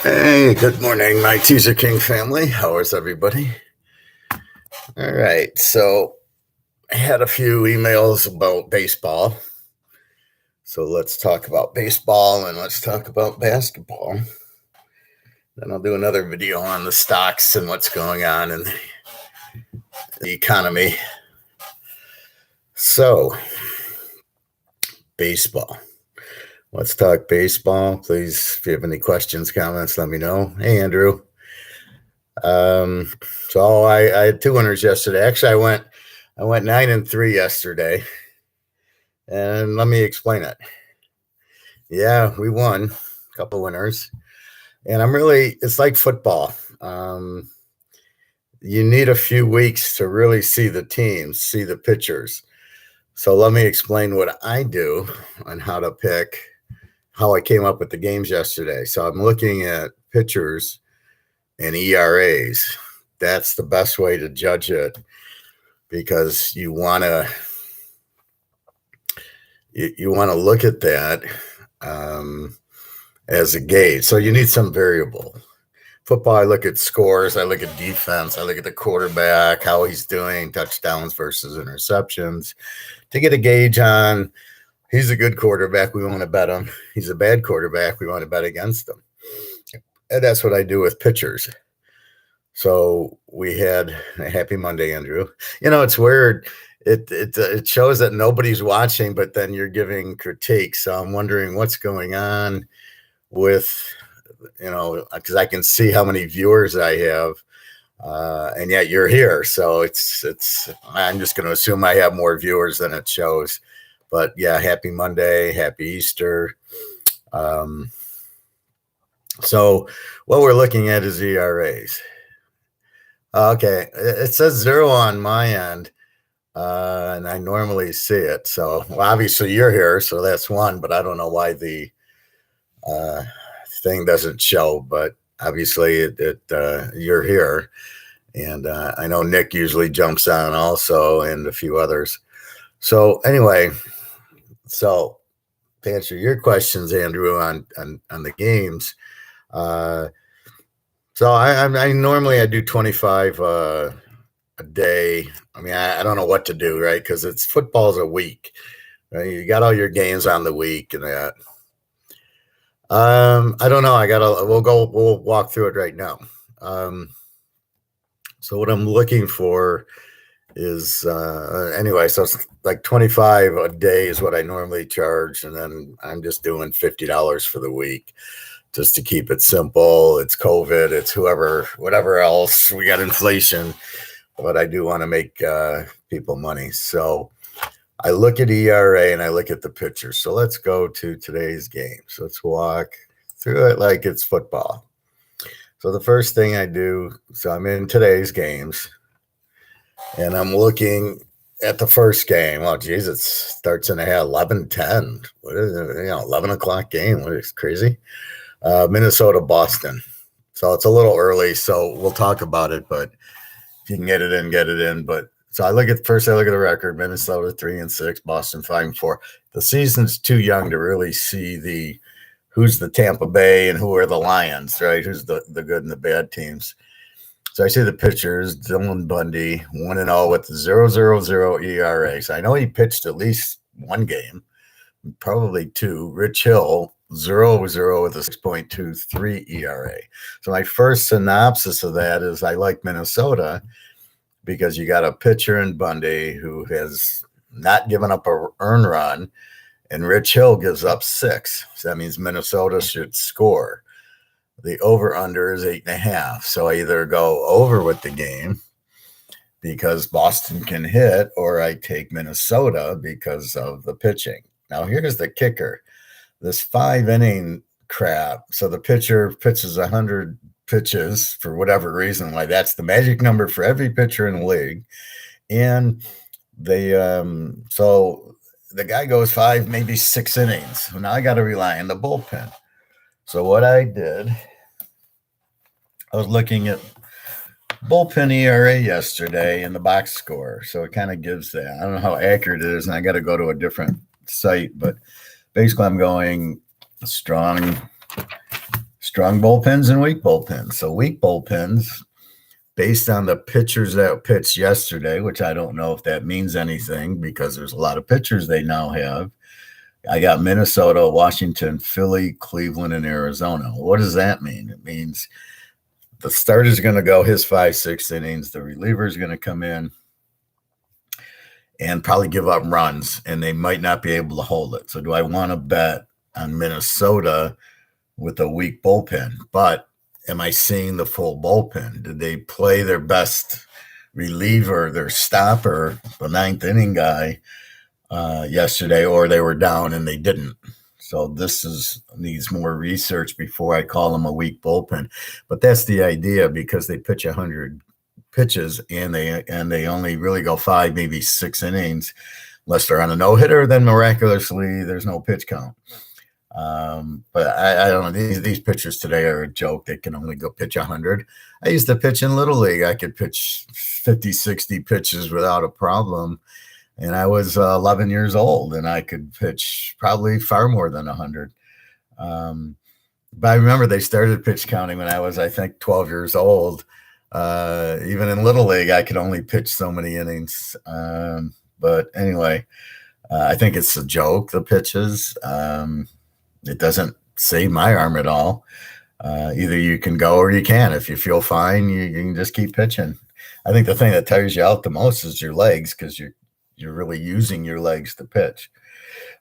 Hey, good morning, my Teaserking family. How is everybody? All right, so I had a few emails about baseball. So let's talk about baseball and let's talk about basketball. Then I'll do another video on the stocks and what's going on in the economy. So, baseball. Let's talk baseball. Please, if you have any questions, comments, let me know. Hey, Andrew. So I had two winners yesterday. Actually, I went 9-3 yesterday, and let me explain it. Yeah, we won a couple winners, and it's like football. You need a few weeks to really see the teams, see the pitchers. So let me explain what I do on how to pick, how I came up with the games yesterday. So I'm looking at pitchers and ERAs. That's the best way to judge it because you want to look at that as a gauge. So you need some variable. Football, I look at scores, I look at defense, I look at the quarterback, how he's doing, touchdowns versus interceptions, to get a gauge on he's a good quarterback, we want to bet him. He's a bad quarterback, we want to bet against him. And that's what I do with pitchers. So we had a happy Monday, Andrew. It's weird. It shows that nobody's watching, but then you're giving critiques. So I'm wondering what's going on with, because I can see how many viewers I have, and yet you're here. So I'm just going to assume I have more viewers than it shows. But yeah, happy Monday, happy Easter. So what we're looking at is ERAs. Okay, it says 0 on my end, and I normally see it. So obviously you're here, so that's 1, but I don't know why the thing doesn't show, but obviously you're here. And I know Nick usually jumps on also, and a few others. So anyway, to answer your questions, Andrew, on the games, so I normally do 25 a day. I mean, I don't know what to do, right? Because it's football's a week. Right? You got all your games on the week and that. I don't know. We'll walk through it right now. So what I'm looking for is anyway, so it's like 25 a day is what I normally charge, and then I'm just doing $50 for the week just to keep it simple. It's COVID, it's whatever else. We got inflation, but I do want to make people money. So I look at ERA and I look at the pitcher. So let's go to today's game. So let's walk through it like it's football. So the first thing I do, so I'm in today's games, and I'm looking at the first game. Oh, geez, it starts in 11:10. What is it? 11 o'clock game. What is crazy? Minnesota, Boston. So it's a little early, so we'll talk about it, but if you can get it in, get it in. But so I look at the record. Minnesota 3-6, Boston 5-4. The season's too young to really see who's the Tampa Bay and who are the Lions, right? Who's the good and the bad teams. So I see the pitchers, Dylan Bundy, 1-0 with the 0.00 ERA. So I know he pitched at least one game, probably two. Rich Hill, 0-0 with a 6.23 ERA. So my first synopsis of that is I like Minnesota because you got a pitcher in Bundy who has not given up a earned run, and Rich Hill gives up 6. So that means Minnesota should score. The over-under is 8.5. So I either go over with the game because Boston can hit, or I take Minnesota because of the pitching. Now, here's the kicker. This 5-inning crap. So the pitcher pitches 100 pitches for whatever reason, why that's the magic number for every pitcher in the league. And so the guy goes 5, maybe 6 innings. Now I got to rely on the bullpen. So what I did, I was looking at bullpen ERA yesterday and the box score. So it kind of gives that. I don't know how accurate it is, and I got to go to a different site, but basically I'm going strong bullpens and weak bullpens. So weak bullpens, based on the pitchers that pitched yesterday, which I don't know if that means anything because there's a lot of pitchers they now have. I got Minnesota, Washington, Philly, Cleveland, and Arizona. What does that mean? It means the starter's going to go his 5-6 innings. The reliever's going to come in and probably give up runs, and they might not be able to hold it. So do I want to bet on Minnesota with a weak bullpen? But am I seeing the full bullpen? Did they play their best reliever, their stopper, the ninth inning guy yesterday, or they were down and they didn't? So this needs more research before I call them a weak bullpen. But that's the idea, because they pitch 100 pitches and they only really go 5, maybe 6 innings, unless they're on a no-hitter. Then miraculously there's no pitch count. But I don't know. These pitchers today are a joke. They can only go pitch 100. I used to pitch in Little League. I could pitch 50, 60 pitches without a problem. And I was 11 years old, and I could pitch probably far more than 100. But I remember they started pitch counting when I was, I think, 12 years old. Even in Little League, I could only pitch so many innings. But anyway, I think it's a joke, the pitches. It doesn't save my arm at all. Either you can go or you can't. If you feel fine, you can just keep pitching. I think the thing that tires you out the most is your legs, because you're really using your legs to pitch.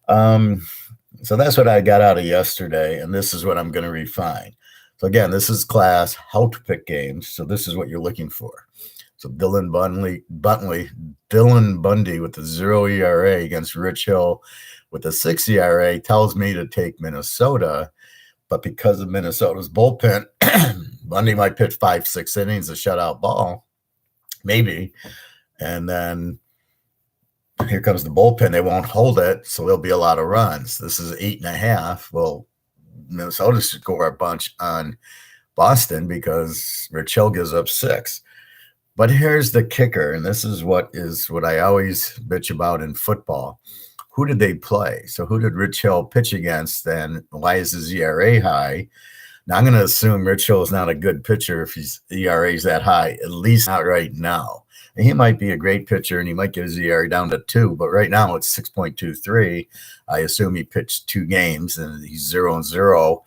So that's what I got out of yesterday, and this is what I'm going to refine. So again, this is class how to pick games. So this is what you're looking for. So Dylan Bundy with the 0 ERA against Rich Hill with a 6 ERA tells me to take Minnesota. But because of Minnesota's bullpen, Bundy might pitch 5-6 innings, a shutout ball, maybe. And then here comes the bullpen. They won't hold it, so there'll be a lot of runs. This is 8.5. Well, Minnesota should score a bunch on Boston because Rich Hill gives up 6. But here's the kicker, and this is what I always bitch about in football. Who did they play? So who did Rich Hill pitch against then? Why is his ERA high? Now, I'm going to assume Rich Hill is not a good pitcher if his ERA is that high, at least not right now. And he might be a great pitcher, and he might get his ERA down to 2, but right now it's 6.23. I assume he pitched 2 games, and he's 0-0.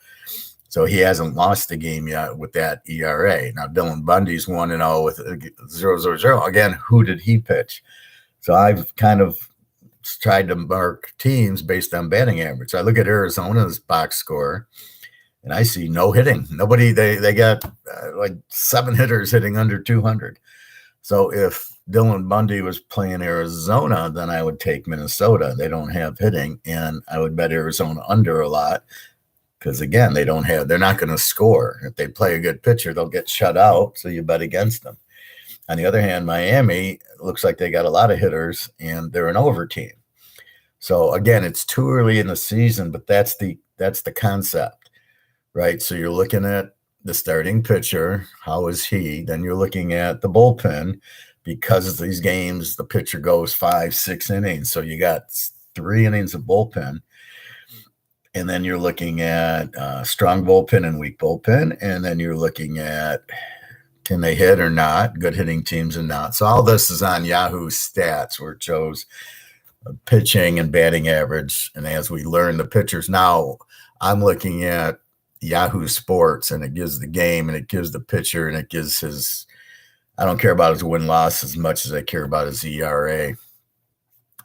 So he hasn't lost a game yet with that ERA. Now, Dylan Bundy's 1-0 with 0-0. Again, who did he pitch? So I've kind of tried to mark teams based on batting average. So I look at Arizona's box score, and I see no hitting. Nobody, they got like 7 hitters hitting under 200. So if Dylan Bundy was playing Arizona, then I would take Minnesota. They don't have hitting, and I would bet Arizona under a lot because, again, they're not going to score. If they play a good pitcher, they'll get shut out, so you bet against them. On the other hand, Miami looks like they got a lot of hitters, and they're an over team. So, again, it's too early in the season, but that's the concept, right? So you're looking at the starting pitcher, how is he? Then you're looking at the bullpen, because of these games, the pitcher goes 5-6 innings. So you got 3 innings of bullpen. And then you're looking at strong bullpen and weak bullpen. And then you're looking at, can they hit or not? Good hitting teams and not. So all this is on Yahoo Stats, where it shows pitching and batting average. And as we learn the pitchers, now I'm looking at Yahoo Sports, and it gives the game, and it gives the pitcher, and it gives his, I don't care about his win-loss as much as I care about his ERA.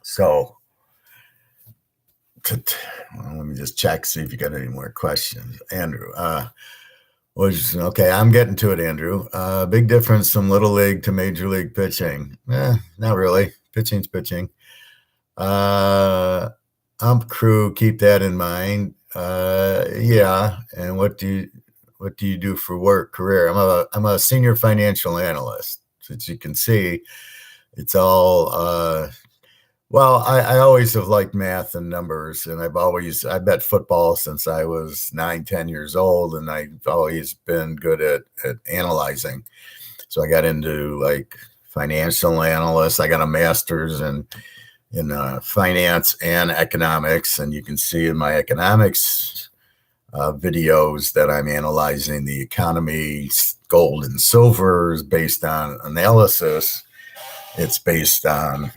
So let me just check, see if you got any more questions. Andrew, okay, I'm getting to it, Andrew. Big difference from Little League to Major League pitching. Not really. Pitching's pitching. Ump crew, keep that in mind. Yeah. And what do you do for work, career? I'm a senior financial analyst. As you can see, it's all, well, I always have liked math and numbers, and I bet football since I was 9, 10 years old, and I've always been good at analyzing. So I got into like financial analyst. I got a master's in finance and economics, and you can see in my economics videos that I'm analyzing the economy. Gold and silver is based on analysis. It's based on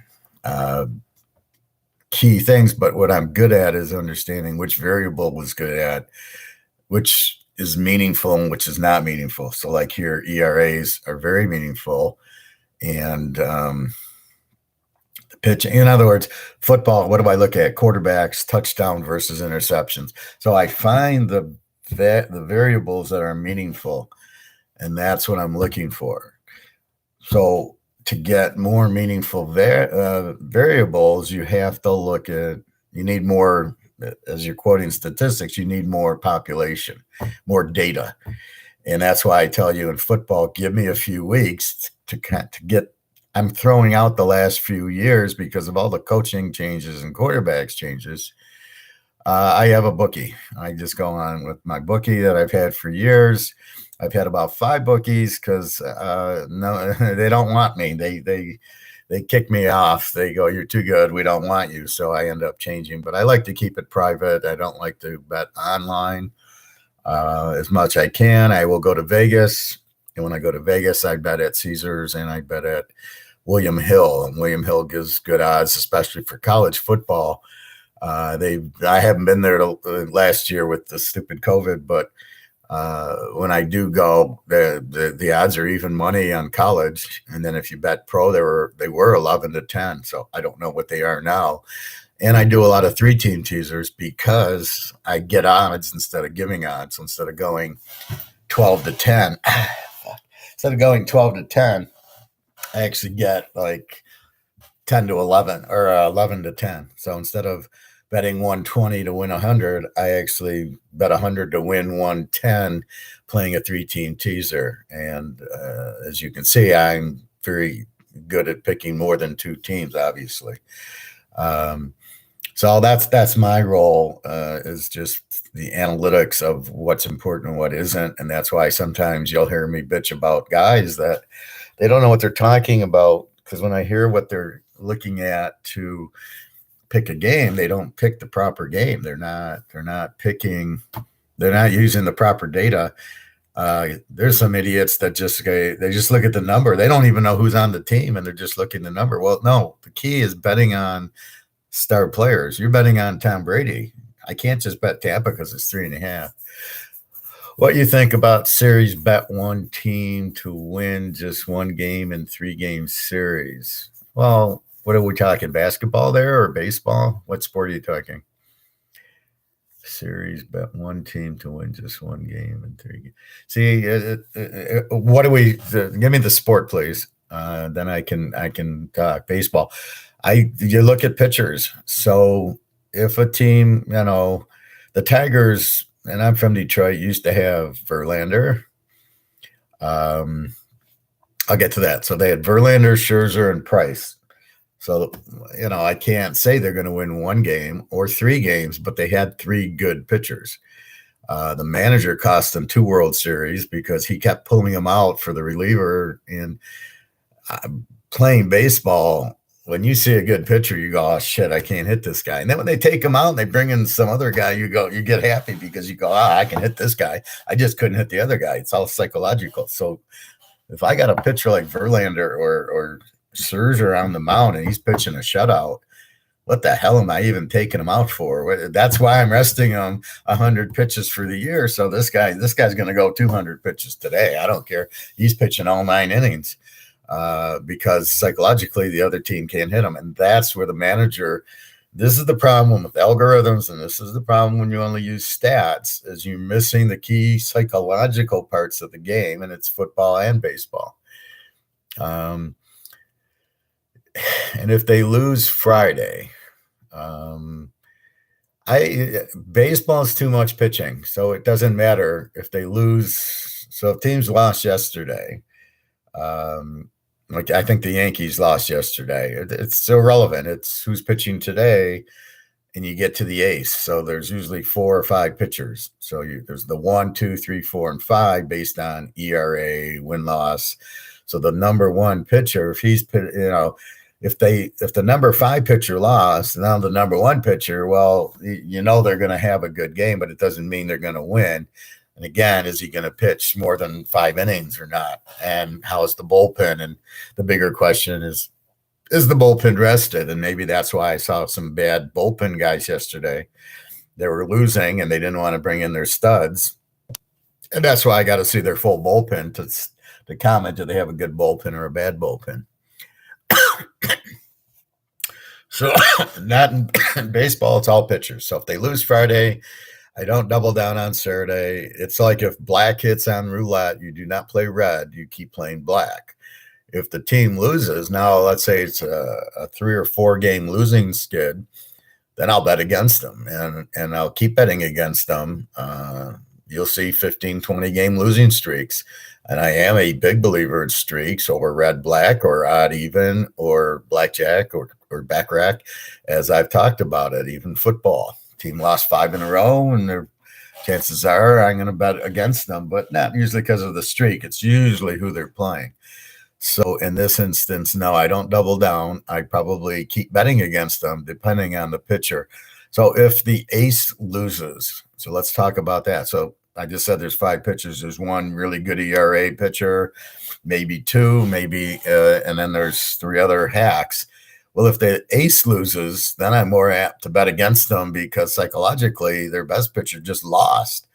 key things, but what I'm good at is understanding which variable was good at, which is meaningful and which is not meaningful. So like here, ERAs are very meaningful, and the pitch. In other words, football, what do I look at? Quarterbacks, touchdown versus interceptions. So I find the variables that are meaningful, and that's what I'm looking for. So to get more meaningful variables, you have to look at, you need more, as you're quoting statistics, you need more population, more data. And that's why I tell you in football, give me a few weeks to get, I'm throwing out the last few years because of all the coaching changes and quarterbacks changes. I have a bookie. I just go on with my bookie that I've had for years. I've had about 5 bookies because no, they don't want me. They kick me off. They go, "You're too good. We don't want you." So I end up changing. But I like to keep it private. I don't like to bet online as much I can. I will go to Vegas, and when I go to Vegas, I bet at Caesars and I bet at William Hill. And William Hill gives good odds, especially for college football. I haven't been there last year with the stupid COVID, but when I do go, the odds are even money on college. And then if you bet pro, they were 11-10. So I don't know what they are now. And I do a lot of 3-team teasers because I get odds instead of giving odds. So instead of going 12-10, instead of going 12-10, I actually get like 10-11 or 11-10. So instead of betting 120 to win 100, I actually bet 100 to win 110 playing a 3-team teaser. And as you can see, I'm very good at picking more than 2 teams, obviously. So that's my role, is just the analytics of what's important and what isn't. And that's why sometimes you'll hear me bitch about guys that they don't know what they're talking about, because when I hear what they're looking at to pick a game, they don't pick the proper game. They're not using the proper data. There's some idiots that they just look at the number. They don't even know who's on the team, and they're just looking at the number. Well, no, the key is betting on star players. You're betting on Tom Brady. I can't just bet Tampa because it's 3.5. What you think about series bet one team to win just one game in 3-game series? Well, what are we talking? Basketball there or baseball? What sport are you talking? Series bet one team to win just one game in 3 games. See, what do we? Give me the sport, please. Then I can talk baseball. You look at pitchers. So if a team, the Tigers, and I'm from Detroit, used to have Verlander. I'll get to that. So they had Verlander, Scherzer, and Price. So, I can't say they're going to win 1 game or 3 games, but they had 3 good pitchers. The manager cost them 2 World Series because he kept pulling them out for the reliever. And playing baseball, when you see a good pitcher, you go, "Oh shit, I can't hit this guy." And then when they take him out and they bring in some other guy, you get happy because you go, "I can hit this guy. I just couldn't hit the other guy." It's all psychological. So if I got a pitcher like Verlander or Scherzer on the mound and he's pitching a shutout, what the hell am I even taking him out for? That's why I'm resting him 100 pitches for the year. So this guy's going to go 200 pitches today. I don't care. He's pitching all 9 innings because psychologically the other team can't hit him. And that's where the manager, this is the problem with algorithms, and this is the problem when you only use stats, is you're missing the key psychological parts of the game, and it's football and baseball. And if they lose Friday, baseball is too much pitching, so it doesn't matter if they lose. So if teams lost yesterday, like I think the Yankees lost yesterday, it's irrelevant. It's who's pitching today, and you get to the ace. So there's usually 4 or 5 pitchers. So there's the 1, 2, 3, 4, and 5 based on ERA, win-loss. So the number one pitcher, if he's, if the number 5 pitcher lost, now the number 1 pitcher, well, they're going to have a good game, but it doesn't mean they're going to win. And again, is he going to pitch more than 5 innings or not? And how is the bullpen? And the bigger question is the bullpen rested? And maybe that's why I saw some bad bullpen guys yesterday. They were losing and they didn't want to bring in their studs. And that's why I got to see their full bullpen to comment, do they have a good bullpen or a bad bullpen? So not in baseball, it's all pitchers. So if they lose Friday, I don't double down on Saturday. It's like if black hits on roulette, you do not play red, you keep playing black. If the team loses, now let's say it's a 3 or 4 game losing skid, then I'll bet against them and I'll keep betting against them. You'll see 15, 20 game losing streaks. And I am a big believer in streaks over red, black, or odd even, or blackjack, or backrack, as I've talked about it, even football. Team lost 5 in a row, and their chances are I'm going to bet against them, but not usually because of the streak. It's usually who they're playing. So in this instance, no, I don't double down. I probably keep betting against them depending on the pitcher. So if the ace loses, so let's talk about that. So I just said there's 5 pitchers. There's 1 really good ERA pitcher, maybe 2, maybe, and then there's 3 other hacks. Well, if the ace loses, then I'm more apt to bet against them because psychologically their best pitcher just lost.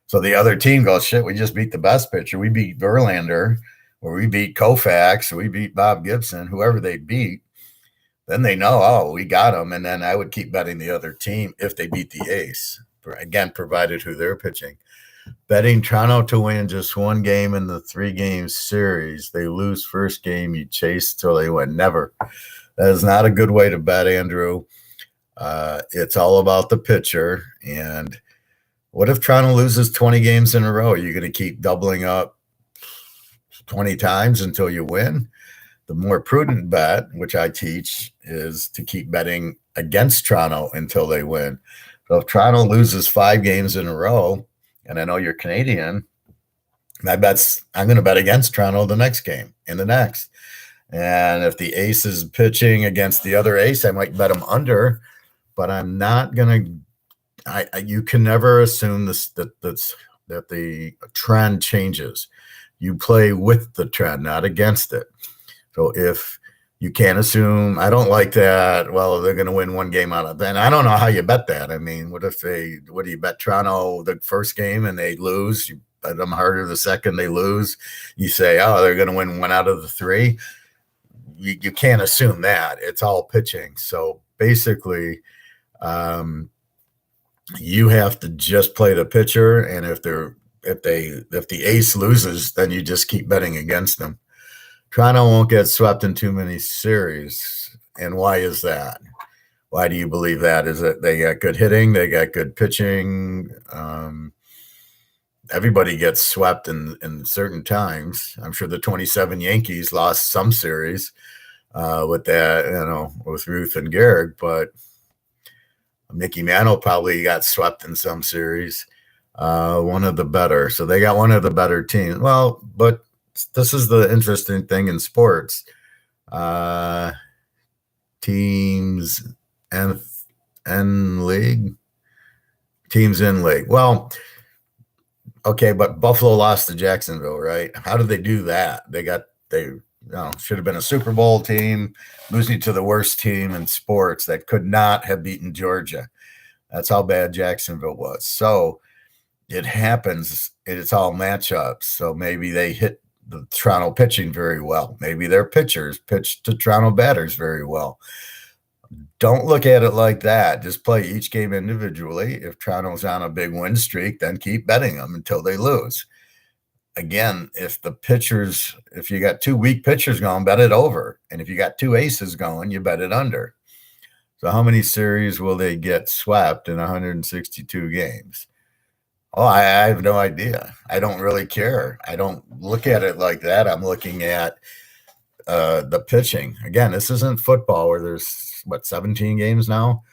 So the other team goes, shit, we just beat the best pitcher. We beat Verlander, or we beat Koufax, or we beat Bob Gibson, whoever they beat. Then they know, oh, we got them. And then I would keep betting the other team if they beat the ace. Again, provided who they're pitching. Betting Toronto to win just 1 game in the 3-game series. They lose first game, you chase till they win. Never. That is not a good way to bet, Andrew. It's all about the pitcher. And what if Toronto loses 20 games in a row? Are you going to keep doubling up 20 times until you win? The more prudent bet, which I teach, is to keep betting against Toronto until they win. So if Toronto loses 5 games in a row, and I know you're Canadian, I'm going to bet against Toronto the next game and the next. And if the ace is pitching against the other ace, I might bet them under, but I'm not going to. You can never assume that the trend changes. You play with the trend, not against it. So if you can't assume, I don't like that, well, they're going to win 1 game out of that. I don't know how you bet that. I mean, what do you bet Toronto the first game and they lose? You bet them harder the second they lose. You say, oh, they're going to win 1 out of the 3. You can't assume that. It's all pitching. So basically, you have to just play the pitcher, and if the ace loses, then you just keep betting against them. Toronto won't get swept in too many series. And why is that? Why do you believe that? Is it they got good hitting? They got good pitching? Everybody gets swept in certain times. I'm sure the 27 Yankees lost some series with that, with Ruth and Gehrig, but Mickey Mantle probably got swept in some series. One of the better. So they got one of the better teams. Well, but this is the interesting thing in sports. Teams and league. Teams in league. Well, okay, but Buffalo lost to Jacksonville, right? How did they do that? They should have been a Super Bowl team, losing to the worst team in sports that could not have beaten Georgia. That's how bad Jacksonville was. So it happens. It's all matchups. So maybe they hit the Toronto pitching very well. Maybe their pitchers pitch to Toronto batters very well. Don't look at it like that. Just play each game individually. If Toronto's on a big win streak, then keep betting them until they lose. Again, if you got 2 weak pitchers going, bet it over. And if you got 2 aces going, you bet it under. So how many series will they get swept in 162 games? Oh, I have no idea. I don't really care. I don't look at it like that. I'm looking at the pitching. Again, this isn't football where there's 17 games now.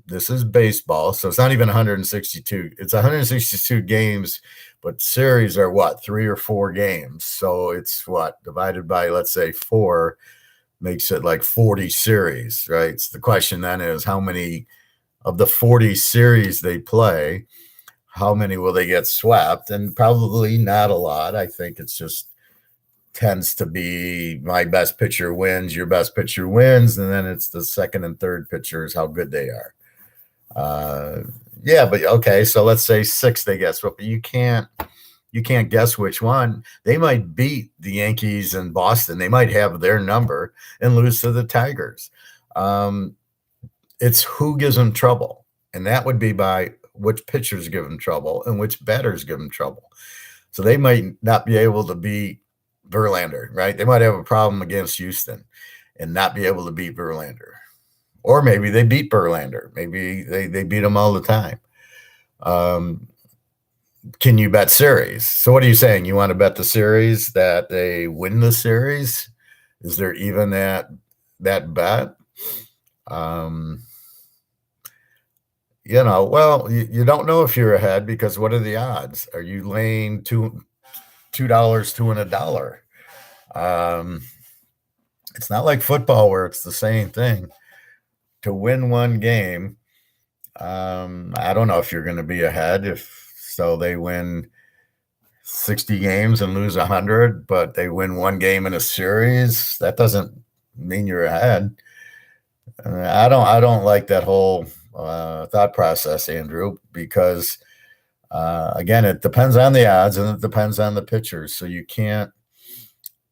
This is baseball, so it's not even 162. It's 162 games, but series are what, 3 or 4 games. So it's what, divided by, let's say, 4 makes it like 40 series, right? So the question then is, how many of the 40 series they play, how many will they get swept? And probably not a lot. I think it's just tends to be my best pitcher wins, your best pitcher wins, and then it's the second and third pitchers, how good they are. Yeah, but okay, so let's say 6 they get swept, but you can't guess which one. They might beat the Yankees and Boston. They might have their number and lose to the Tigers. It's who gives them trouble, and that would be by which pitchers give them trouble and which batters give them trouble. So they might not be able to beat Verlander, right? They might have a problem against Houston and not be able to beat Verlander. Or maybe they beat Verlander. Maybe they beat them all the time. Can you bet series? So what are you saying? You want to bet the series that they win the series? Is there even that bet? Well, you don't know if you're ahead, because what are the odds? Are you laying $2 to win $1? It's not like football where it's the same thing. To win one game, I don't know if you're going to be ahead. If so, they win 60 games and lose 100, but they win one game in a series. That doesn't mean you're ahead. I don't like that whole thought process, Andrew, because again, it depends on the odds and it depends on the pitchers. So you can't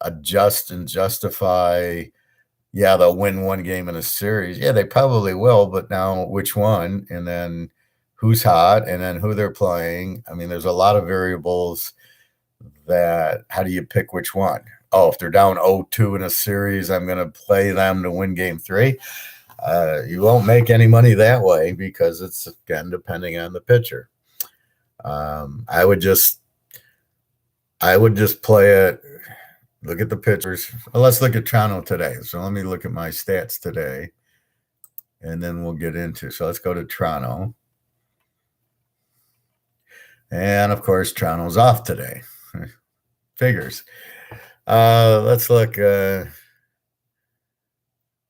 adjust and justify, yeah, they'll win one game in a series. Yeah, they probably will, but now which one? And then who's hot, and then who they're playing. I mean, there's a lot of variables that, how do you pick which one? Oh, if they're down 0-2 in a series, I'm going to play them to win game 3. You won't make any money that way, because it's, again, depending on the pitcher. I would just play it. Look at the pitchers. Well, let's look at Toronto today. So let me look at my stats today, and then we'll get into. So let's go to Toronto. And, of course, Toronto's off today. Figures. Let's look. All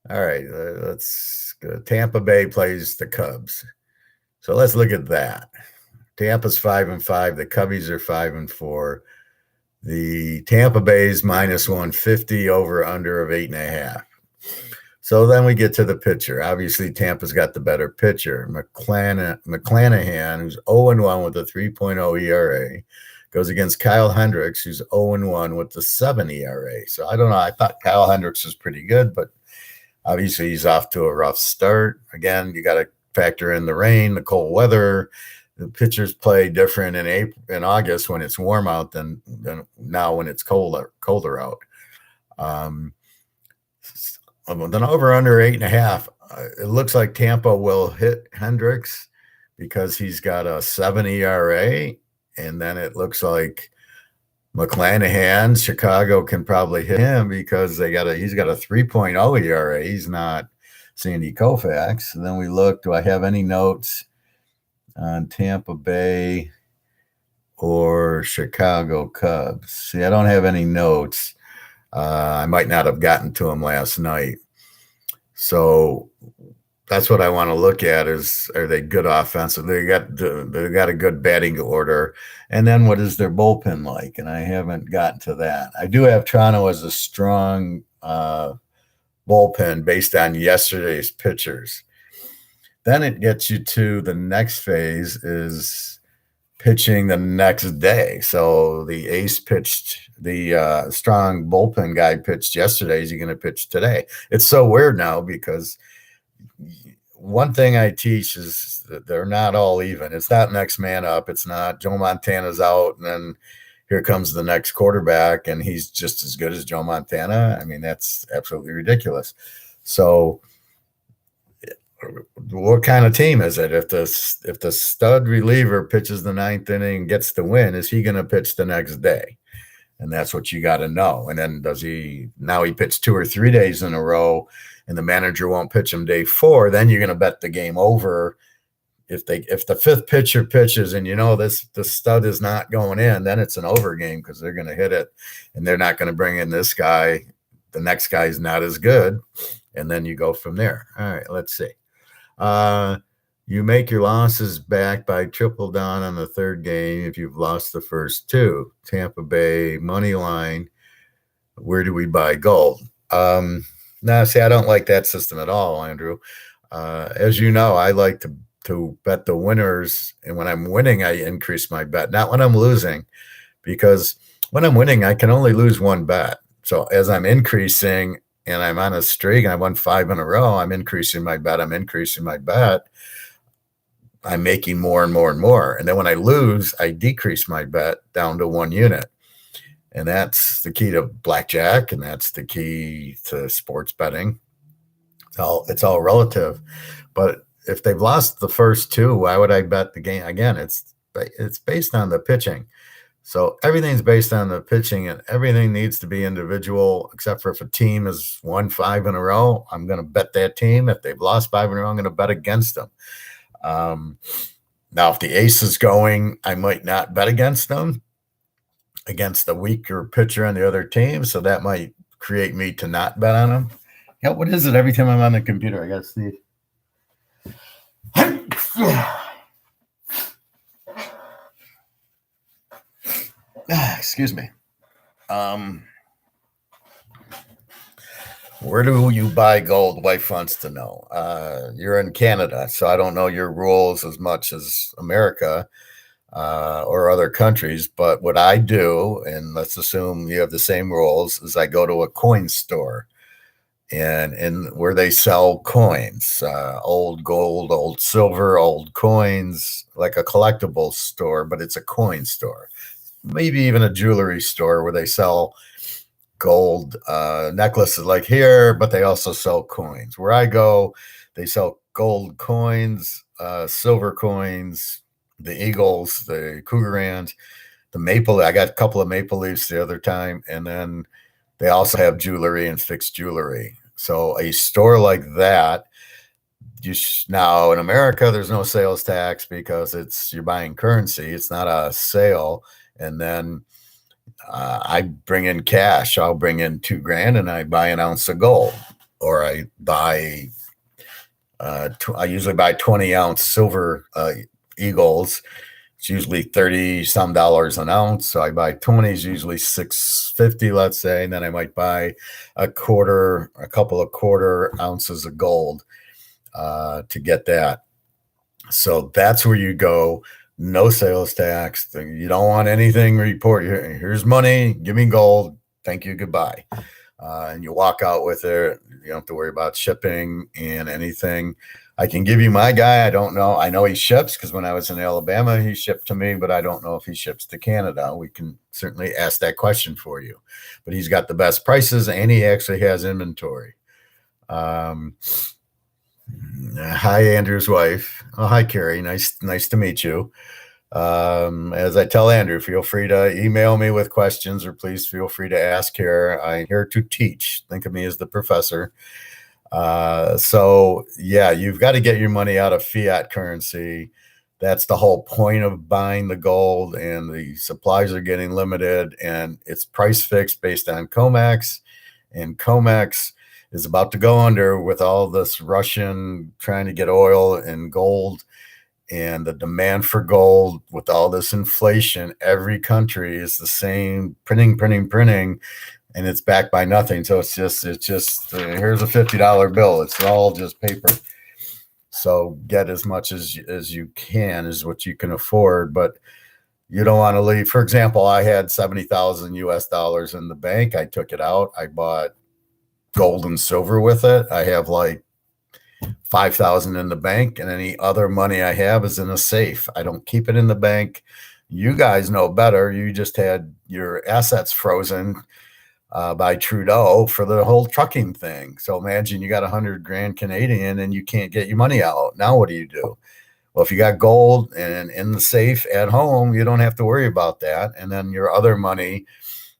right, let's go. Tampa Bay plays the Cubs. So let's look at that. Tampa's 5-5. The Cubbies are 5-4. The Tampa Bay's -150, over under of 8.5. So then we get to the pitcher. Obviously, Tampa's got the better pitcher. McClanahan, who's 0-1 with a 3.0 ERA, goes against Kyle Hendricks, who's 0-1 with the 7 ERA. So I don't know. I thought Kyle Hendricks was pretty good, but obviously he's off to a rough start. Again, you got to factor in the rain, the cold weather. The pitchers play different in August when it's warm out than now when it's colder out. Then over under 8.5. It looks like Tampa will hit Hendricks because he's got a 7 ERA, and then it looks like McClanahan, Chicago can probably hit him because he's got a 3.0 ERA. He's not Sandy Koufax. And then we look, do I have any notes on Tampa Bay or Chicago Cubs? See, I don't have any notes. I might not have gotten to them last night. So that's what I want to look at is, are they good offensive? They got a good batting order. And then what is their bullpen like? And I haven't gotten to that. I do have Toronto as a strong bullpen based on yesterday's pitchers. Then it gets you to the next phase is pitching the next day. So the ace pitched, the strong bullpen guy pitched yesterday. Is he going to pitch today? It's so weird now because one thing I teach is that they're not all even. It's not next man up. It's not Joe Montana's out and then here comes the next quarterback and he's just as good as Joe Montana. I mean, that's absolutely ridiculous. So what kind of team is it? If the stud reliever pitches the ninth inning and gets the win, is he going to pitch the next day? And that's what you got to know. And then now he pitched 2 or 3 days in a row and the manager won't pitch him day 4, then you're going to bet the game over. If the fifth pitcher pitches and the stud is not going in, then it's an over game because they're going to hit it and they're not going to bring in this guy. The next guy is not as good. And then you go from there. All right, let's see. You make your losses back by triple down on the third game if you've lost the first 2. Tampa Bay money line. Where do we buy gold? No, see, I don't like that system at all, Andrew. As you know, I like to bet the winners, and when I'm winning, I increase my bet. Not when I'm losing, because when I'm winning, I can only lose one bet. So as I'm increasing and I'm on a streak and I won 5 in a row, I'm increasing my bet. I'm making more and more and more. And then when I lose, I decrease my bet down to 1 unit. And that's the key to blackjack, and that's the key to sports betting. It's all relative. But if they've lost the first 2, why would I bet the game? Again, it's based on the pitching. So everything's based on the pitching, and everything needs to be individual, except for if a team has won 5 in a row, I'm going to bet that team. If they've lost 5 in a row, I'm going to bet against them. Now, if the ace is going, I might not bet against them, against the weaker pitcher on the other team. So that might create me to not bet on them. Yeah, what is it? Every time I'm on the computer, I got to sneeze. Excuse me. Where do you buy gold? Wife wants to know. You're in Canada, so I don't know your rules as much as America or other countries. But what I do, and let's assume you have the same rules, is I go to a coin store. And where they sell coins, old gold, old silver, old coins, like a collectible store, but it's a coin store. Maybe even a jewelry store where they sell gold necklaces like here, but they also sell coins. Where I go, they sell gold coins, silver coins, the Eagles, the Cougarans, the Maple. I got a couple of Maple Leafs the other time, and then they also have jewelry and fixed jewelry. So a store like that, now in America, there's no sales tax because you're buying currency. It's not a sale. And then I bring in cash. I'll bring in $2,000 and I buy an ounce of gold, or I buy. I usually buy 20-ounce silver Eagles. It's usually $30 some an ounce. So I buy 20s, usually $6.50, let's say, and then I might buy a couple of quarter ounces of gold to get that. So that's where you go. No sales tax. You don't want anything report. Here's money. Give me gold. Thank you. Goodbye. And you walk out with it. You don't have to worry about shipping and anything. I can give you my guy. I don't know. I know he ships because when I was in Alabama, he shipped to me, but I don't know if he ships to Canada. We can certainly ask that question for you. But he's got the best prices and he actually has inventory. Hi, Andrew's wife. Oh, hi, Carrie. Nice to meet you. As I tell Andrew, feel free to email me with questions, or please feel free to ask here. I'm here to teach. Think of me as the professor. So yeah, you've got to get your money out of fiat currency. That's the whole point of buying the gold, and the supplies are getting limited, and it's price fixed based on COMEX, and COMEX is about to go under with all this Russian trying to get oil and gold, and the demand for gold with all this inflation. Every country is the same, printing, and it's backed by nothing. So it's just here's a $50 bill. It's all just paper. So get as much as you can, is what you can afford, but you don't want to leave. For example, I had 70,000 US dollars in the bank. I took it out. I bought gold and silver with it. I have like 5,000 in the bank, and any other money I have is in a safe. I don't keep it in the bank. You guys know better. You just had your assets frozen by Trudeau for the whole trucking thing. So imagine you got $100,000 Canadian and you can't get your money out. Now what do you do? Well, if you got gold and in the safe at home, you don't have to worry about that. And then your other money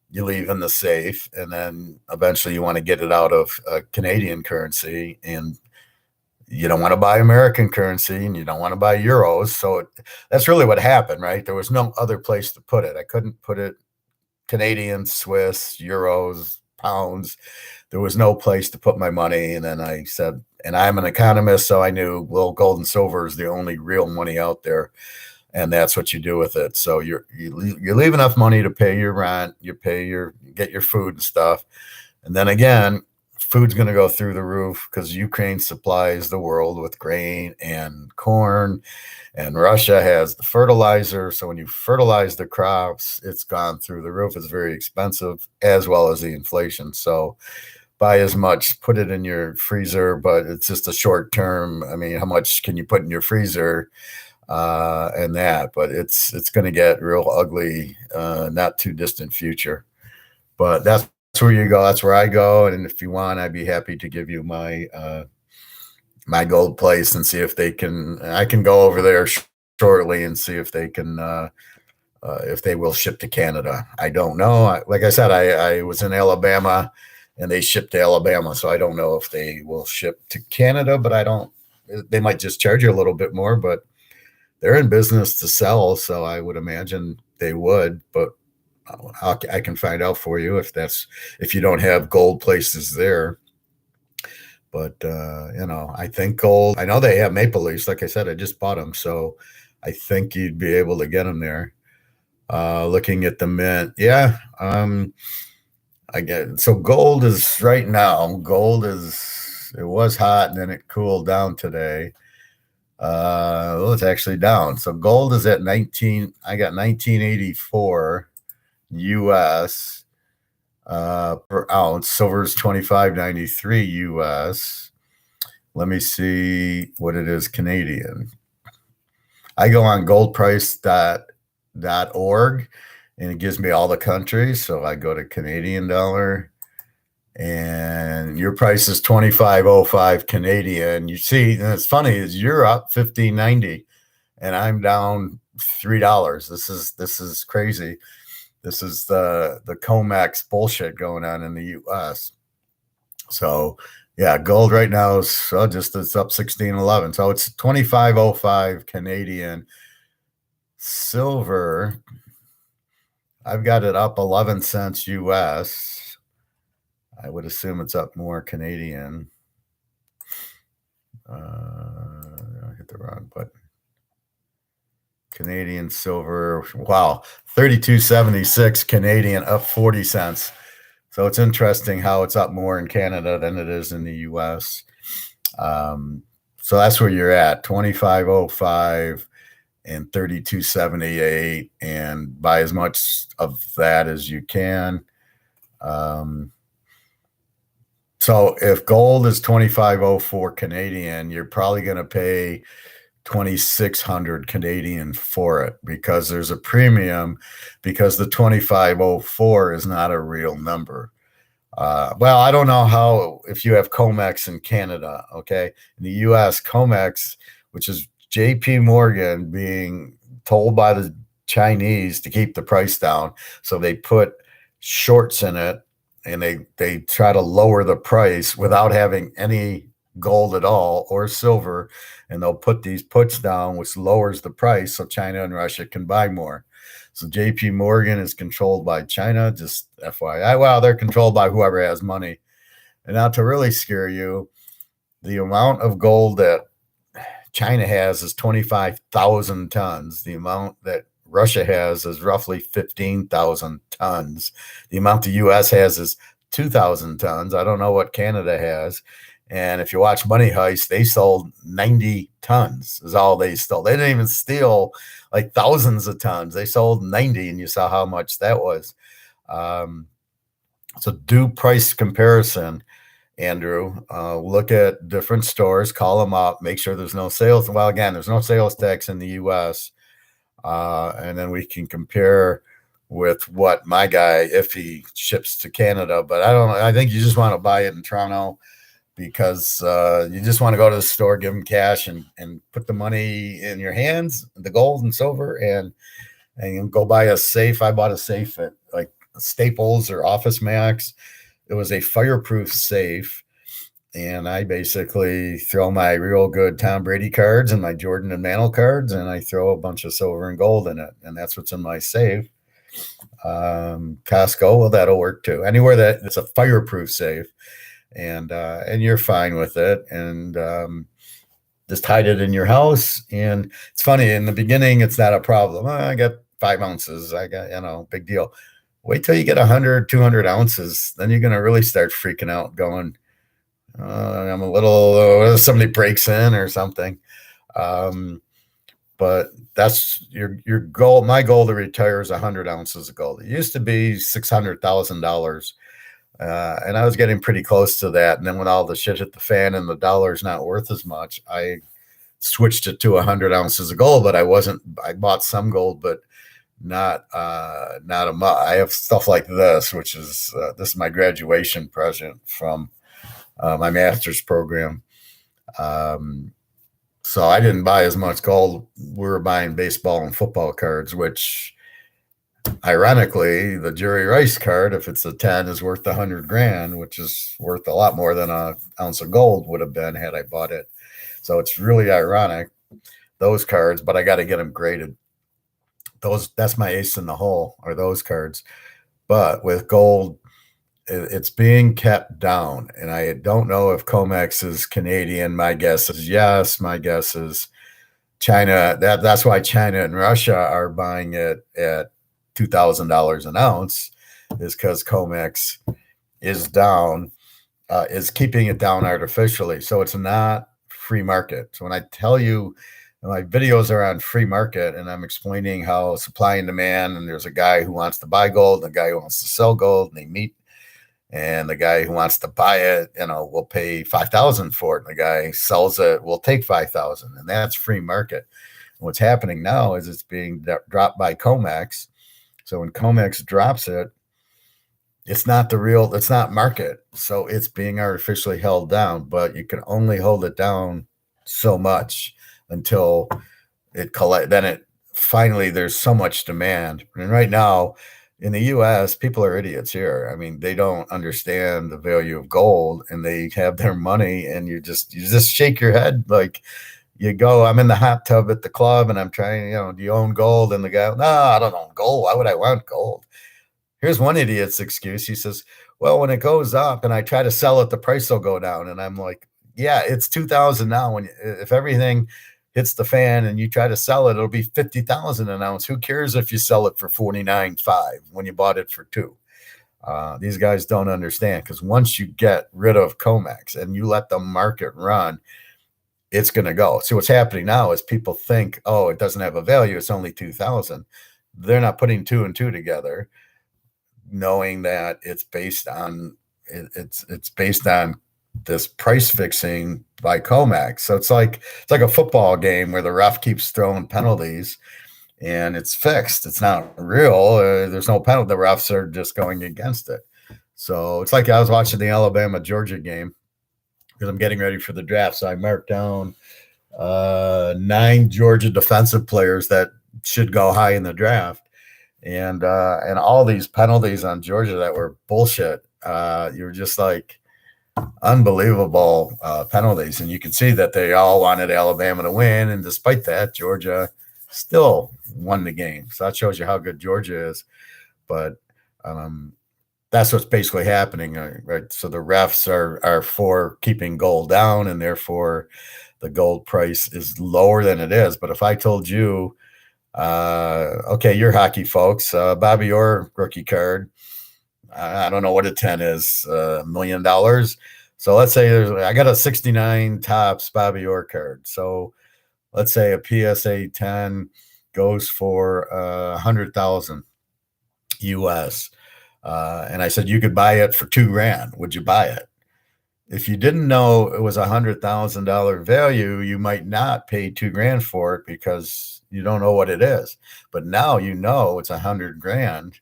you leave in the safe, and then eventually you want to get it out of Canadian currency, and you don't want to buy American currency, and you don't want to buy euros. So that's really what happened, right? There was no other place to put it. I couldn't put it Canadian, Swiss, euros, pounds. There was no place to put my money. And then I said, and I'm an economist, so I knew, well, gold and silver is the only real money out there, and that's what you do with it. So you leave enough money to pay your rent, get your food and stuff, and then again, food's going to go through the roof because Ukraine supplies the world with grain and corn, and Russia has the fertilizer. So when you fertilize the crops, it's gone through the roof. It's very expensive, as well as the inflation. So buy as much, put it in your freezer, but it's just a short term. I mean, how much can you put in your freezer? And that, but it's going to get real ugly, not too distant future. But that's where you go. That's where I go. And if you want, I'd be happy to give you my my gold place and see if they can. I can go over there shortly and see if they can. If they will ship to Canada. I don't know. Like I said, I was in Alabama, and they shipped to Alabama, so I don't know if they will ship to Canada. But I don't. They might just charge you a little bit more, but they're in business to sell, so I would imagine they would. But I can find out for you if you don't have gold places there. But I think gold. I know they have maple leafs. Like I said, I just bought them, so I think you'd be able to get them there. Looking at the mint, yeah. I get so gold is right now. Gold is it was hot and then it cooled down today. Well, it's actually down. So gold is at 19. I got 1984 US per ounce. Silver is 25.93 US. Let me see what it is Canadian. I go on goldprice.org and it gives me all the countries. So I go to Canadian dollar, and your price is 25.05 Canadian. You see, and it's funny is you're up 15.90 and I'm down $3. This is crazy. This is the COMEX bullshit going on in the US. So yeah, gold right now is it's up 16.11. So it's 25.05 Canadian. Silver, I've got it up 11 cents US. I would assume it's up more Canadian. I hit the wrong button. Canadian silver, wow, 32.76 Canadian, up 40 cents. So it's interesting how it's up more in Canada than it is in the US. So that's where you're at, 25.05 and 32.78, and buy as much of that as you can. So if gold is 25.04 Canadian, you're probably going to pay 2,600 Canadian for it, because there's a premium, because the 25.04 is not a real number. Well, I don't know how, if you have COMEX in Canada, okay? In the US, COMEX, which is JP Morgan being told by the Chinese to keep the price down. So they put shorts in it, and they try to lower the price without having any gold at all or silver, and they'll put these puts down, which lowers the price so China and Russia can buy more. So JP Morgan is controlled by China, just FYI. Well, they're controlled by whoever has money. And now to really scare you, the amount of gold that China has is 25,000 tons. The amount that Russia has is roughly 15,000 tons. The amount the U.S. has is 2,000 tons. I don't know what Canada has. And if you watch Money Heist, they sold 90 tons is all they stole. They didn't even steal like thousands of tons. They sold 90, and you saw how much that was. So do price comparison, Andrew. Look at different stores, call them up, make sure there's no sales. Well, again, there's no sales tax in the U.S. And then we can compare with what my guy, if he ships to Canada. But I don't know. I think you just want to buy it in Toronto, because you just want to go to the store, give them cash, and put the money in your hands, the gold and silver, and go buy a safe. I bought a safe at like Staples or Office Max. It was a fireproof safe. And I basically throw my real good Tom Brady cards and my Jordan and Mantle cards, and I throw a bunch of silver and gold in it. And that's what's in my safe. Costco, well, that'll work too. Anywhere that it's a fireproof safe, and you're fine with it. And just hide it in your house. And it's funny, in the beginning, it's not a problem. I got 5 ounces. I got, big deal. Wait till you get 100, 200 ounces. Then you're going to really start freaking out going, I'm a little, somebody breaks in or something. But that's your goal. My goal to retire is 100 ounces of gold. It used to be $600,000. And I was getting pretty close to that. And then when all the shit hit the fan and the dollar's not worth as much, I switched it to 100 ounces of gold. But I bought some gold, but not a much. I have stuff like this, which is, this is my graduation present from my master's program. So I didn't buy as much gold. We were buying baseball and football cards, which ironically, the Jerry Rice card, if it's a 10, is worth $100,000, which is worth a lot more than an ounce of gold would have been had I bought it. So it's really ironic, those cards, but I got to get them graded. That's my ace in the hole, are those cards. But with gold, it's being kept down. And I don't know if COMEX is Canadian. My guess is yes. My guess is China. That's why China and Russia are buying it at $2,000 an ounce, is because COMEX is down, is keeping it down artificially. So it's not free market. So when I tell you, my videos are on free market, and I'm explaining how supply and demand, and there's a guy who wants to buy gold, and a guy who wants to sell gold, and they meet, and the guy who wants to buy it, will pay $5,000 for it. And the guy sells it, will take $5,000, and that's free market. And what's happening now is it's being dropped by COMEX. So when COMEX drops it, it's not market. So it's being artificially held down, but you can only hold it down so much until it collect. Then it finally, there's so much demand. And right now in the US, people are idiots here. I mean, they don't understand the value of gold, and they have their money, and you just shake your head. Like, you go, I'm in the hot tub at the club and I'm trying, do you own gold? And the guy, no, I don't own gold. Why would I want gold? Here's one idiot's excuse. He says, well, when it goes up and I try to sell it, the price will go down. And I'm like, yeah, it's 2,000 now. If everything hits the fan and you try to sell it, it'll be 50,000 an ounce. Who cares if you sell it for 49.5 when you bought it for 2? These guys don't understand, because once you get rid of COMEX and you let the market run, it's going to go. So what's happening now is people think, oh, it doesn't have a value. It's only 2,000. They're not putting 2 and 2 together, knowing that it's based on this price fixing by COMEX. So it's like a football game where the ref keeps throwing penalties and it's fixed. It's not real. There's no penalty. The refs are just going against it. So it's like I was watching the Alabama-Georgia game, because I'm getting ready for the draft. So I marked down 9 Georgia defensive players that should go high in the draft. And all these penalties on Georgia that were bullshit. You're just like, unbelievable penalties. And you can see that they all wanted Alabama to win. And despite that, Georgia still won the game. So that shows you how good Georgia is. But that's what's basically happening, right? So the refs are for keeping gold down, and therefore the gold price is lower than it is. But if I told you, okay, you're hockey folks, Bobby Orr rookie card, I don't know what a 10 is, $1 million. So let's say I got a 69 tops Bobby Orr card. So let's say a PSA 10 goes for 100,000 US. And I said, you could buy it for $2,000. Would you buy it? If you didn't know it was $100,000 value, you might not pay $2,000 for it, because you don't know what it is. But now you know it's $100,000.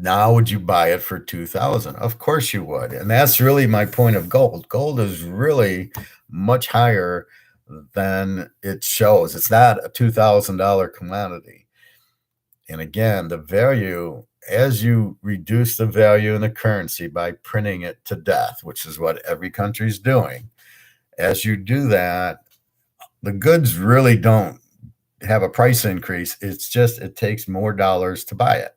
Now would you buy it for 2,000? Of course you would. And that's really my point of gold. Gold is really much higher than it shows. It's not a $2,000 commodity. And again, the value, as you reduce the value in the currency by printing it to death, which is what every country's doing, as you do that, the goods really don't have a price increase. It's just it takes more dollars to buy it.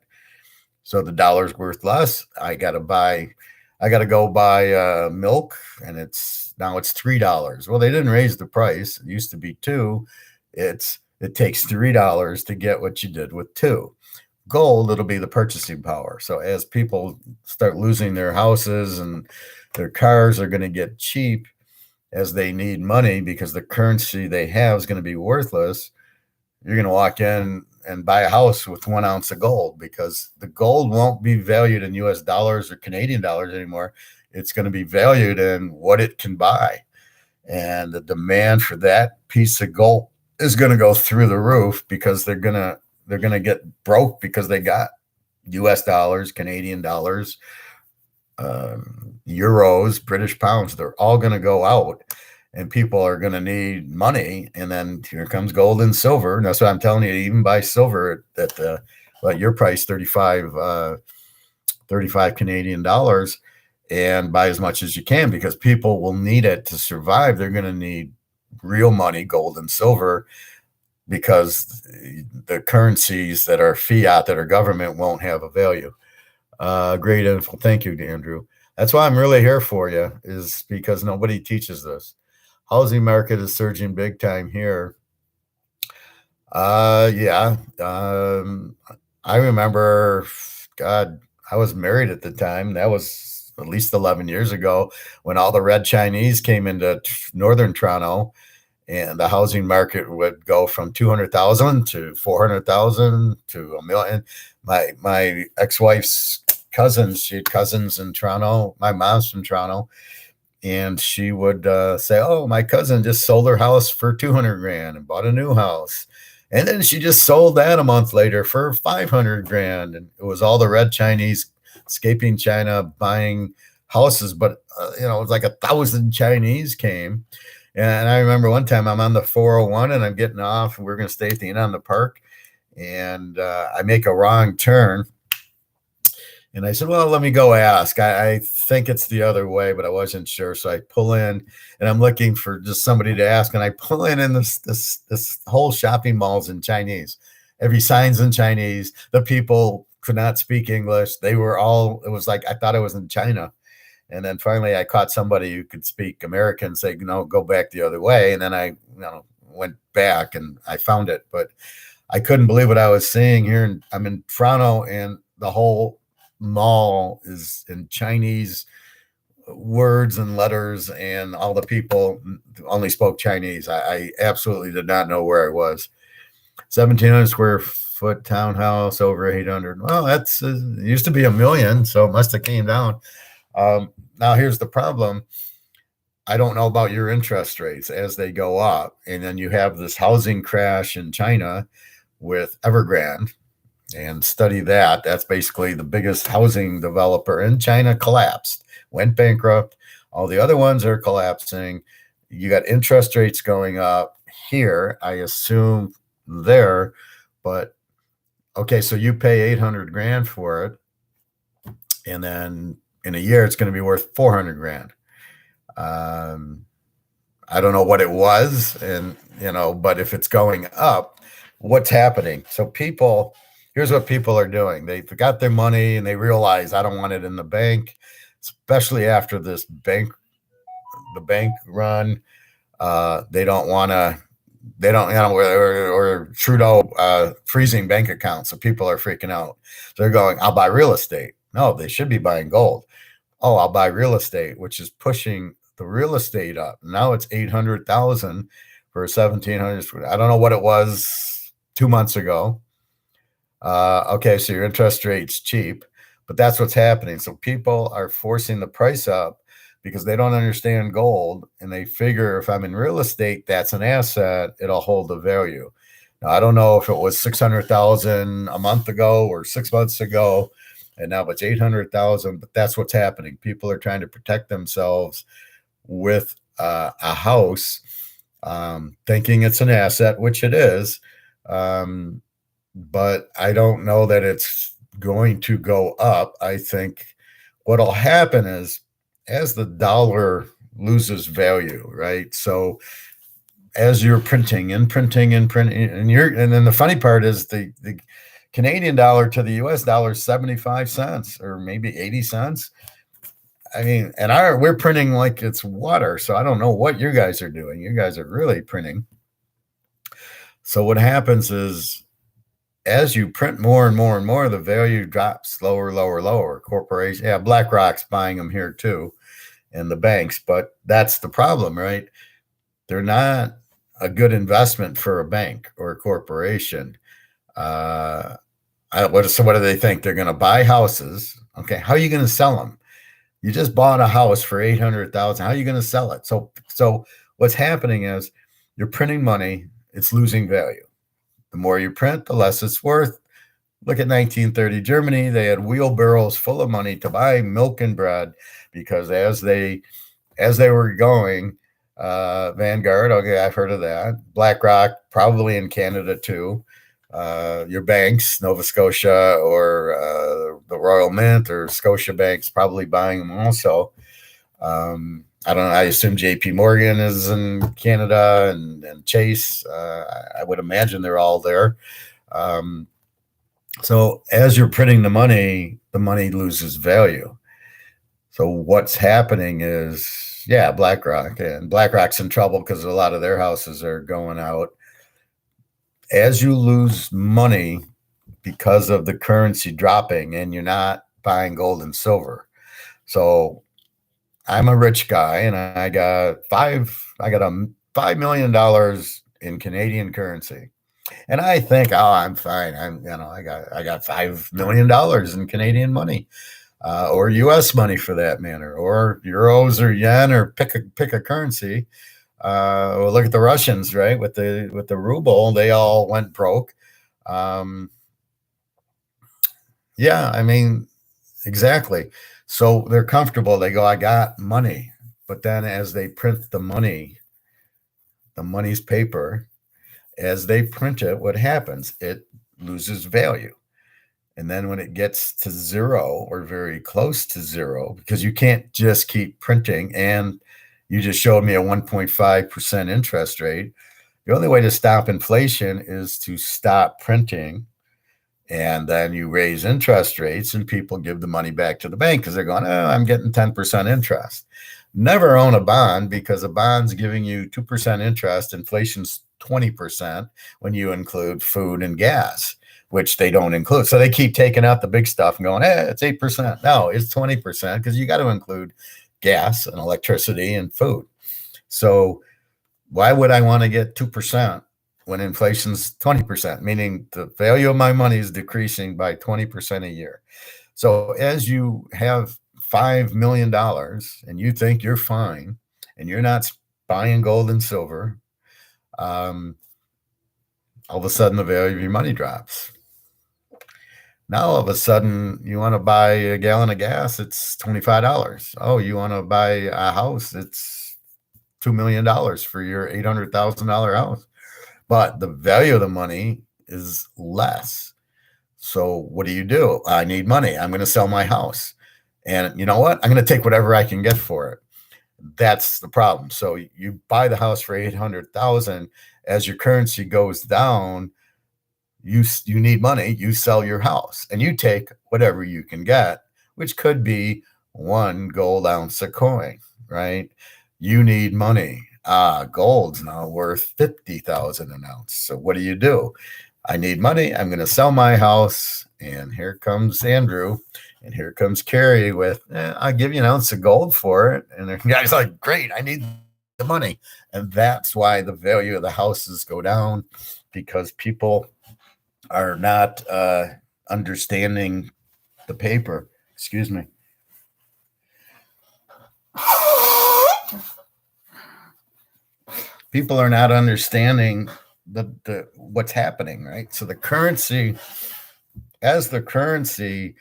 So the dollar's worth less. I got to go buy milk, and it's $3. Well, they didn't raise the price. It used to be two. It takes $3 to get what you did with two. Gold, it'll be the purchasing power. So as people start losing their houses and their cars are going to get cheap as they need money because the currency they have is going to be worthless, you're going to walk in and buy a house with 1 ounce of gold because the gold won't be valued in US dollars or Canadian dollars anymore. It's going to be valued in what it can buy. And the demand for that piece of gold is going to go through the roof because they're going to get broke because they got US dollars, Canadian dollars, euros, British pounds. They're all going to go out. And people are going to need money, and then here comes gold and silver. And that's what I'm telling you. Even buy silver at your price, 35 Canadian dollars, and buy as much as you can because people will need it to survive. They're going to need real money, gold and silver, because the currencies that are fiat, that are government, won't have a value. Great info. Thank you, Andrew. That's why I'm really here for you, is because nobody teaches this. Housing market is surging big time here. Yeah. I remember, God, I was married at the time. That was at least 11 years ago when all the red Chinese came into northern Toronto, and the housing market would go from 200,000 to 400,000 to a million. My ex-wife's cousins, she had cousins in Toronto. My mom's from Toronto. And she would say, "Oh, my cousin just sold her house for 200 grand and bought a new house." And then she just sold that a month later for 500 grand. And it was all the red Chinese escaping China buying houses. But, it was like 1,000 Chinese came. And I remember one time I'm on the 401 and I'm getting off, and we're going to stay at the Inn on the Park. And I make a wrong turn. And I said, "Well, let me go ask. I think it's the other way, but I wasn't sure." So I pull in, and I'm looking for just somebody to ask. And I pull in this whole shopping mall's in Chinese. Every sign's in Chinese. The people could not speak English. It was like I thought I was in China. And then finally I caught somebody who could speak American, say, "No, go back the other way." And then I went back and I found it. But I couldn't believe what I was seeing here. And I'm in Toronto, and the whole mall is in Chinese words and letters, and all the people only spoke Chinese. I absolutely did not know where I was. 1,700 square foot townhouse, over 800. Well, that's it used to be $1 million, so it must have came down. Now here's the problem. I don't know about your interest rates as they go up, and then you have this housing crash in China with Evergrande. And study that. That's basically the biggest housing developer in China collapsed, went bankrupt. All the other ones are collapsing. You got interest rates going up here, I assume there, but okay, so you pay 800 grand for it, and then in a year it's going to be worth 400 grand. I don't know what it was, and but if it's going up, what's happening? So here's what people are doing. They got their money and they realize, I don't want it in the bank, especially after the bank run. They don't want to, or Trudeau freezing bank accounts. So people are freaking out. So they're going, "I'll buy real estate." No, they should be buying gold. "Oh, I'll buy real estate," which is pushing the real estate up. Now it's 800,000 for 1,700. I don't know what it was 2 months ago. Okay, so your interest rate's cheap, but that's what's happening. So people are forcing the price up because they don't understand gold, and they figure if I'm in real estate, that's an asset, it'll hold the value. Now, I don't know if it was 600,000 a month ago or 6 months ago, and now it's 800,000, but that's what's happening. People are trying to protect themselves with a house, thinking it's an asset, which it is. but I don't know that it's going to go up. I think what'll happen is as the dollar loses value, right? So as you're printing and printing and printing, and then the funny part is the Canadian dollar to the US dollar is 75 cents or maybe 80 cents. I mean, and we're printing like it's water. So I don't know what you guys are doing. You guys are really printing. So what happens is as you print more and more and more, the value drops lower, lower, lower. Corporation, yeah, BlackRock's buying them here too, and the banks. But that's the problem, right? They're not a good investment for a bank or a corporation. So what do they think? They're going to buy houses. Okay, how are you going to sell them? You just bought a house for 800,000. How are you going to sell it? So what's happening is you're printing money. It's losing value. The more you print, the less it's worth. Look at 1930 Germany. They had wheelbarrows full of money to buy milk and bread because as they were going, Vanguard, okay, I've heard of that. BlackRock, probably in Canada too. Your banks, Nova Scotia or the Royal Mint or Scotia Bank's probably buying them also. I don't know. I assume JP Morgan is in Canada and Chase. I would imagine they're all there. So as you're printing the money loses value. So what's happening is, yeah, BlackRock's in trouble because a lot of their houses are going out. As you lose money because of the currency dropping and you're not buying gold and silver. So I'm a rich guy and I got $5 million in Canadian currency. And I think, oh, I'm fine. I got $5 million in Canadian money, or U.S. money for that matter, or euros or yen, or pick a currency. Well, look at the Russians, right? With the ruble, they all went broke. Yeah, I mean, exactly. So they're comfortable. They go, I got money. But then as they print the money's paper, as they print it, what happens? It loses value. And then when it gets to zero or very close to zero, because you can't just keep printing, and you just showed me a 1.5% interest rate. The only way to stop inflation is to stop printing, and then you raise interest rates and people give the money back to the bank because they're going, oh, I'm getting 10% interest. Never own a bond because a bond's giving you 2% interest. Inflation's 20% when you include food and gas, which they don't include. So they keep taking out the big stuff and going, it's 8%. No, it's 20% because you got to include gas and electricity and food. So why would I want to get 2% when inflation's 20%, meaning the value of my money is decreasing by 20% a year? So as you have $5 million and you think you're fine and you're not buying gold and silver, all of a sudden the value of your money drops. Now all of a sudden you want to buy a gallon of gas, it's $25. Oh, you want to buy a house, it's $2 million for your $800,000 house. But the value of the money is less. So what do? I need money. I'm going to sell my house. And you know what? I'm going to take whatever I can get for it. That's the problem. So you buy the house for 800,000. As your currency goes down, you need money. You sell your house and you take whatever you can get, which could be 1 gold ounce of coin, right? You need money. Gold's now worth 50,000 an ounce. So what do? I need money. I'm going to sell my house. And here comes Andrew. And here comes Carrie with, I'll give you an ounce of gold for it. And the guy's like, great, I need the money. And that's why the value of the houses go down, because people are not understanding the paper. Excuse me. People are not understanding the what's happening, right? So the currency, as the currency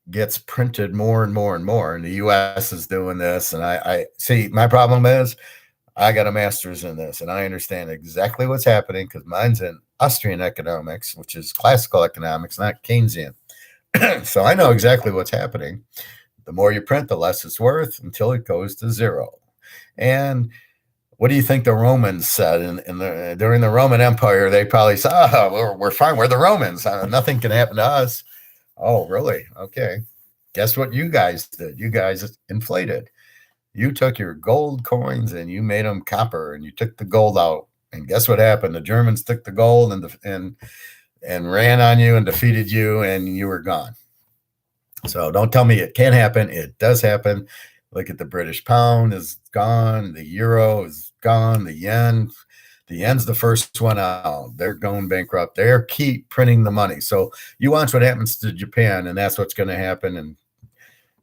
gets printed more and more and more, and the U.S. is doing this, and I see my problem is I got a master's in this, and I understand exactly what's happening because mine's in Austrian economics, which is classical economics, not Keynesian. So I know exactly what's happening. The more you print, the less it's worth until it goes to zero. And what do you think the Romans said during the Roman Empire? They probably said, oh, we're fine. We're the Romans. Nothing can happen to us. Oh, really? Okay. Guess what you guys did? You guys inflated. You took your gold coins and you made them copper, and you took the gold out. And guess what happened? The Germans took the gold and ran on you and defeated you, and you were gone. So don't tell me it can't happen. It does happen. Look at the British pound is gone. The euro is gone. The yen. The yen's the first one out. They're going bankrupt. They're keep printing the money. So you watch what happens to Japan, and that's what's going to happen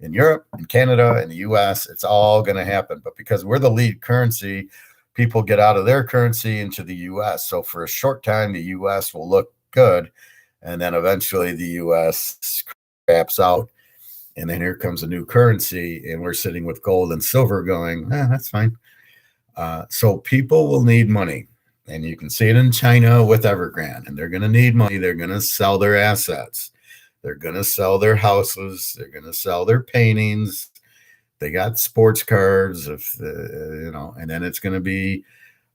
in Europe, in Canada, in the US. It's all going to happen. But because we're the lead currency, people get out of their currency into the US. So for a short time, the US will look good. And then eventually the US craps out. And then here comes a new currency, and we're sitting with gold and silver going, that's fine. So people will need money. And you can see it in China with Evergrande. And they're going to need money. They're going to sell their assets. They're going to sell their houses. They're going to sell their paintings. They got sports cars, and then it's going to be,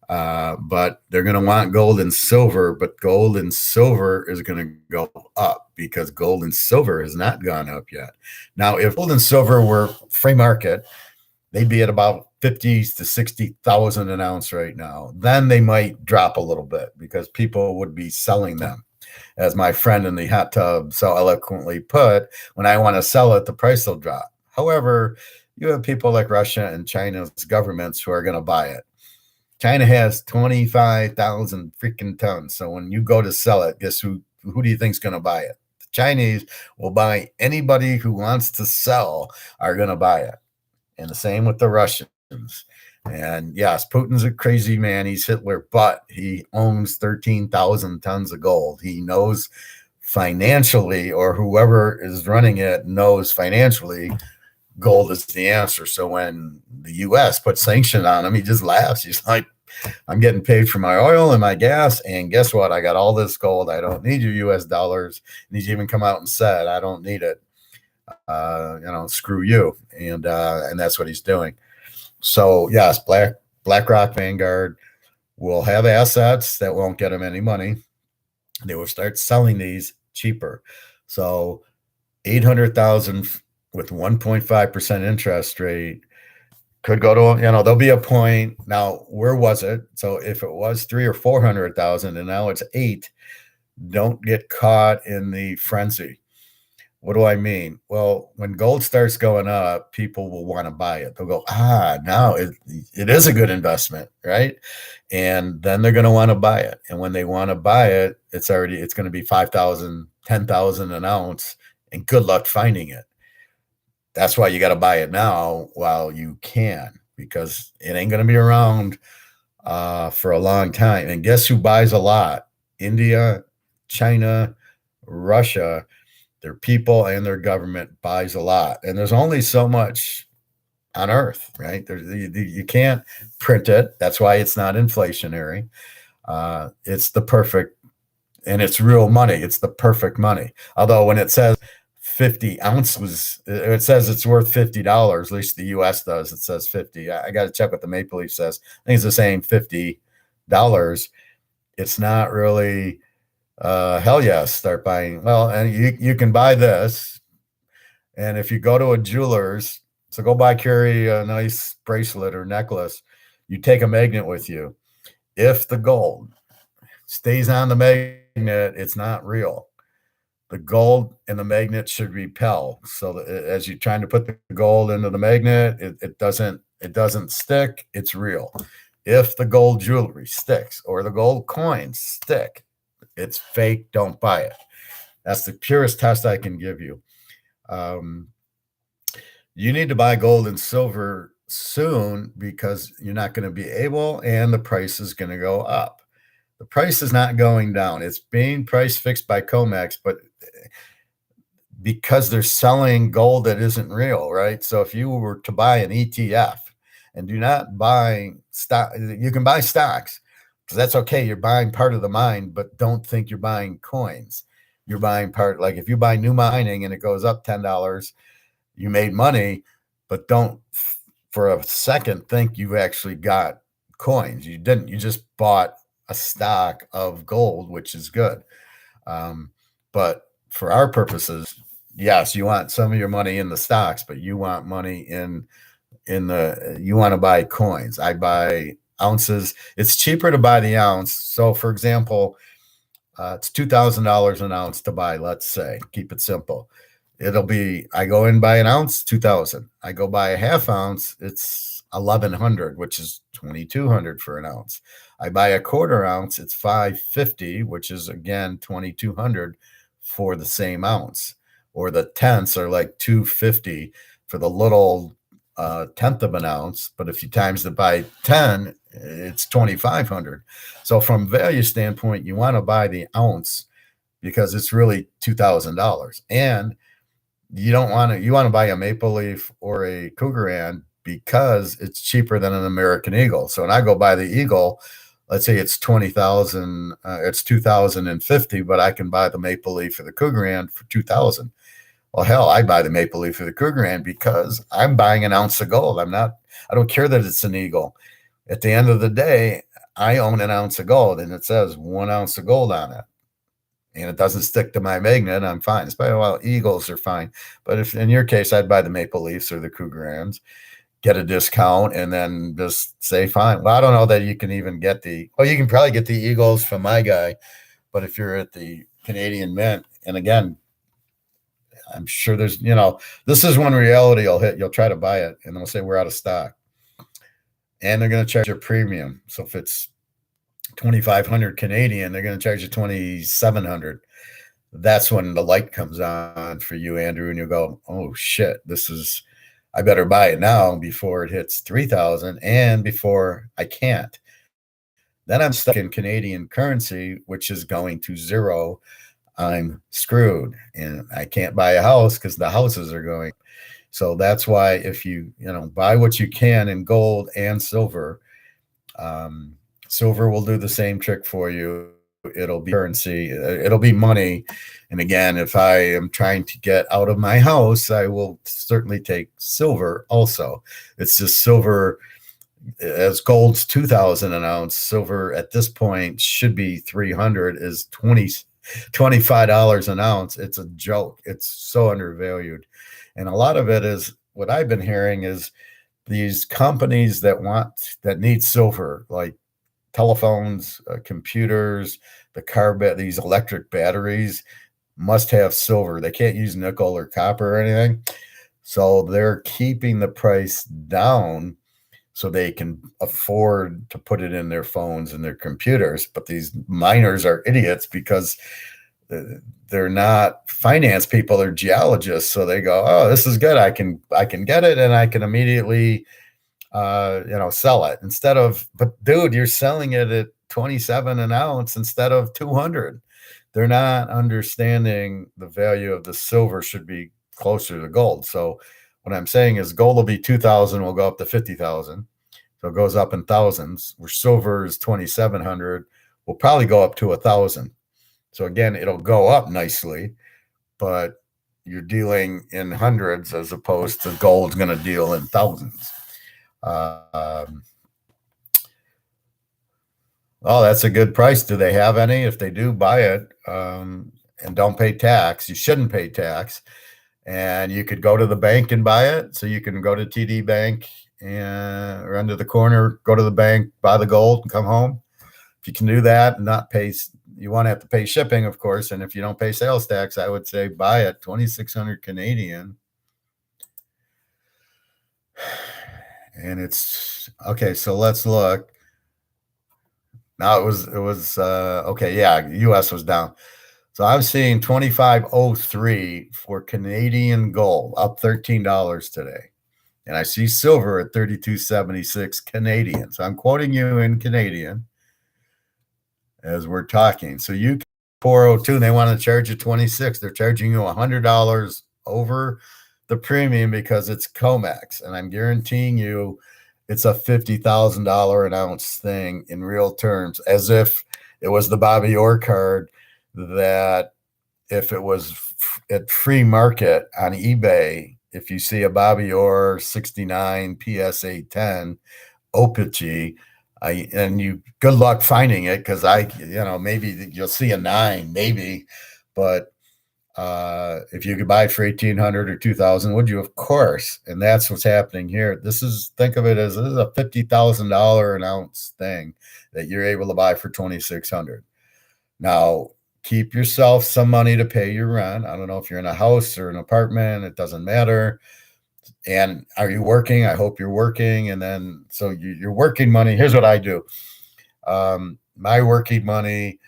but they're going to want gold and silver. But gold and silver is going to go up because gold and silver has not gone up yet. Now, if gold and silver were free market, they'd be at about 50 to 60,000 an ounce right now. Then they might drop a little bit because people would be selling them. As my friend in the hot tub so eloquently put, when I want to sell it, the price will drop. However, you have people like Russia and China's governments who are going to buy it. China has 25,000 freaking tons. So when you go to sell it, guess who do you think is going to buy it? The Chinese will buy. Anybody who wants to sell are going to buy it. And the same with the Russians. And yes, Putin's a crazy man. He's Hitler, but he owns 13,000 tons of gold. He knows financially, or whoever is running it knows financially, gold is the answer. So when the U.S. puts sanctions on him, he just laughs. He's like, I'm getting paid for my oil and my gas. And guess what? I got all this gold. I don't need your U.S. dollars. And he's even come out and said, I don't need it. Screw you. And that's what he's doing. So yes, BlackRock, Vanguard will have assets that won't get them any money. They will start selling these cheaper. So 800,000 with 1.5% interest rate could go to, there'll be a point. Now, where was it? So if it was 300,000 or 400,000 and now it's 8, don't get caught in the frenzy. What do I mean? Well, when gold starts going up, people will want to buy it. They'll go, now it is a good investment, right? And then they're going to want to buy it. And when they want to buy it, it's going to be 5,000, 10,000 an ounce, and good luck finding it. That's why you got to buy it now while you can, because it ain't going to be around for a long time. And guess who buys a lot? India, China, Russia. Their people and their government buys a lot. And there's only so much on earth, right? You can't print it. That's why it's not inflationary. It's the perfect, and it's real money. It's the perfect money. Although when it says 50 ounces, it says it's worth $50. At least the U.S. does. It says 50. I got to check what the Maple Leaf says. I think it's the same $50. It's not really... hell yes, start buying. Well, and you can buy this. And if you go to a jeweler's, so carry a nice bracelet or necklace, you take a magnet with you. If the gold stays on the magnet, it's not real. The gold and the magnet should repel. So that as you're trying to put the gold into the magnet, it doesn't stick. It's real. If the gold jewelry sticks or the gold coins stick, it's fake. Don't buy it. That's the purest test I can give you. You need to buy gold and silver soon because you're not going to be able, and the price is going to go up. The price is not going down. It's being price fixed by COMEX, but because they're selling gold that isn't real, right? So if you were to buy an ETF and do not buy stock, you can buy stocks, because that's okay. You're buying part of the mine, but don't think you're buying coins. You're buying part, like if you buy new mining and it goes up $10, you made money, but don't for a second think you've actually got coins. You didn't. You just bought a stock of gold, which is good. But for our purposes, yes, you want some of your money in the stocks, but you want money you want to buy coins. I buy ounces. It's cheaper to buy the ounce. So, for example, it's $2,000 an ounce to buy. Let's say, keep it simple. It'll be, I go in buy an ounce, 2,000. I go buy a half ounce, it's 1,100, which is 2,200 for an ounce. I buy a quarter ounce, it's 550, which is again 2,200 for the same ounce. Or the tenths are like 250 for the little tenth of an ounce. But if you times it by 10, it's 2,500. So from value standpoint, you want to buy the ounce because it's really $2,000. And you want to buy a Maple Leaf or a Cougaran because it's cheaper than an American Eagle. So when I go buy the Eagle, let's say it's 20,000, it's 2,050, but I can buy the Maple Leaf or the Cougaran for 2,000. Well, hell, I buy the Maple Leaf or the Cougaran because I'm buying an ounce of gold. I don't care that it's an Eagle. At the end of the day, I own an ounce of gold and it says 1 ounce of gold on it. And it doesn't stick to my magnet, I'm fine. Well, Eagles are fine. But if in your case, I'd buy the Maple Leafs or the Cougarans, get a discount, and then just say, fine. Well, I don't know that you can even get you can probably get the Eagles from my guy. But if you're at the Canadian Mint, and again, I'm sure there's, this is when reality will hit. You'll try to buy it, and they'll say, we're out of stock. And they're going to charge a premium. So if it's 2,500 Canadian, they're going to charge you 2,700. That's when the light comes on for you, Andrew, and you go, oh shit, I better buy it now before it hits 3,000 and before I can't. Then I'm stuck in Canadian currency, which is going to zero. I'm screwed and I can't buy a house because the houses are going. So that's why if you buy what you can in gold and silver, silver will do the same trick for you. It'll be currency. It'll be money. And again, if I am trying to get out of my house, I will certainly take silver also. It's just silver, as gold's 2,000 an ounce, silver at this point should be 300, is $25 an ounce. It's a joke. It's so undervalued. And a lot of it is what I've been hearing is these companies that need silver, like telephones, computers, these electric batteries must have silver. They can't use nickel or copper or anything. So they're keeping the price down so they can afford to put it in their phones and their computers. But these miners are idiots because they're not finance people, they're geologists. So they go, oh, this is good. I can get it and I can immediately sell it but dude, you're selling it at 27 an ounce instead of 200. They're not understanding the value of the silver should be closer to gold. So what I'm saying is gold will be 2,000, will go up to 50,000. So it goes up in thousands, where silver is 2,700, will probably go up to 1,000. So again, it'll go up nicely, but you're dealing in hundreds as opposed to gold's going to deal in thousands. That's a good price. Do they have any? If they do, buy it and don't pay tax. You shouldn't pay tax. And you could go to the bank and buy it. So you can go to TD Bank or under the corner, go to the bank, buy the gold and come home. If you can do that and not pay, you won't have to pay shipping, of course. And if you don't pay sales tax, I would say buy it, 2,600 Canadian. And it's okay. So let's look. Now it was okay. Yeah, US was down. So I'm seeing 25.03 for Canadian gold, up $13 today. And I see silver at 32.76 Canadian. So I'm quoting you in Canadian as we're talking. So you 402, they want to charge you 26. They're charging you $100 over the premium because it's COMEX. And I'm guaranteeing you it's a $50,000 an ounce thing in real terms, as if it was the Bobby Orr card that if it was at free market on eBay, if you see a Bobby Orr 69 PSA 10 Opichi, and you good luck finding it, because maybe you'll see a 9, maybe, but if you could buy it for 1,800 or 2,000, would you? Of course. And that's what's happening here. Think of it as this is a $50,000 an ounce thing that you're able to buy for 2,600. Now, keep yourself some money to pay your rent. I don't know if you're in a house or an apartment, it doesn't matter. And are you working? I hope you're working. And then, so your working money, here's what I do. My working money,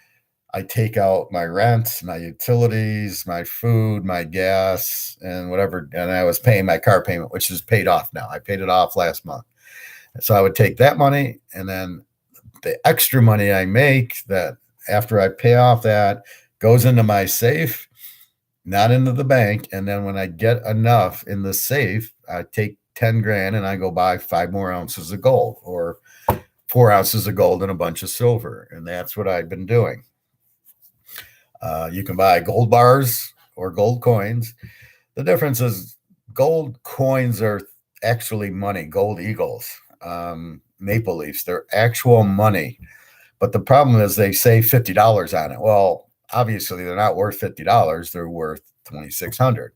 I take out my rent, my utilities, my food, my gas, and whatever. And I was paying my car payment, which is paid off now. I paid it off last month. So I would take that money, and then the extra money I make, that after I pay off that, goes into my safe, not into the bank. And then when I get enough in the safe, I take 10 grand and I go buy 5 more ounces of gold, or 4 ounces of gold and a bunch of silver. And that's what I've been doing. You can buy gold bars or gold coins. The difference is gold coins are actually money, gold eagles, maple leafs. They're actual money. But the problem is they say $50 on it. Well, obviously they're not worth $50. They're worth 2,600.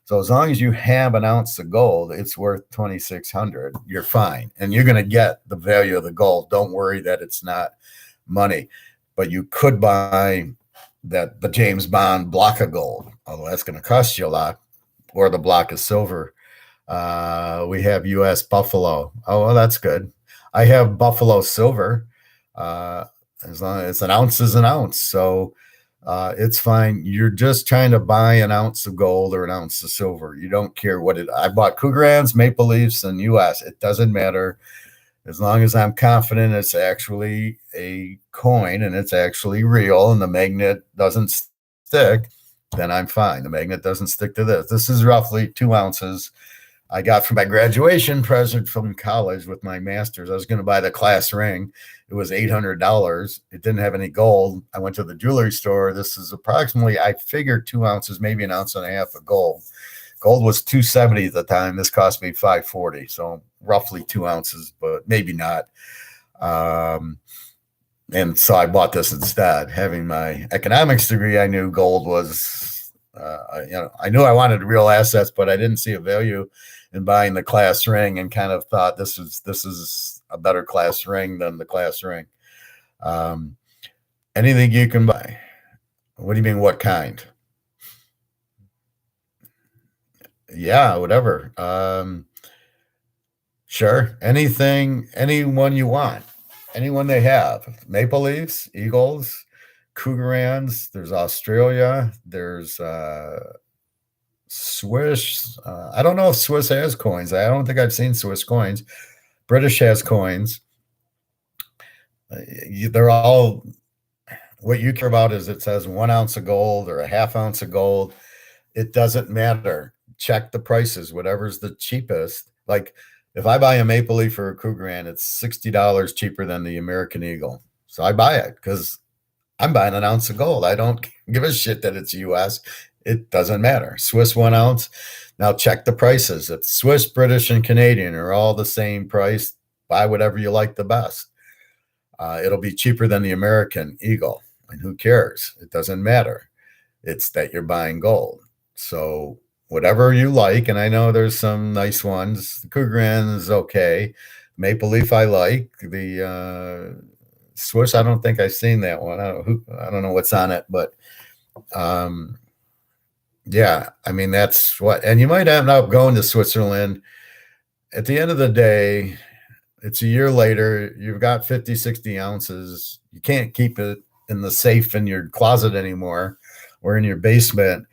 So as long as you have an ounce of gold, it's worth 2,600. You're fine. And you're going to get the value of the gold. Don't worry that it's not money. But you could buy the James Bond block of gold, although that's going to cost you a lot, or the block of silver. We have U.S. Buffalo. Oh, well, that's good. I have Buffalo silver. As long as it's an ounce is an ounce. So it's fine. You're just trying to buy an ounce of gold or an ounce of silver. You don't care what I bought Cougarans, Maple Leafs, and U.S. It doesn't matter. As long as I'm confident it's actually a coin and it's actually real and the magnet doesn't stick, then I'm fine. The magnet doesn't stick to this. This is roughly 2 ounces. I got for my graduation present from college with my master's. I was going to buy the class ring. It was $800. It didn't have any gold. I went to the jewelry store. This is approximately, I figured 2 ounces, maybe an ounce and a half of gold. Gold was $270 at the time. This cost me $540. So roughly 2 ounces, but maybe not. And so I bought this instead. Having my economics degree, I knew gold was, I knew I wanted real assets, but I didn't see a value in buying the class ring, and kind of thought this is a better class ring than the class ring. Anything you can buy. What do you mean? What kind? Yeah, whatever. Sure. Anyone you want. Anyone they have. Maple Leafs, Eagles, Cougarans, there's Australia, there's Swiss. I don't know if Swiss has coins. I don't think I've seen Swiss coins. British has coins. They're all, what you care about is it says 1 ounce of gold or a half ounce of gold. It doesn't matter. Check the prices, whatever's the cheapest. Like if I buy a Maple Leaf or a Cougaran, it's $60 cheaper than the American Eagle. So I buy it because I'm buying an ounce of gold. I don't give a shit that it's US. It doesn't matter. Swiss 1 ounce. Now check the prices. It's Swiss, British, and Canadian are all the same price. Buy whatever you like the best. It'll be cheaper than the American Eagle. And who cares? It doesn't matter. It's that you're buying gold. So whatever you like, and I know there's some nice ones. The Cougaran is okay. Maple Leaf I like. The Swiss, I don't think I've seen that one. I don't know what's on it, but yeah, I mean that's what. And you might end up going to Switzerland. At the end of the day, it's a year later. You've got 50, 60 ounces. You can't keep it in the safe in your closet anymore or in your basement.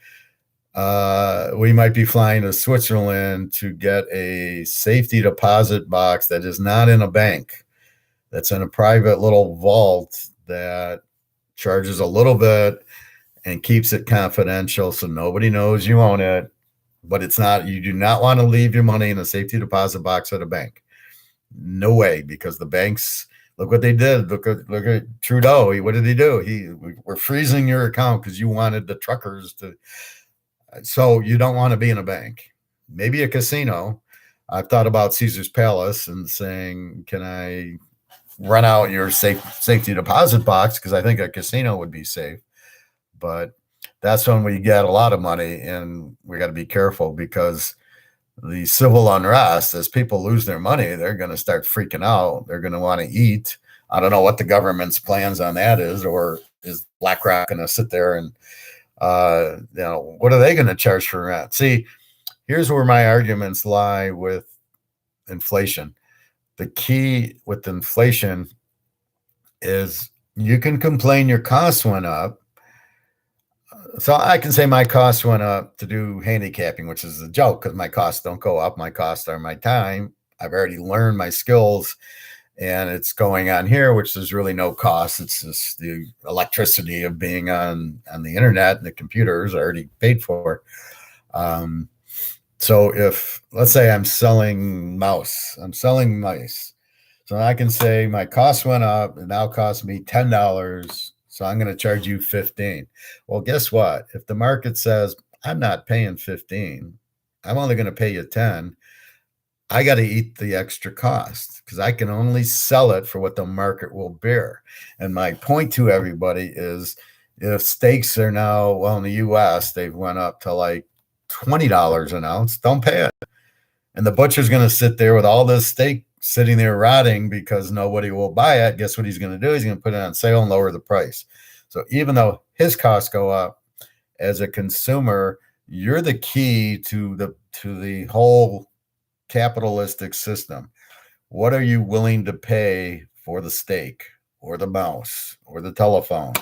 We might be flying to Switzerland to get a safety deposit box that is not in a bank, that's in a private little vault that charges a little bit and keeps it confidential so nobody knows you own it. But it's not, you do not want to leave your money in a safety deposit box at a bank. No way, because the banks, look what they did. Look at Trudeau. What did he do? We're freezing your account because you wanted the truckers to. So you don't want to be in a bank. Maybe a casino. I've thought about Caesar's Palace and saying, can I run out your safety deposit box? Because I think a casino would be safe. But that's when we get a lot of money, and we got to be careful, because the civil unrest, as people lose their money, they're going to start freaking out. They're going to want to eat. I don't know what the government's plans on that is, or is BlackRock going to sit there and, what are they going to charge for rent? See, here's where my arguments lie with inflation. The key with inflation is you can complain your costs went up. So I can say my costs went up to do handicapping, which is a joke because my costs don't go up. My costs are my time. I've already learned my skills, and it's going on here, which there's really no cost. It's just the electricity of being on the internet, and the computers are already paid for. So if, let's say I'm selling mice, so I can say my costs went up, and now cost me $10. So I'm going to charge you 15. Well, guess what? If the market says I'm not paying 15, I'm only going to pay you 10, I got to eat the extra cost because I can only sell it for what the market will bear. And my point to everybody is, if steaks are now, well, in the US, they've went up to like $20 an ounce, don't pay it. And the butcher's going to sit there with all this steak sitting there rotting because nobody will buy it. Guess what he's going to do? He's going to put it on sale and lower the price. So even though his costs go up, as a consumer, you're the key to the whole capitalistic system. What are you willing to pay for the steak or the mouse or the telephone?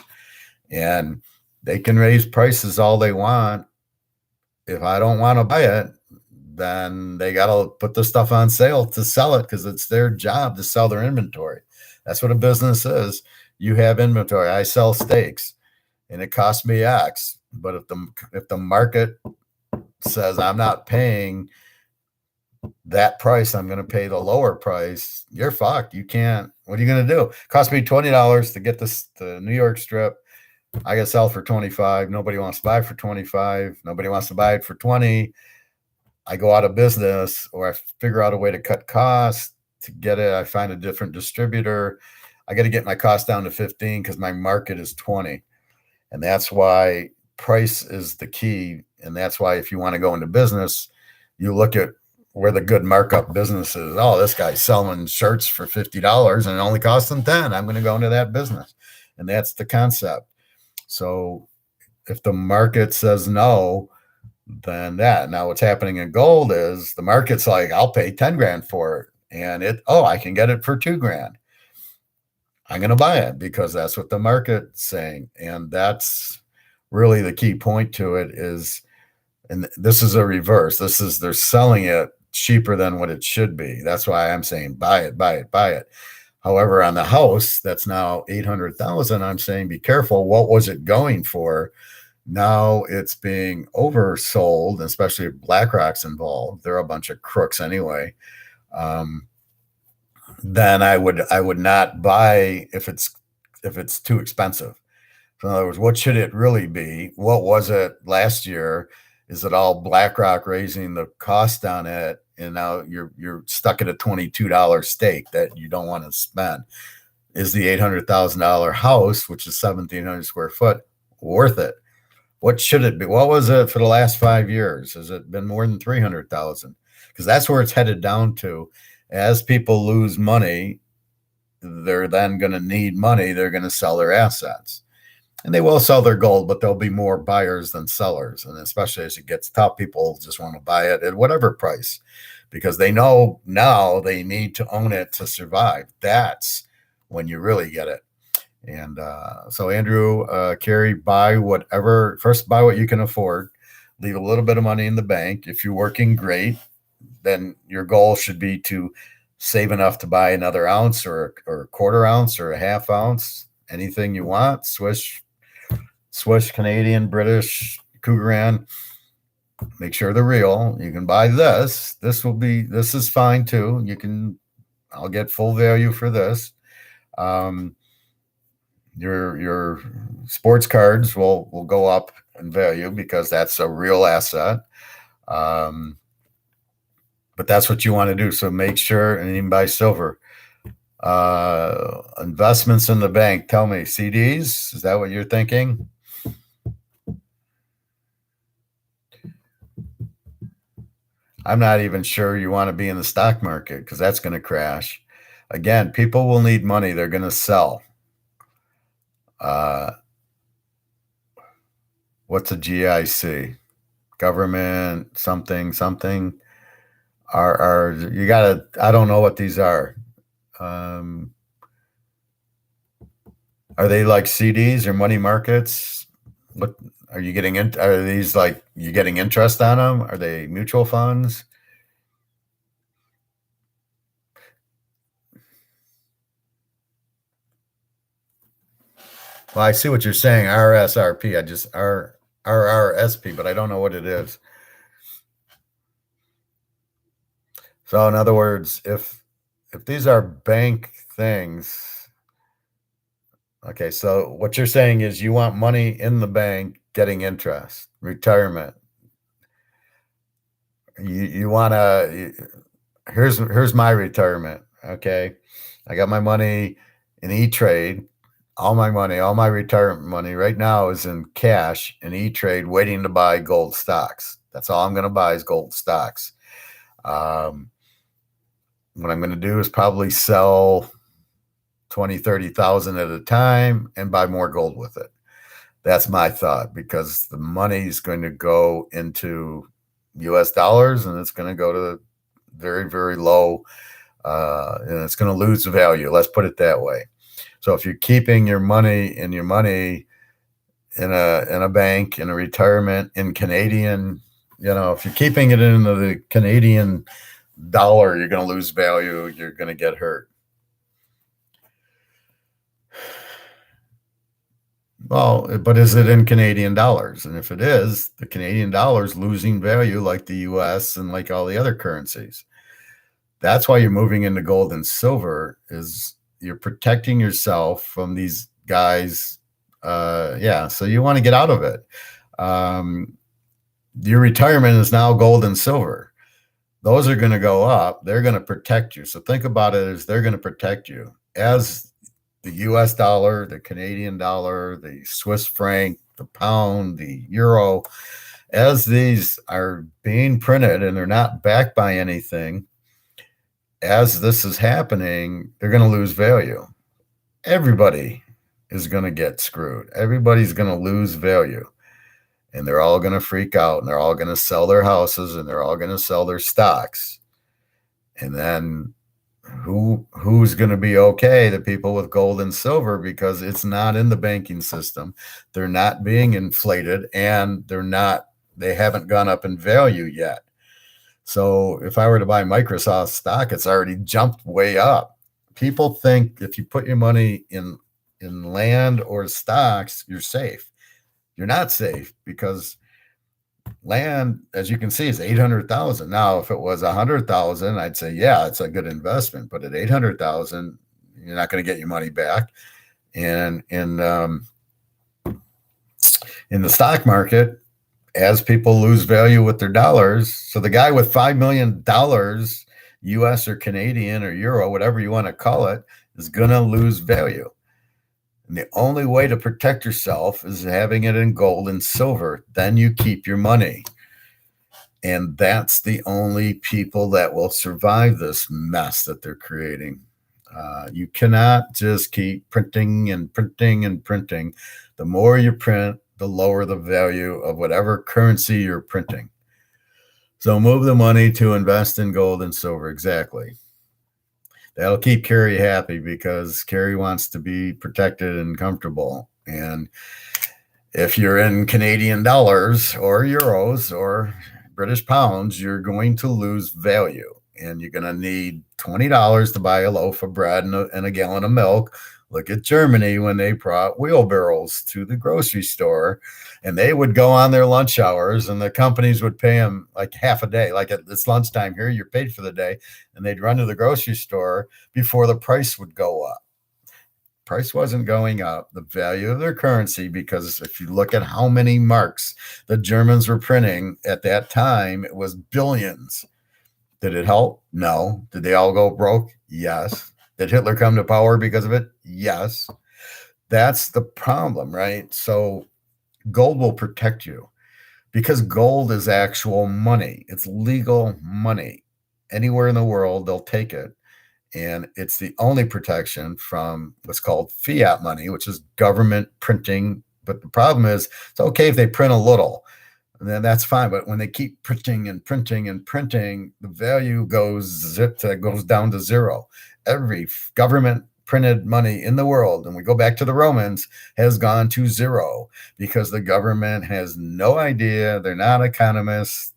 And they can raise prices all they want. If I don't want to buy it, then they got to put the stuff on sale to sell it, because it's their job to sell their inventory. That's what a business is. You have inventory. I sell steaks and it costs me X. But if the market says I'm not paying that price, I'm going to pay the lower price, you're fucked. You can't. What are you going to do? It cost me $20 to get the New York strip. I got to sell for 25. Nobody wants to buy it for 25. Nobody wants to buy it for 20. I go out of business, or I figure out a way to cut costs to get it. I find a different distributor. I got to get my cost down to 15 because my market is 20. And that's why price is the key. And that's why if you want to go into business, you look at where the good markup business is. Oh, this guy's selling shirts for $50 and it only costs them 10. I'm going to go into that business. And that's the concept. So if the market says no, then that. Now what's happening in gold is the market's like, I'll pay 10 grand for it. And I can get it for 2 grand. I'm going to buy it because that's what the market's saying. And that's really the key point to it is, and this is a reverse. They're selling it cheaper than what it should be. That's why I'm saying buy it, buy it, buy it. However, on the house, that's now 800,000. I'm saying be careful. What was it going for? Now it's being oversold, especially if BlackRock's involved. They're a bunch of crooks anyway. Then I would not buy if it's too expensive. So in other words, what should it really be? What was it last year? Is it all BlackRock raising the cost on it, and now you're stuck at a $22 steak that you don't want to spend? Is the $800,000 house, which is 1,700 square foot, worth it? What should it be? What was it for the last 5 years? Has it been more than 300,000? Because that's where it's headed down to. As people lose money, they're then going to need money. They're going to sell their assets. And they will sell their gold, but there'll be more buyers than sellers. And especially as it gets tough, people just want to buy it at whatever price because they know now they need to own it to survive. That's when you really get it. And so, Andrew, Carrie, buy what you can afford. Leave a little bit of money in the bank. If you're working great, then your goal should be to save enough to buy another ounce or a quarter ounce or a half ounce, anything you want. Swiss, Canadian, British, Krugerrand. Make sure they're real. You can buy this. This is fine too. I'll get full value for this. Um, your sports cards will go up in value because that's a real asset. Um, but that's what you want to do. So make sure, and even buy silver. Investments in the bank. Tell me, CDs? Is that what you're thinking? I'm not even sure you want to be in the stock market because that's going to crash. Again, people will need money. They're going to sell. What's a GIC? Government something something. Are you gotta? I don't know what these are. Um, are they like CDs or money markets? What are you getting in? Are these like you getting interest on them? Are they mutual funds? Well, I see what you're saying. RSRP. I just RRSP, but I don't know what it is. So in other words, if these are bank things, okay, so what you're saying is you want money in the bank getting interest, retirement. You want to here's my retirement, okay? I got my money in E-Trade. All my money, all my retirement money right now is in cash in E-Trade waiting to buy gold stocks. That's all I'm going to buy is gold stocks. Um, what I'm going to do is probably sell 20, 30,000 at a time and buy more gold with it. That's my thought because the money is going to go into US dollars and it's going to go to very, very low and it's going to lose value. Let's put it that way. So if you're keeping your money in a bank, in a retirement, in Canadian, if you're keeping it in the Canadian dollar, you're going to lose value. You're going to get hurt. Well, but is it in Canadian dollars? And if it is, the Canadian dollar is losing value like the US and like all the other currencies. That's why you're moving into gold and silver is you're protecting yourself from these guys. So you want to get out of it. Your retirement is now gold and silver. Those are going to go up. They're going to protect you. So think about it as they're going to protect you as the US dollar, the Canadian dollar, the Swiss franc, the pound, the euro, as these are being printed and they're not backed by anything, as this is happening, they're going to lose value. Everybody is going to get screwed. Everybody's going to lose value. And they're all going to freak out and they're all going to sell their houses and they're all going to sell their stocks. And then who's going to be okay? The people with gold and silver, because it's not in the banking system. They're not being inflated and they haven't gone up in value yet. So if I were to buy Microsoft stock, it's already jumped way up. People think if you put your money in land or stocks, you're safe. You're not safe because land, as you can see, is 800,000. Now, if it was 100,000, I'd say, yeah, it's a good investment. But at 800,000, you're not going to get your money back. And in the stock market, as people lose value with their dollars, so the guy with $5 million, US or Canadian or euro, whatever you want to call it, is going to lose value. And the only way to protect yourself is having it in gold and silver. Then you keep your money. And that's the only people that will survive this mess that they're creating. You cannot just keep printing and printing and printing. The more you print, the lower the value of whatever currency you're printing. So move the money to invest in gold and silver. Exactly. That'll keep Carrie happy because Carrie wants to be protected and comfortable. And if you're in Canadian dollars or euros or British pounds, you're going to lose value. And you're going to need $20 to buy a loaf of bread and a gallon of milk, Look at Germany when they brought wheelbarrows to the grocery store, and they would go on their lunch hours, and the companies would pay them like half a day. Like it's lunchtime here, you're paid for the day, and they'd run to the grocery store before the price would go up. Price wasn't going up, the value of their currency, because if you look at how many marks the Germans were printing at that time, it was billions. Did it help? No. Did they all go broke? Yes. Did Hitler come to power because of it? Yes. That's the problem, right? So gold will protect you because gold is actual money. It's legal money. Anywhere in the world, they'll take it. And it's the only protection from what's called fiat money, which is government printing. But the problem is, it's okay if they print a little, and then that's fine. But when they keep printing and printing and printing, the value goes down to zero. Every government printed money in the world, and we go back to the Romans, has gone to zero because the government has no idea. They're not economists.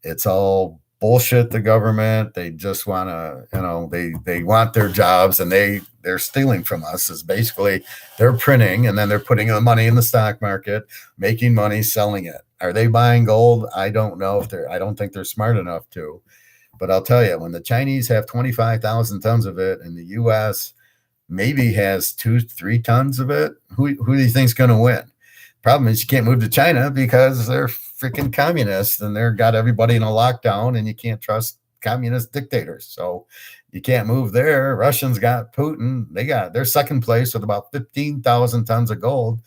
It's all bullshit. The government, they just want to, they want their jobs, and they're stealing from us. Is basically they're printing, and then they're putting the money in the stock market, making money, selling it. Are they buying gold? I don't know if I don't think they're smart enough to. But I'll tell you, when the Chinese have 25,000 tons of it, and the U.S. maybe has 2-3 tons of it, who do you think's going to win? Problem is, you can't move to China because they're freaking communists, and they're got everybody in a lockdown, and you can't trust communist dictators. So you can't move there. Russians got Putin. They're second place with about 15,000 tons of gold.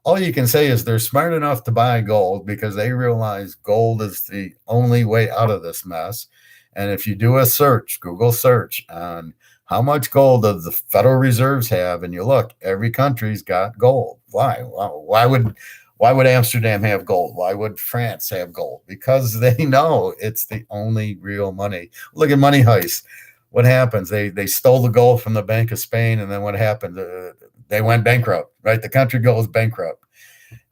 All you can say is they're smart enough to buy gold because they realize gold is the only way out of this mess. And if you do a search, Google search on how much gold does the Federal Reserves have, and you look, every country's got gold. Why? Why would Amsterdam have gold? Why would France have gold? Because they know it's the only real money. Look at money heist. What happens? They stole the gold from the Bank of Spain, and then what happened? They went bankrupt, right? The country goes bankrupt.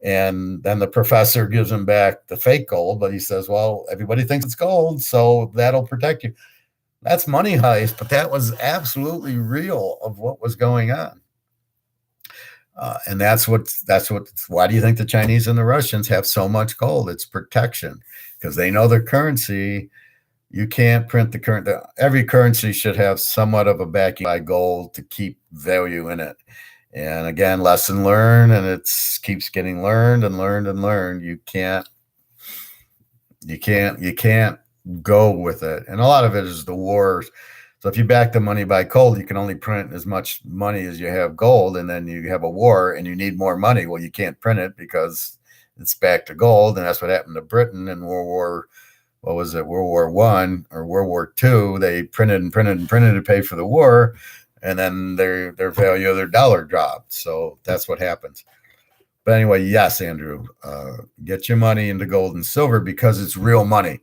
And then the professor gives them back the fake gold, but he says, well, everybody thinks it's gold, so that'll protect you. That's money heist, but that was absolutely real of what was going on. And why do you think the Chinese and the Russians have so much gold? It's protection, because they know their currency. You can't print every currency should have somewhat of a backing by gold to keep value in it. And again, lesson learned, and it keeps getting learned and learned and learned. You can't go with it. And a lot of it is the wars. So if you back the money by gold, you can only print as much money as you have gold, and then you have a war and you need more money. Well, you can't print it because it's back to gold, and that's what happened to Britain in World War I or World War II. They printed and printed and printed to pay for the war, and then their value of their dollar dropped. So that's what happens. But anyway, yes, Andrew, get your money into gold and silver because it's real money.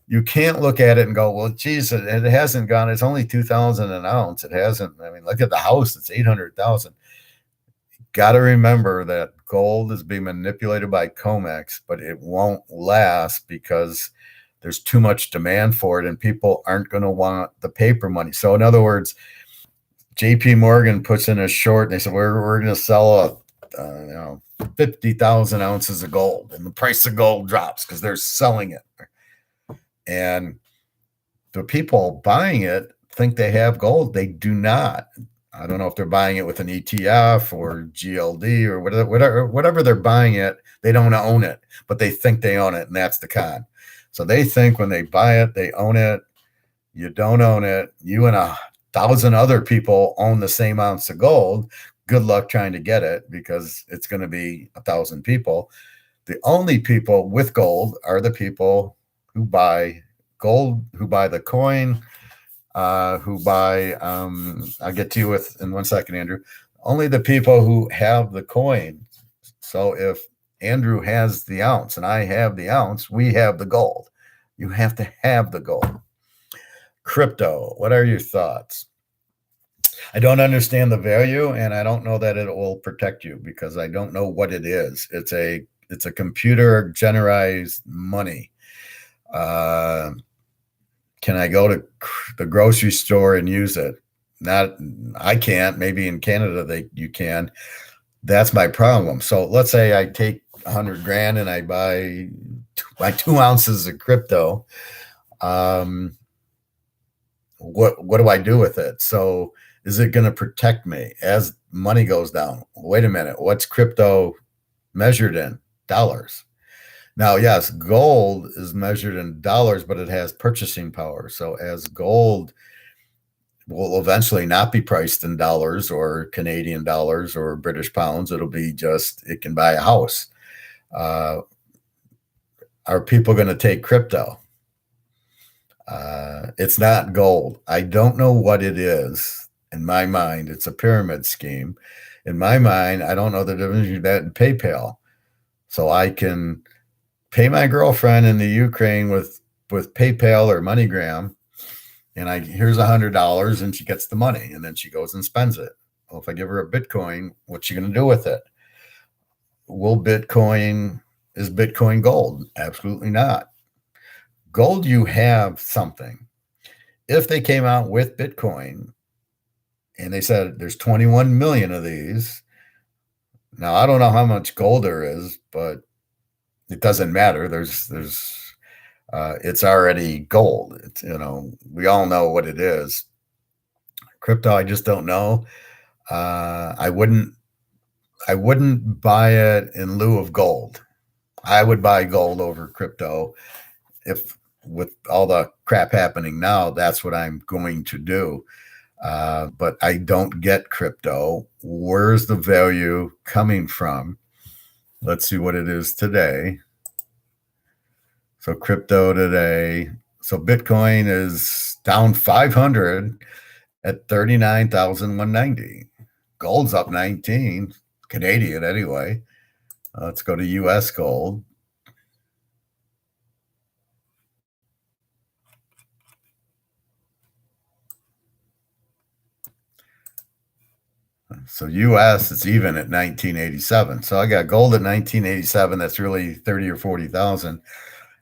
You can't look at it and go, well, geez, it hasn't gone. It's only 2,000 an ounce. It hasn't. I mean, look at the house. It's 800,000. Got to remember that gold is being manipulated by COMEX, but it won't last because there's too much demand for it, and people aren't going to want the paper money. So in other words, JP Morgan puts in a short, and they said, we're going to sell 50,000 ounces of gold, and the price of gold drops because they're selling it. And the people buying it think they have gold. They do not. I don't know if they're buying it with an ETF or GLD or whatever they're buying it. They don't own it, but they think they own it, and that's the con. So they think when they buy it, they own it. You don't own it. You and 1,000 other people own the same ounce of gold. Good luck trying to get it because it's going to be 1,000 people. The only people with gold are the people who buy gold, who buy the coin, who buy, I'll get to you in 1 second, Andrew. Only the people who have the coin. So if Andrew has the ounce and I have the ounce, we have the gold. You have to have the gold. Crypto, what are your thoughts? I don't understand the value, and I don't know that it will protect you because I don't know what it is. It's a computer generized money. Can I go to the grocery store and use it? Not, I can't. Maybe in Canada you can. That's my problem. So let's say I take 100 grand and I buy my 2 ounces of crypto. Um, what do I do with it? So is it going to protect me as money goes down? Wait a minute. What's crypto measured in? Dollars. Now, yes, gold is measured in dollars, but it has purchasing power. So as gold will eventually not be priced in dollars or Canadian dollars or British pounds, it'll be just, it can buy a house. Uh, are people going to take crypto? It's not gold. I don't know what it is. In my mind, it's a pyramid scheme. In my mind, I don't know the difference between that and PayPal. So I can pay my girlfriend in the Ukraine with PayPal or MoneyGram, and here's $100, and she gets the money, and then she goes and spends it. Well, if I give her a Bitcoin, what's she going to do with it? Is Bitcoin gold? Absolutely not. Gold, you have something. If they came out with Bitcoin and they said there's 21 million of these, now I don't know how much gold there is, but it doesn't matter. It's already gold. It's, we all know what it is. Crypto, I just don't know. I wouldn't buy it in lieu of gold. I would buy gold over crypto. If with all the crap happening now, that's what I'm going to do. But I don't get crypto. Where's the value coming from? Let's see what it is today. So crypto today. So Bitcoin is down 500 at 39,190. Gold's up 19, Canadian anyway. Let's go to US gold. So US, it's even at 1987. So I got gold at 1987. That's really 30 or 40,000.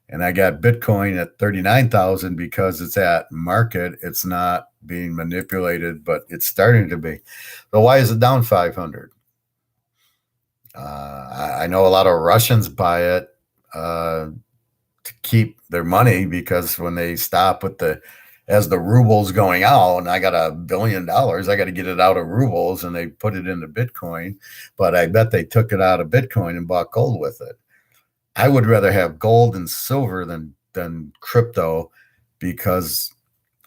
And I got Bitcoin at 39,000 because it's at market. It's not being manipulated, but it's starting to be. So why is it down 500? I know a lot of Russians buy it to keep their money, because when they stop with as the rubles going out, and I got $1 billion, I got to get it out of rubles, and they put it into Bitcoin. But I bet they took it out of Bitcoin and bought gold with it. I would rather have gold and silver than crypto, because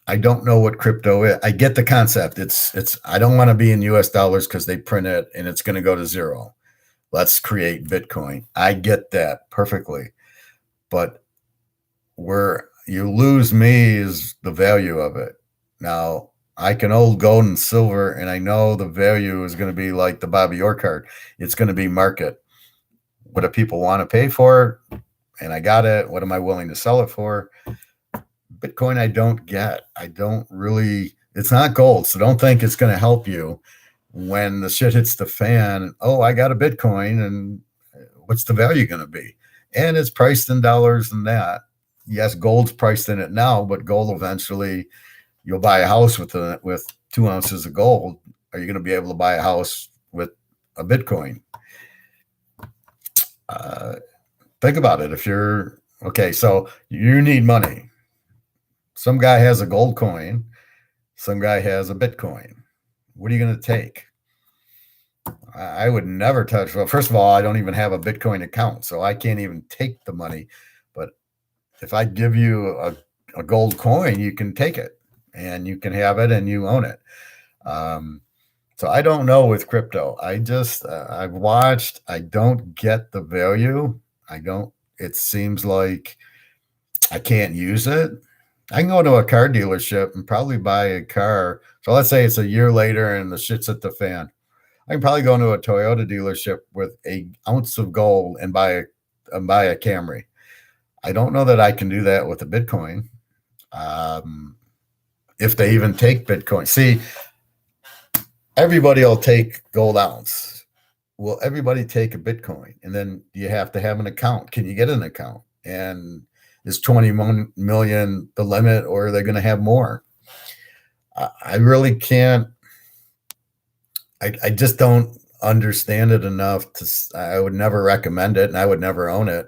I don't know what crypto is. I get the concept. It's I don't want to be in US dollars because they print it and it's going to go to zero. Let's create Bitcoin. I get that perfectly. But where you lose me is the value of it. Now, I can hold gold and silver, and I know the value is going to be like the Bobby Orr card. It's going to be market. What do people want to pay for? And I got it. What am I willing to sell it for? Bitcoin, I don't get. I don't really, it's not gold. So don't think it's going to help you when the shit hits the fan. Oh, I got a Bitcoin, and what's the value going to be? And it's priced in dollars and that. Yes, gold's priced in it now, but gold eventually, you'll buy a house with 2 ounces of gold. Are you going to be able to buy a house with a Bitcoin? Think about it. If you're okay, so you need money. Some guy has a gold coin, some guy has a Bitcoin. What are you going to take? I would never touch. Well, first of all, I don't even have a Bitcoin account, so I can't even take the money. But if I give you a gold coin, you can take it and you can have it and you own it. So I don't know with crypto. I've watched. I don't get the value. It seems like I can't use it. I can go to a car dealership and probably buy a car. So let's say it's a year later and the shit's at the fan. I can probably go into a Toyota dealership with an ounce of gold and buy a Camry. I don't know that I can do that with a Bitcoin. If they even take Bitcoin. See, everybody will take gold ounce. Will everybody take a Bitcoin? And then you have to have an account. Can you get an account? And is 21 million the limit, or are they going to have more? I really can't. I just don't understand it enough I would never recommend it and I would never own it.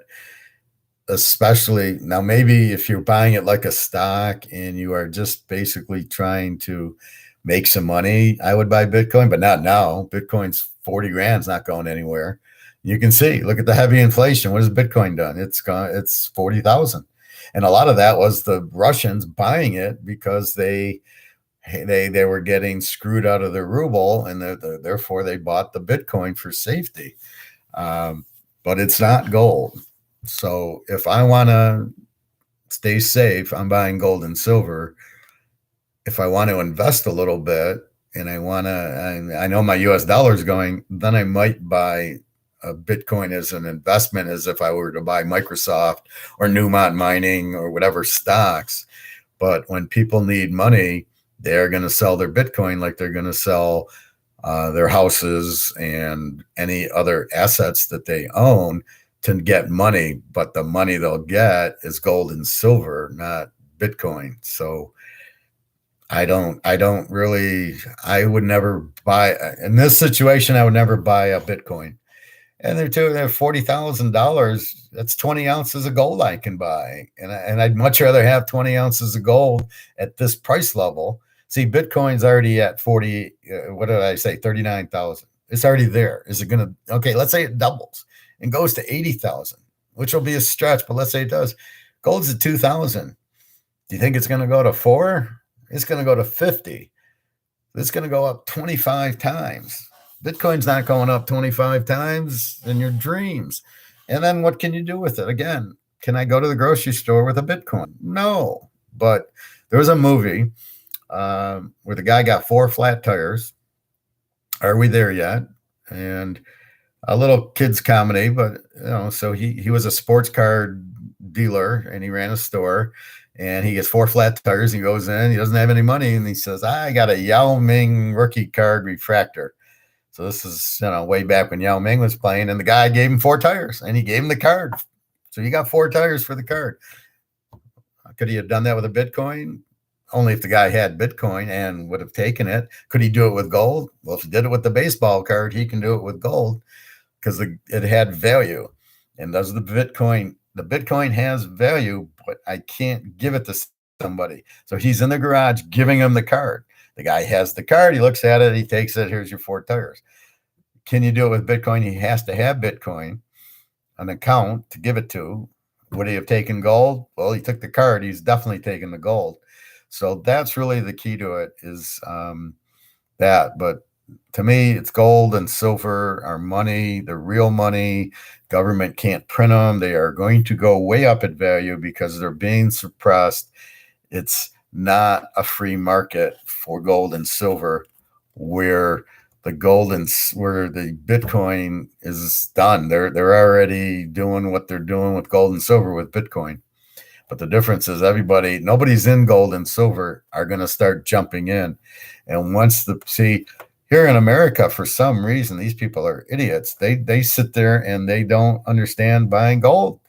Especially now, maybe if you're buying it like a stock and you are just basically trying to make some money, I would buy Bitcoin, but not now. Bitcoin's 40 grand's not going anywhere. You can see, look at the heavy inflation. What has Bitcoin done? It's gone, it's 40,000. And a lot of that was the Russians buying it because they were getting screwed out of their ruble, and therefore they bought the Bitcoin for safety. But it's not gold. So if I want to stay safe, I'm buying gold and silver. If I want to invest a little bit and I know my US dollar is going, then I might buy a Bitcoin as an investment, as if I were to buy Microsoft or Newmont Mining or whatever stocks. But when people need money, they're going to sell their Bitcoin like they're going to sell their houses and any other assets that they own to get money. But the money they'll get is gold and silver, not Bitcoin. So I would never buy, in this situation, I would never buy a Bitcoin. And they're $40,000. That's 20 ounces of gold I can buy. And I'd much rather have 20 ounces of gold at this price level. See, Bitcoin's already at 40, what did I say? 39,000. It's already there. Is it going to, okay, let's say it doubles and goes to 80,000, which will be a stretch, but let's say it does. Gold's at 2,000. Do you think it's going to go to 4? It's going to go to 50. It's going to go up 25 times. Bitcoin's not going up 25 times in your dreams. And then what can you do with it? Again, can I go to the grocery store with a Bitcoin? No. But there was a movie where the guy got 4 flat tires. Are we there yet? And a little kids comedy, but so he was a sports car dealer and he ran a store. And he gets 4 flat tires. He goes in. He doesn't have any money, and he says, "I got a Yao Ming rookie card refractor." So this is way back when Yao Ming was playing, and the guy gave him 4 tires, and he gave him the card. So he got 4 tires for the card. Could he have done that with a Bitcoin? Only if the guy had Bitcoin and would have taken it. Could he do it with gold? Well, if he did it with the baseball card, he can do it with gold because it had value. And does the Bitcoin has value, but I can't give it to somebody. So he's in the garage giving him the card. The guy has the card. He looks at it. He takes it. Here's your 4 tires. Can you do it with Bitcoin? He has to have Bitcoin, an account to give it to. Would he have taken gold? Well, he took the card. He's definitely taken the gold. So that's really the key to it is that. But to me, it's gold and silver, our money, the real money. Government can't print them. They are going to go way up in value because they're being suppressed. It's not a free market for gold and silver where the Bitcoin is done. They're already doing what they're doing with gold and silver with Bitcoin. But the difference is nobody's in gold and silver are going to start jumping in. And here in America, for some reason, these people are idiots. They sit there and they don't understand buying gold.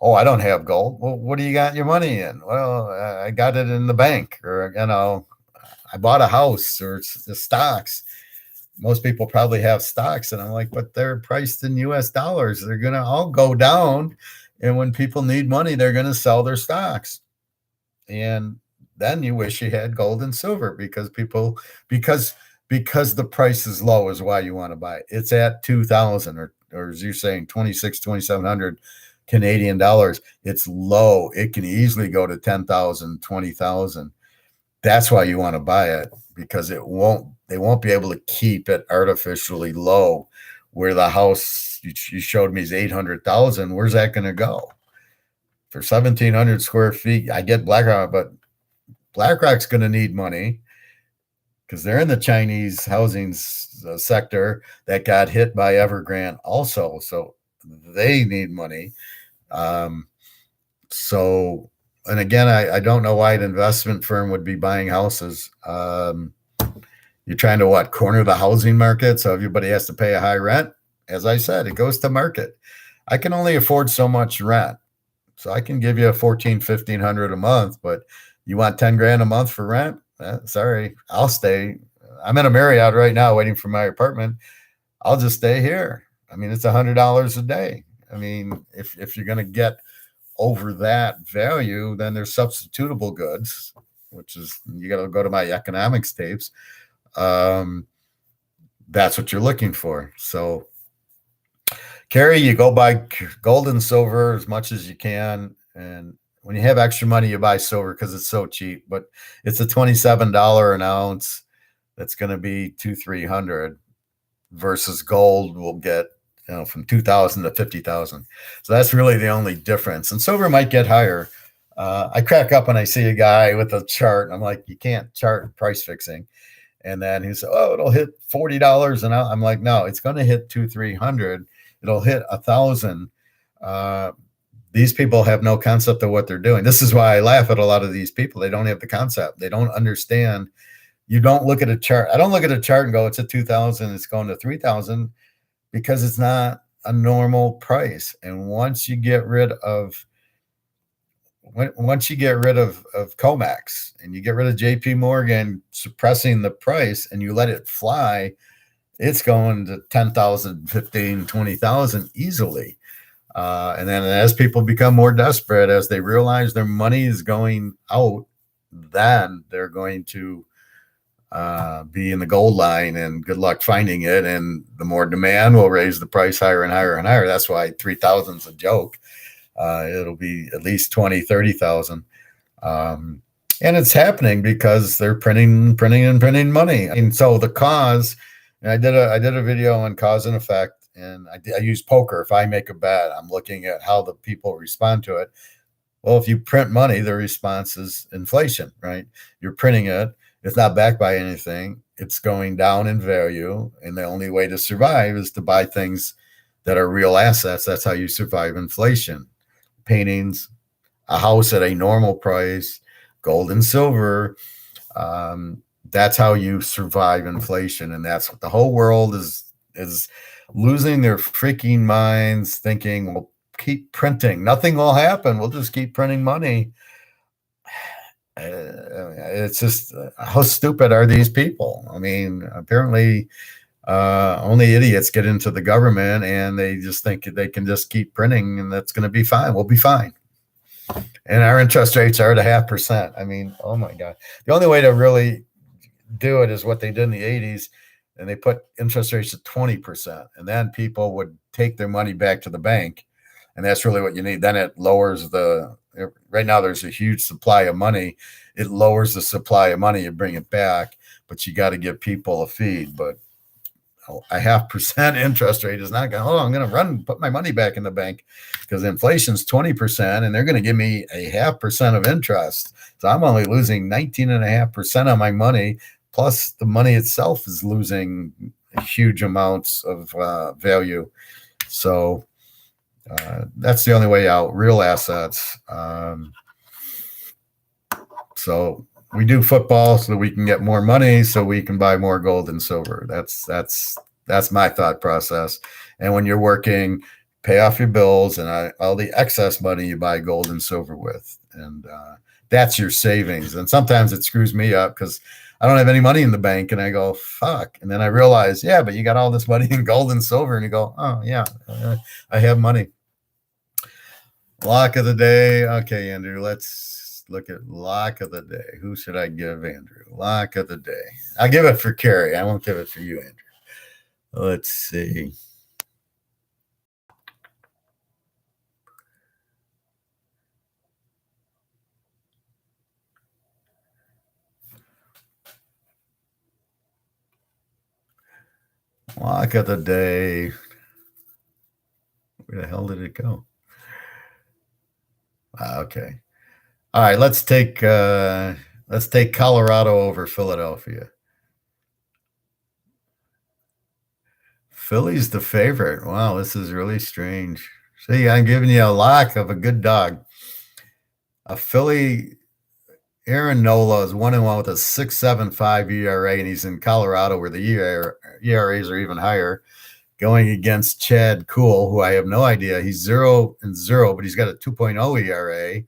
Oh, I don't have gold. Well, what do you got your money in? Well, I got it in the bank, or I bought a house, or the stocks. Most people probably have stocks, and I'm like, but they're priced in US dollars. They're gonna all go down, and when people need money, they're gonna sell their stocks. And then you wish you had gold and silver because the price is low is why you want to buy it. It's at 2,000 or as you're saying, 2,700 Canadian dollars. It's low. It can easily go to 10,000, 20,000. That's why you want to buy it, because they won't be able to keep it artificially low. Where the house you showed me is 800,000. Where's that going to go? For 1,700 square feet, I get BlackRock, but BlackRock's going to need money because they're in the Chinese housing sector that got hit by Evergrande also. So they need money. And again, I don't know why an investment firm would be buying houses. You're trying to corner the housing market so everybody has to pay a high rent? As I said, it goes to market. I can only afford so much rent. So I can give you $1,400, $1,500 a month, but you want 10 grand a month for rent? Sorry, I'll stay. I'm in a Marriott right now waiting for my apartment. I'll just stay here. I mean, it's $100 a day. I mean, if you're going to get over that value, then there's substitutable goods, which is, you got to go to my economics tapes. That's what you're looking for. So, Carrie, you go buy gold and silver as much as you can. And when you have extra money, you buy silver because it's so cheap. But it's a $27 an ounce. That's going to be 200-300 versus gold will get, from 2,000 to 50,000. So that's really the only difference. And silver might get higher. I crack up when I see a guy with a chart. I'm like, you can't chart price fixing. And then he said, oh, it'll hit $40 an ounce. I'm like, no, it's going to hit 200-300. It'll hit 1,000. These people have no concept of what they're doing. This is why I laugh at a lot of these people. They don't have the concept. They don't understand. You don't look at a chart. I don't look at a chart and go, it's at 2,000. It's going to 3,000, because it's not a normal price. And once you get rid of Comex and you get rid of JP Morgan suppressing the price and you let it fly, it's going to 10,000, 15, 20,000 easily. And then as people become more desperate, as they realize their money is going out, then they're going to be in the gold line, and good luck finding it. And the more demand will raise the price higher and higher and higher. That's why 3,000 is a joke. It'll be at least 20, 30,000. And it's happening because they're printing money. And so the cause, and I did a video on cause and effect, and I use poker. If I make a bet, I'm looking at how the people respond to it. Well, if you print money, the response is inflation, right? You're printing it. It's not backed by anything. It's going down in value. And the only way to survive is to buy things that are real assets. That's how you survive inflation. Paintings, a house at a normal price, gold and silver. That's how you survive inflation. And that's what the whole world is losing their freaking minds, thinking, we'll keep printing. Nothing will happen. We'll just keep printing money. It's just, how stupid are these people? I mean, apparently only idiots get into the government, and they just think they can just keep printing and that's going to be fine. We'll be fine. And our interest rates are at 0.5%. I mean, oh my God. The only way to really do it is what they did in the 80s, and they put interest rates at 20%. And then people would take their money back to the bank. And that's really what you need. Then it lowers right now there's a huge supply of money. It lowers the supply of money. You bring it back, but you got to give people a feed. But a 0.5% interest rate is not going, I'm going to put my money back in the bank, because inflation's 20% and they're going to give me a 0.5% of interest. So I'm only losing 19.5% of my money. Plus the money itself is losing huge amounts of value. So that's the only way out. Real assets. So we do football so that we can get more money, so we can buy more gold and silver. That's my thought process. And when you're working, pay off your bills, and all the excess money you buy gold and silver with, and that's your savings. And sometimes it screws me up because I don't have any money in the bank, and I go, fuck. And then I realize, yeah, but you got all this money in gold and silver, and you go, oh yeah, I have money. Lock of the day. Okay, Andrew, let's look at lock of the day. Who should I give, Andrew? Lock of the day. I'll give it for Carrie. I won't give it for you, Andrew. Let's see. Lock of the day. Where the hell did it go? Okay. All right, let's take Colorado over Philadelphia. Philly's the favorite. Wow, this is really strange. See, I'm giving you a lock of a good dog. A Philly, Aaron Nola is 1-1 with a 6.75 ERA, and he's in Colorado where the ERAs are even higher, going against Chad Kuhl, who I have no idea. He's 0-0, but he's got a 2.0 ERA.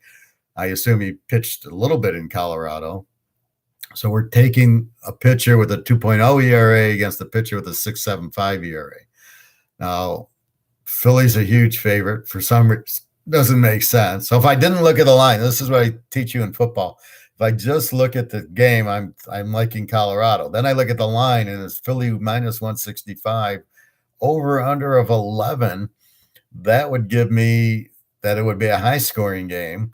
I assume he pitched a little bit in Colorado. So we're taking a pitcher with a 2.0 ERA against a pitcher with a 6.75 ERA. Now, Philly's a huge favorite. For some reason, doesn't make sense. So if I didn't look at the line, this is what I teach you in football. If I just look at the game, I'm liking Colorado. Then I look at the line, and it's Philly minus 165, over under of 11. That would give me that it would be a high scoring game.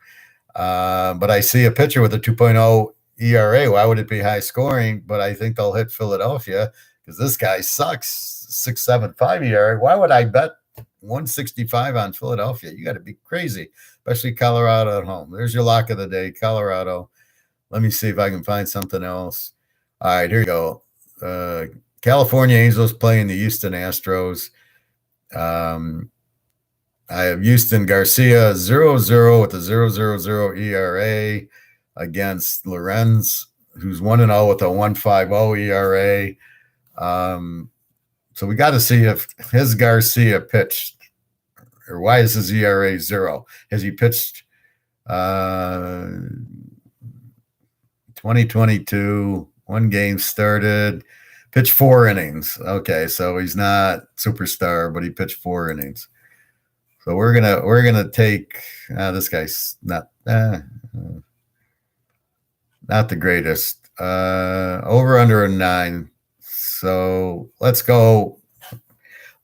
But I see a pitcher with a 2.0 ERA. Why would it be high scoring? But I think they'll hit Philadelphia because this guy sucks. 6.75 ERA. Why would I bet 165 on Philadelphia? You got to be crazy, especially Colorado at home. There's your lock of the day, Colorado. Let me see if I can find something else. All right, here you go. California Angels playing the Houston Astros. I have Houston Garcia 0-0 with a 0.000 ERA against Lorenz, who's 1-0 with a 1.50 ERA. So we got to see if his Garcia pitched, or why is his ERA 0? Has he pitched 2022, one game started, pitched 4 innings. Okay, so he's not superstar, but he pitched 4 innings. So we're gonna take this guy's not the greatest. Over under a 9. So let's go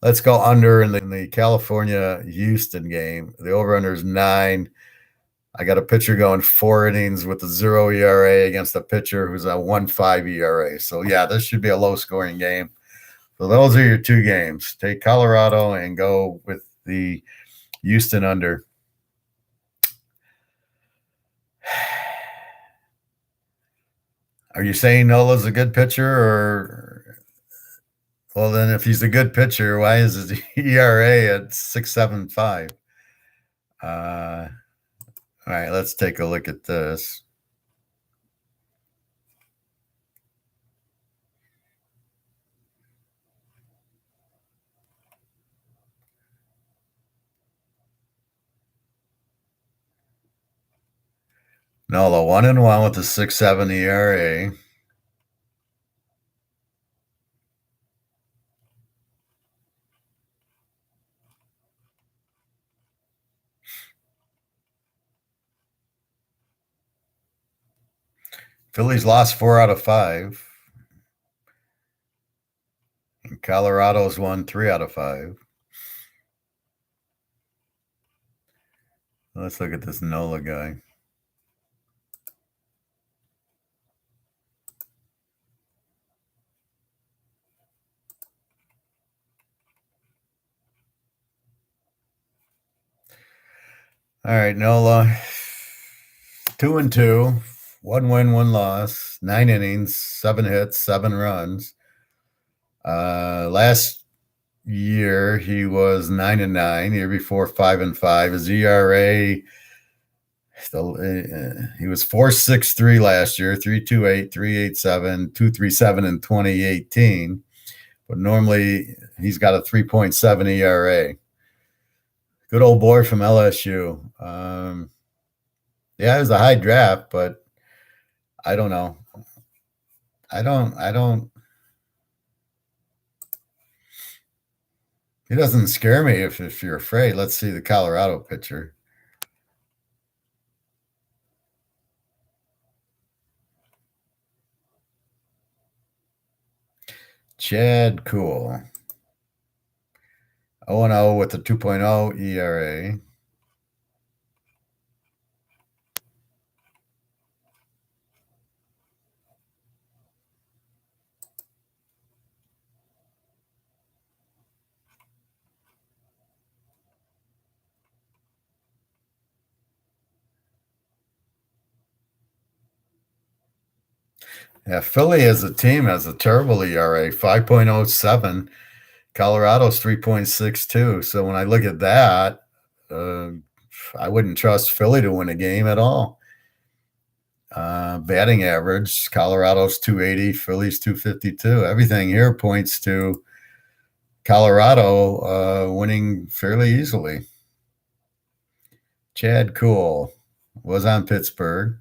under in the California Houston game. The over under is 9. I got a pitcher going 4 innings with a 0 ERA against a pitcher who's a 1.5 ERA. So yeah, this should be a low scoring game. So those are your 2 games. Take Colorado and go with the Houston under. Are you saying Nola's a good pitcher, or well, then if he's a good pitcher, why is his ERA at 6.75? All right, let's take a look at this. Nola 1-1 with a 6.7 ERA. Philly's lost 4 out of 5. And Colorado's won 3 out of 5. Let's look at this Nola guy. All right, Nola, 2-2, 1 win, 1 loss, 9 innings, 7 hits, 7 runs. Last year he was 9-9. Year before 5-5. His ERA, he was 4.63 last year, 3.28, 3.87, 2.37 in 2018. But normally he's got a 3.7 ERA. Good old boy from LSU. Yeah, it was a high draft, but I don't know. I don't. He doesn't scare me if you're afraid. Let's see the Colorado pitcher. Chad Cool. 0-0 with a 2.0 ERA. Yeah, Philly as a team has a terrible ERA, 5.07. Colorado's 3.62. So when I look at that, I wouldn't trust Philly to win a game at all. Batting average, Colorado's 280, Philly's 252. Everything here points to Colorado winning fairly easily. Chad Cool was on Pittsburgh.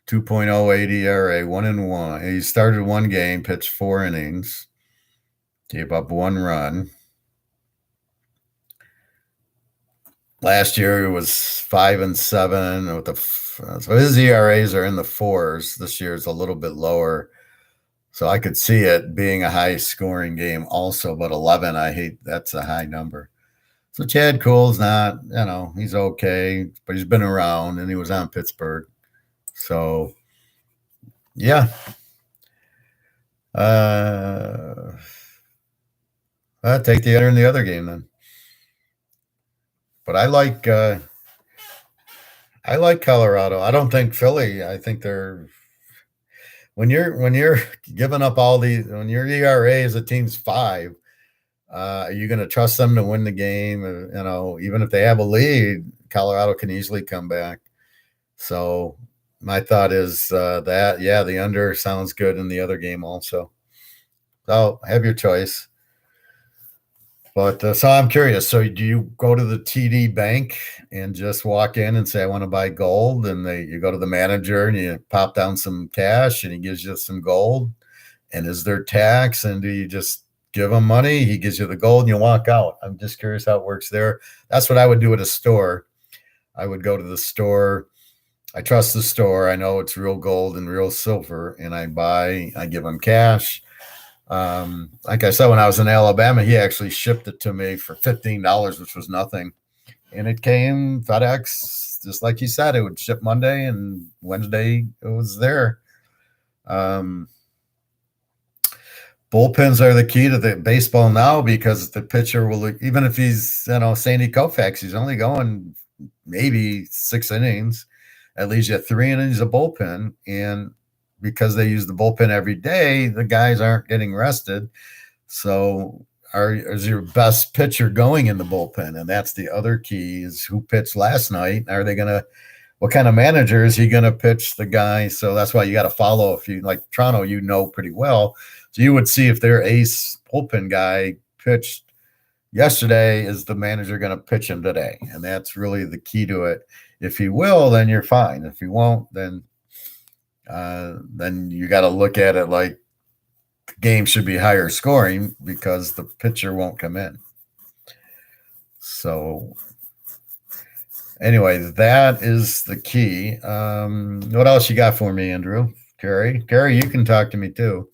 2.08 ERA, 1-1. He started one game, pitched 4 innings, gave up 1 run. Last year it was 5-7 with so his ERAs are in the fours. This year is a little bit lower. So I could see it being a high scoring game also, but 11, that's a high number. So Chad Cole's not, he's okay, but he's been around and he was on Pittsburgh. So yeah. I'll take the under in the other game then. But I like Colorado. I don't think Philly. I think they're when you're giving up all these, when your ERA as a team's 5, are you going to trust them to win the game? Even if they have a lead, Colorado can easily come back. So my thought is the under sounds good in the other game also. So have your choice. But so I'm curious. So do you go to the TD bank and just walk in and say, I want to buy gold? And you go to the manager and you pop down some cash and he gives you some gold. And is there tax? And do you just give him money? He gives you the gold and you walk out. I'm just curious how it works there. That's what I would do at a store. I would go to the store. I trust the store. I know it's real gold and real silver. And I give him cash. Like I said, when I was in Alabama, he actually shipped it to me for $15, which was nothing. And it came FedEx, just like he said, it would ship Monday and Wednesday it was there. Bullpens are the key to the baseball now because the pitcher will, even if he's, Sandy Koufax, he's only going maybe 6 innings. At least you have 3 innings of bullpen. And because they use the bullpen every day, the guys aren't getting rested. So is your best pitcher going in the bullpen? And that's the other key is who pitched last night. What kind of manager is he going to pitch the guy? So that's why you got to follow. If you like Toronto, pretty well. So you would see if their ace bullpen guy pitched yesterday, is the manager going to pitch him today? And that's really the key to it. If he will, then you're fine. If he won't, then you got to look at it like the game should be higher scoring because the pitcher won't come in. So anyway, that is the key. What else you got for me, Andrew? Carrie, you can talk to me too.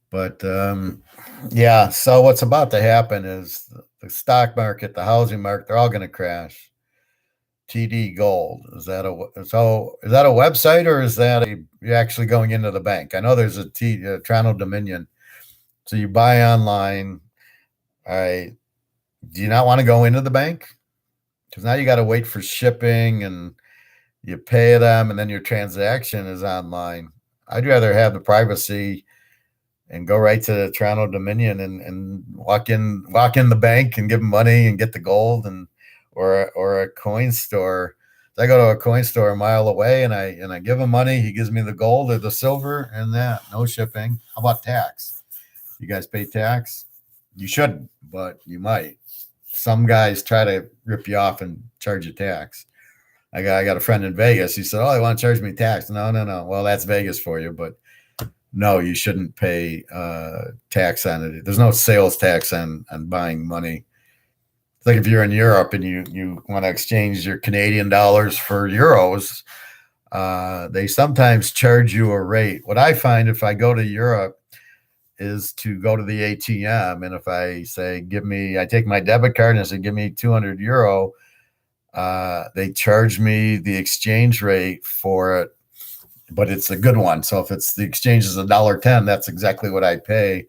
But so what's about to happen is the stock market, the housing market, they're all going to crash. TD Gold, is that a website or is that you're actually going into the bank? I know there's a Toronto Dominion, so you buy online. All right, do you not want to go into the bank? Because now you got to wait for shipping and you pay them, and then your transaction is online. I'd rather have the privacy and go right to the Toronto Dominion and walk in the bank and give them money and get the gold or a coin store. So I go to a coin store a mile away and I give him money. He gives me the gold or the silver and that. No shipping. How about tax? You guys pay tax? You shouldn't, but you might. Some guys try to rip you off and charge you tax. I got a friend in Vegas. He said, "Oh, they want to charge me tax." No. Well, that's Vegas for you, but no, you shouldn't pay tax on it. There's no sales tax on buying money. It's like if you're in Europe and you want to exchange your Canadian dollars for euros, they sometimes charge you a rate. What I find if I go to Europe is to go to the ATM, and if I say, I take my debit card and I say, give me 200 euro, they charge me the exchange rate for it, but it's a good one. So if the exchange is $1.10, that's exactly what I pay.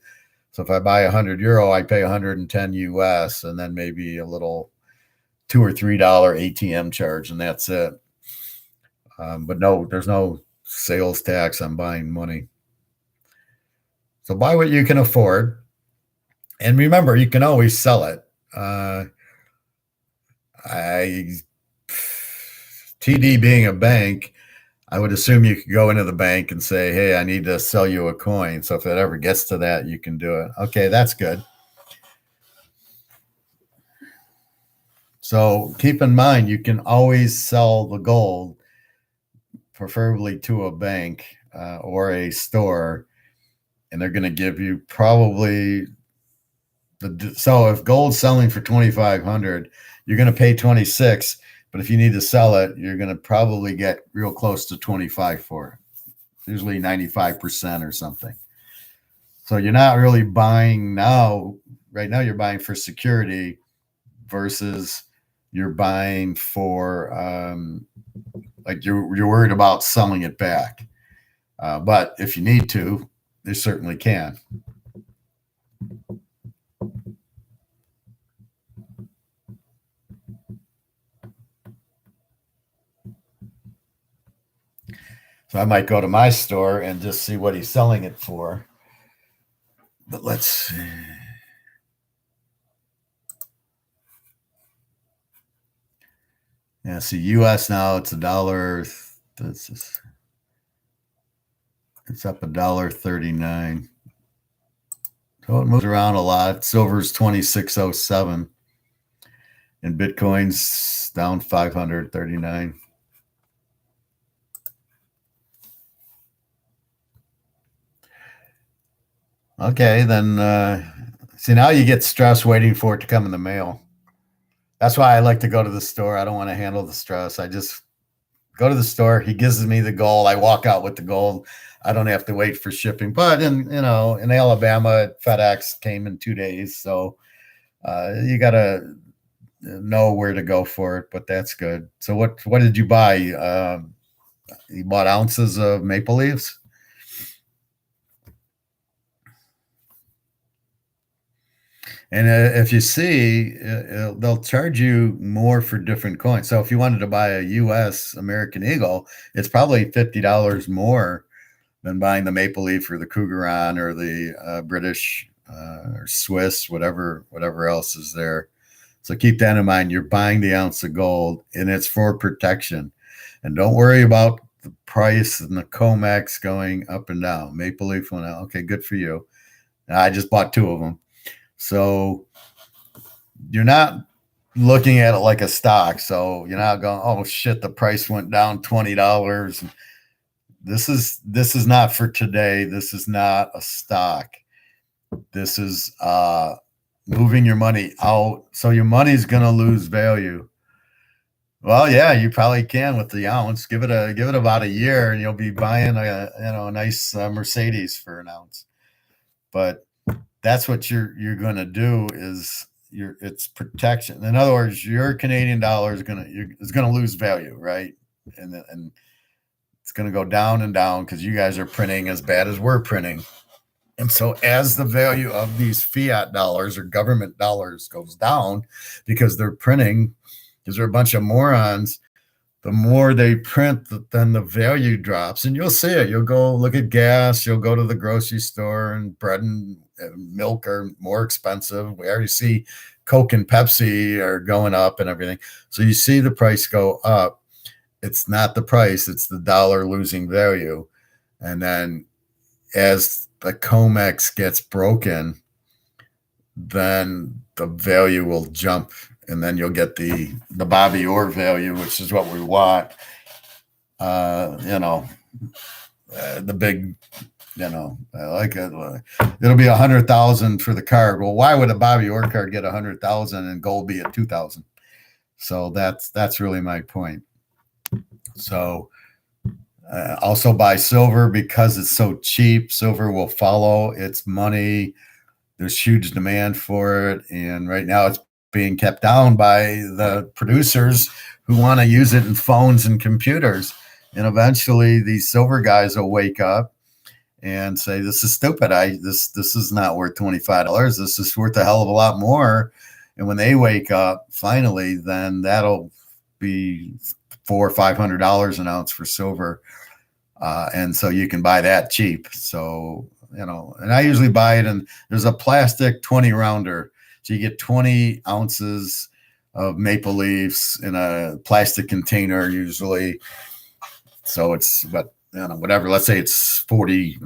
So if I buy 100 euro, I pay 110 US, and then maybe a little $2 or $3 ATM charge, and that's it. But no, there's no sales tax on buying money. So buy what you can afford, and remember, you can always sell it. TD being a bank, I would assume you could go into the bank and say, hey, I need to sell you a coin. So if it ever gets to that, you can do it. Okay, that's good. So keep in mind, you can always sell the gold. preferably to a bank or a store, and they're going to give you probably so if gold's selling for 2,500, you're going to pay 26, but if you need to sell it, you're going to probably get real close to 25 for it, usually 95% or something. So you're not really buying now. Right now, you're buying for security versus you're buying for like you're worried about selling it back. But if you need to, you certainly can. So I might go to my store and just see what he's selling it for. But let's see. Yeah, see, US now it's $1. It's up $1.39. So it moves around a lot. Silver's 2607, and Bitcoin's down 539. Okay, then see, now you get stress waiting for it to come in the mail. That's why I like to go to the store. I don't want to handle the stress. I just go to the store. He gives me the gold. I walk out with the gold. I don't have to wait for shipping. But in Alabama, FedEx came in 2 days, so you got to know where to go for it. But that's good. So what did you buy? You bought ounces of maple leaves? And if you see, they'll charge you more for different coins. So if you wanted to buy a U.S. American Eagle, it's probably $50 more than buying the maple leaf or the Cougaron or the British or Swiss, whatever else is there. So keep that in mind. You're buying the ounce of gold, and it's for protection. And don't worry about the price and the COMEX going up and down. Maple leaf went out. Okay, good for you. I just bought 2 of them. So you're not looking at it like a stock. So you're not going, oh shit, the price went down $20. This is not for today. This is not a stock. This is moving your money out. So your money's going to lose value. Well, yeah, you probably can with the ounce. Give it about a year, and you'll be buying a nice Mercedes for an ounce. But that's what you're going to do is it's protection. In other words, your Canadian dollar is going to lose value, right? And it's going to go down and down because you guys are printing as bad as we're printing. And so as the value of these fiat dollars or government dollars goes down because they're printing, because they're a bunch of morons, the more they print, then the value drops. And you'll see it. You'll go look at gas. You'll go to the grocery store, and bread and milk are more expensive. We already see Coke and Pepsi are going up and everything. So you see the price go up. It's not the price. It's the dollar losing value. And then as the COMEX gets broken, then the value will jump. And then you'll get the Bobby Orr value, which is what we want. The big, like it'll be 100,000 for the card. Well, why would a Bobby Orr card get 100,000 and gold be at 2,000? So that's really my point. So also buy silver because it's so cheap. Silver will follow. It's money. There's huge demand for it, and right now it's being kept down by the producers who want to use it in phones and computers. And eventually these silver guys will wake up and say, this is stupid. This is not worth $25. This is worth a hell of a lot more. And when they wake up finally, then that'll be $400 or $500 an ounce for silver. And so you can buy that cheap. So, and I usually buy it, and there's a plastic 20 rounder. So you get 20 ounces of maple leaves in a plastic container usually. So it's whatever. Let's say it's 40,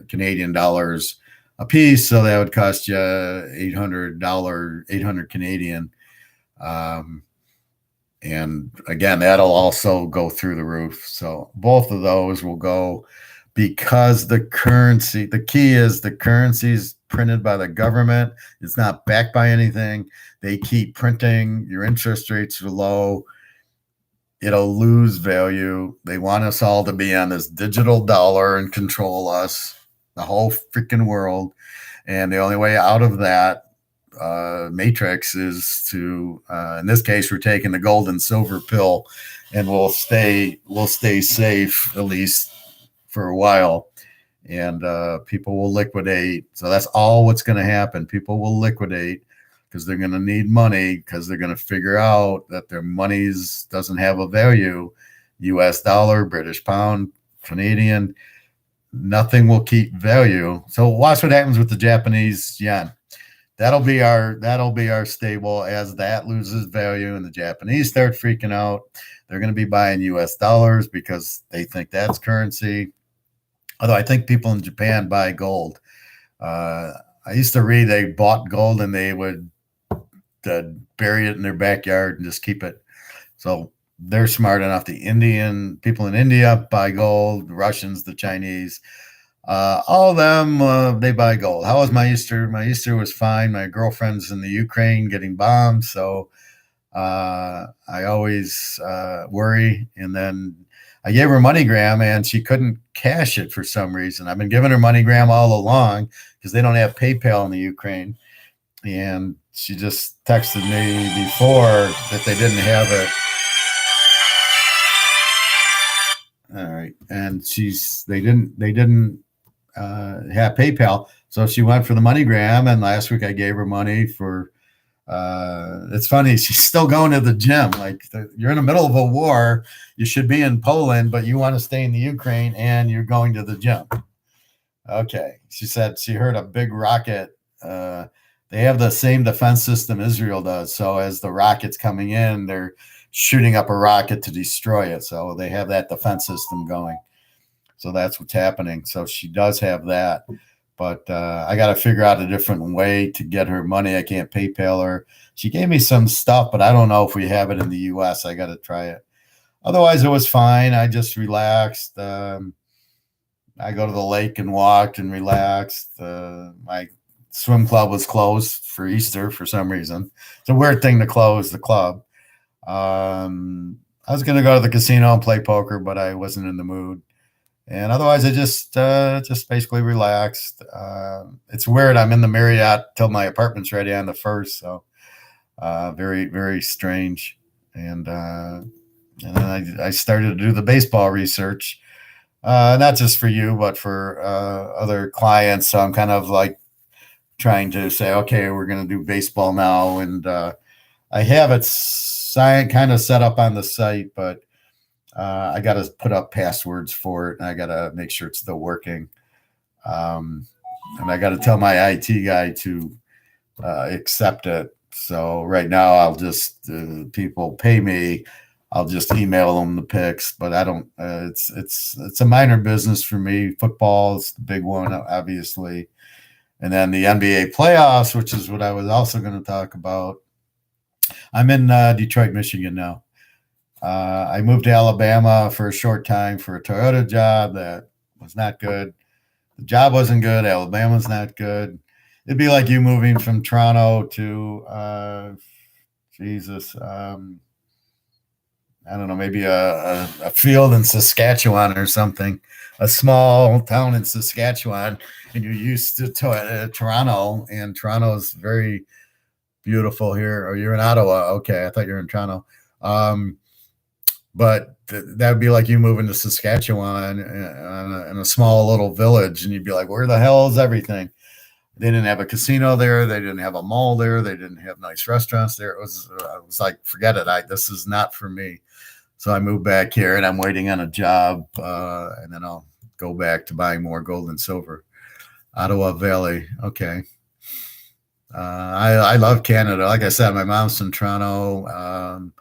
Canadian dollars a piece. So that would cost you $800 Canadian. And again, that'll also go through the roof. So both of those will go because the key is the currency is printed by the government. It's not backed by anything. They keep printing. Your interest rates are low. It'll lose value. They want us all to be on this digital dollar and control us, the whole freaking world. And the only way out of that matrix is to, in this case, we're taking the gold and silver pill, and we'll stay safe at least for a while. And people will liquidate. So that's all what's going to happen. People will liquidate because they're going to need money, because they're going to figure out that their monies doesn't have a value. US dollar, British pound, Canadian, nothing will keep value. So watch what happens with the Japanese yen. That'll be our stable. As that loses value and the Japanese start freaking out, they're going to be buying US dollars because they think that's currency. Although I think people in Japan buy gold. I used to read they bought gold and they would bury it in their backyard and just keep it. So they're smart enough. The Indian people in India buy gold, the Russians, the Chinese, all of them, they buy gold. How was my Easter? My Easter was fine. My girlfriend's in the Ukraine getting bombed, so I always worry. And then I gave her MoneyGram, and she couldn't cash it for some reason. I've been giving her MoneyGram all along because they don't have PayPal in the Ukraine. And she just texted me before that they didn't have it. All right, and they didn't have PayPal, so she went for the MoneyGram. And last week I gave her money for. It's funny, she's still going to the gym. Like, you're in the middle of a war, you should be in Poland, but you want to stay in the Ukraine, and you're going to the gym. Okay, she said she heard a big rocket. They have the same defense system Israel does. So as the rocket's coming in, they're shooting up a rocket to destroy it. So they have that defense system going. So that's what's happening. So she does have that. But I got to figure out a different way to get her money. I can't PayPal her. She gave me some stuff, but I don't know if we have it in the U.S. I got to try it. Otherwise, it was fine. I just relaxed. I go to the lake and walked and relaxed. My swim club was closed for Easter for some reason. It's a weird thing to close the club. I was going to go to the casino and play poker, but I wasn't in the mood. And otherwise, I just basically relaxed. It's weird. I'm in the Marriott till my apartment's ready on the 1st. So very, very strange. And then I started to do the baseball research, not just for you, but for other clients. So I'm kind of like trying to say, okay, we're going to do baseball now. And I have it kind of set up on the site, but I got to put up passwords for it, and I got to make sure it's still working. And I got to tell my IT guy to accept it. So right now, I'll just people pay me, I'll just email them the pics. But I don't. It's a minor business for me. Football is the big one, obviously, and then the NBA playoffs, which is what I was also going to talk about. I'm in Detroit, Michigan now. I moved to Alabama for a short time for a Toyota job that was not good. The job wasn't good. Alabama's not good. It'd be like you moving from Toronto to, I don't know, maybe a field in Saskatchewan or something, a small town in Saskatchewan, and you're used to Toronto, and Toronto is very beautiful here. Or you're in Ottawa. Okay, I thought you were in Toronto. But that would be like you moving to Saskatchewan in a small little village, and you'd be like, where the hell is everything? They didn't have a casino there. They didn't have a mall there. They didn't have nice restaurants there. It was like, forget it. This is not for me. So I moved back here, and I'm waiting on a job, and then I'll go back to buying more gold and silver. Ottawa Valley. Okay. I love Canada. Like I said, my mom's from Toronto.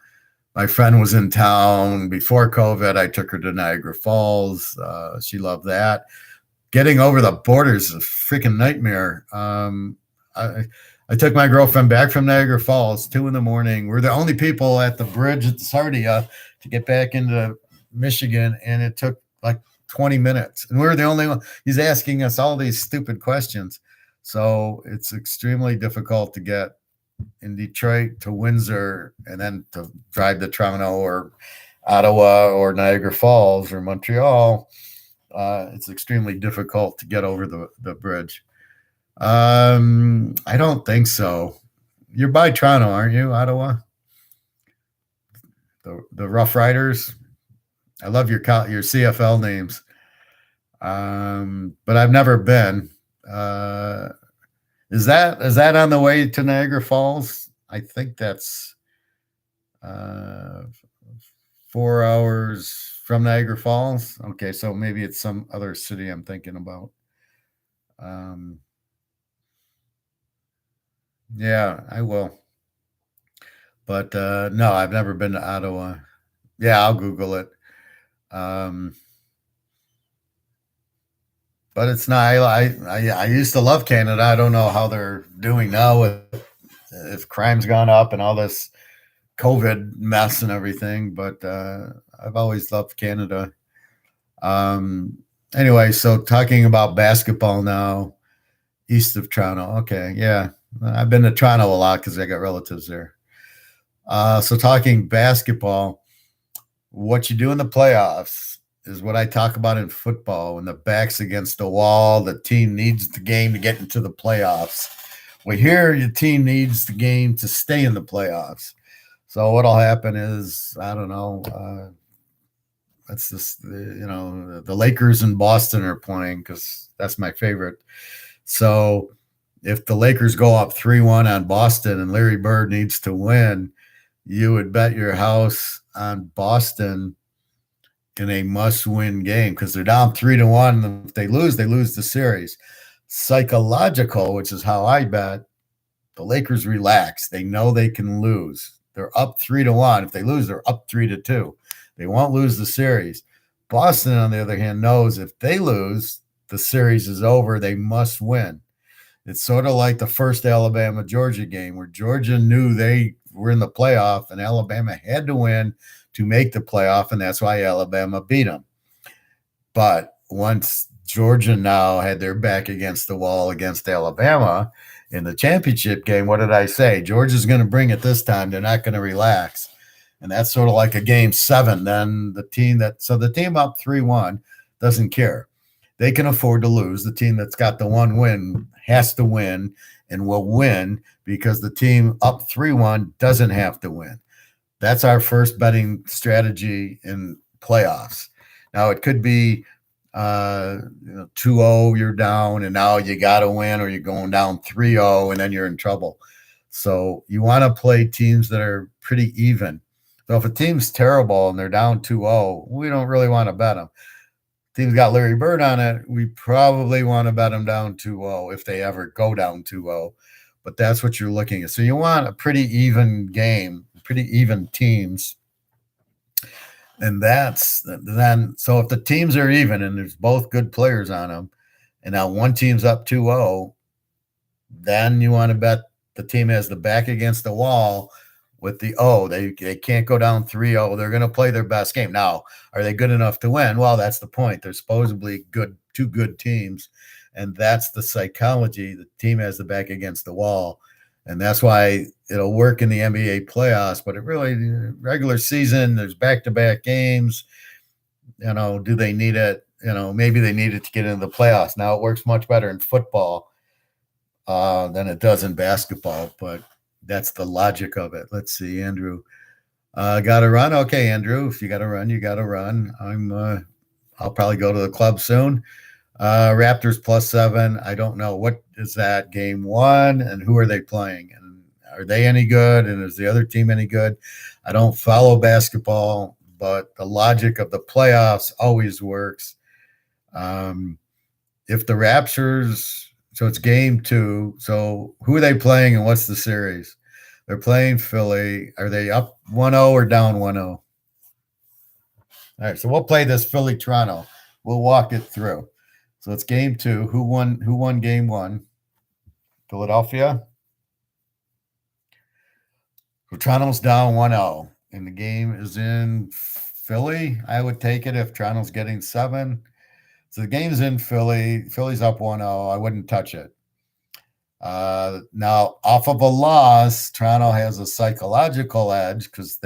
My friend was in town before COVID. I took her to Niagara Falls. She loved that. Getting over the border is a freaking nightmare. I took my girlfriend back from Niagara Falls, 2 in the morning. We're the only people at the bridge at Sardia to get back into Michigan, and it took like 20 minutes. And we were the only one. He's asking us all these stupid questions. So it's extremely difficult to get in Detroit to Windsor and then to drive to Toronto or Ottawa or Niagara Falls or Montreal. It's extremely difficult to get over the bridge. I don't think so. You're by Toronto, aren't you, Ottawa? The Rough Riders. I love your CFL names. But I've never been. Is that on the way to Niagara Falls? I think that's uh, 4 hours from Niagara Falls. Okay, so maybe it's some other city I'm thinking about. Yeah, I will. But no, I've never been to Ottawa. Yeah, I'll Google it. Um, but it's not. I used to love Canada. I don't know how they're doing now if crime's gone up and all this COVID mess and everything. But I've always loved Canada. Um, anyway, so talking about basketball now, east of Toronto. Okay, yeah, I've been to Toronto a lot because I got relatives there. So talking basketball, what you do in the playoffs is what I talk about in football. When the back's against the wall, the team needs the game to get into the playoffs. Well, here your team needs the game to stay in the playoffs. So what'll happen is, I don't know, that's just, the Lakers and Boston are playing because that's my favorite. So if the Lakers go up 3-1 on Boston and Larry Bird needs to win, you would bet your house on Boston in a must-win game because they're down 3-1. If they lose the series. Psychological, which is how I bet, the Lakers relax. They know they can lose. They're up 3-1. If they lose, they're up 3-2. They won't lose the series. Boston, on the other hand, knows if they lose, the series is over. They must win. It's sort of like the first Alabama-Georgia game where Georgia knew they were in the playoff and Alabama had to win to make the playoff, and that's why Alabama beat them. But once Georgia now had their back against the wall against Alabama in the championship game, what did I say? Georgia's going to bring it this time. They're not going to relax. And that's sort of like a game 7. Then the team up 3-1 doesn't care. They can afford to lose. The team that's got the one win has to win and will win because the team up 3-1 doesn't have to win. That's our first betting strategy in playoffs. Now, it could be 2-0, you're down, and now you got to win, or you're going down 3-0, and then you're in trouble. So you want to play teams that are pretty even. So if a team's terrible and they're down 2-0, we don't really want to bet them. Team's got Larry Bird on it, we probably want to bet them down 2-0 if they ever go down 2-0. But that's what you're looking at. So you want a pretty even game, pretty even teams. And that's then, so if the teams are even and there's both good players on them, and now one team's up 2-0, then you want to bet the team has the back against the wall with they can't go down 3-0. They're going to play their best game. Now, are they good enough to win? Well, that's the point. They're supposedly two good teams, and that's the psychology. The team has the back against the wall, and that's why it'll work in the NBA playoffs. But it really, regular season, there's back-to-back games. Do they need it? Maybe they need it to get into the playoffs. Now, it works much better in football than it does in basketball, but that's the logic of it. Let's see, Andrew. Got to run? Okay, Andrew. If you got to run, you got to run. I'll probably go to the club soon. Raptors +7. I don't know. What is that, game 1? And who are they playing? And are they any good? And is the other team any good? I don't follow basketball, but the logic of the playoffs always works. If the Raptors, so it's game 2. So who are they playing and what's the series? They're playing Philly. Are they up 1-0 or down 1-0? All right, so we'll play this Philly-Toronto. We'll walk it through. So it's game 2. Who won game 1? Philadelphia. So Toronto's down 1-0, and the game is in Philly. I would take it if Toronto's getting 7. So the game's in Philly. Philly's up 1-0. I wouldn't touch it. Now, off of a loss, Toronto has a psychological edge because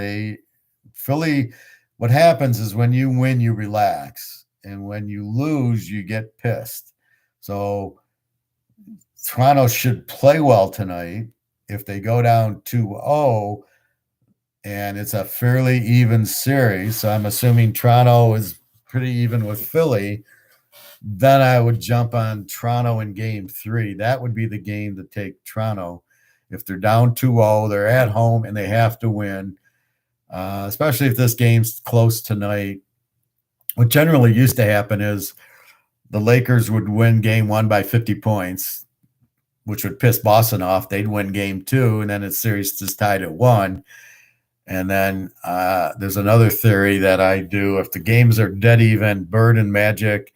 Philly, what happens is when you win, you relax. And when you lose, you get pissed. So Toronto should play well tonight. If they go down 2-0, and it's a fairly even series, so I'm assuming Toronto is pretty even with Philly, then I would jump on Toronto in game 3. That would be the game to take Toronto. If they're down 2-0, they're at home and they have to win, especially if this game's close tonight. What generally used to happen is the Lakers would win game 1 by 50 points, which would piss Boston off. They'd win game 2, and then the series is tied at 1. And then there's another theory that I do. If the games are dead even, Bird and Magic,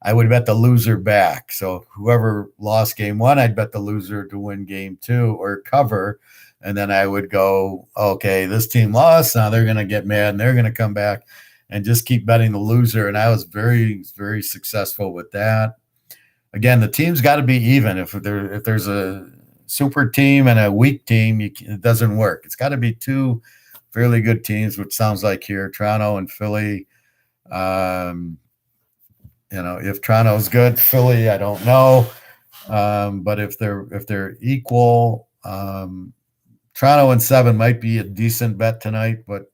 I would bet the loser back. So whoever lost game 1, I'd bet the loser to win game 2 or cover. And then I would go, okay, this team lost. Now they're going to get mad and they're going to come back, and just keep betting the loser. And I was very, very successful with that. Again, the team's got to be even. If there's a super team and a weak team, it doesn't work. It's got to be 2 fairly good teams, which sounds like here, Toronto and Philly. If Toronto's good, Philly, I don't know. But if they're equal, Toronto and 7 might be a decent bet tonight. But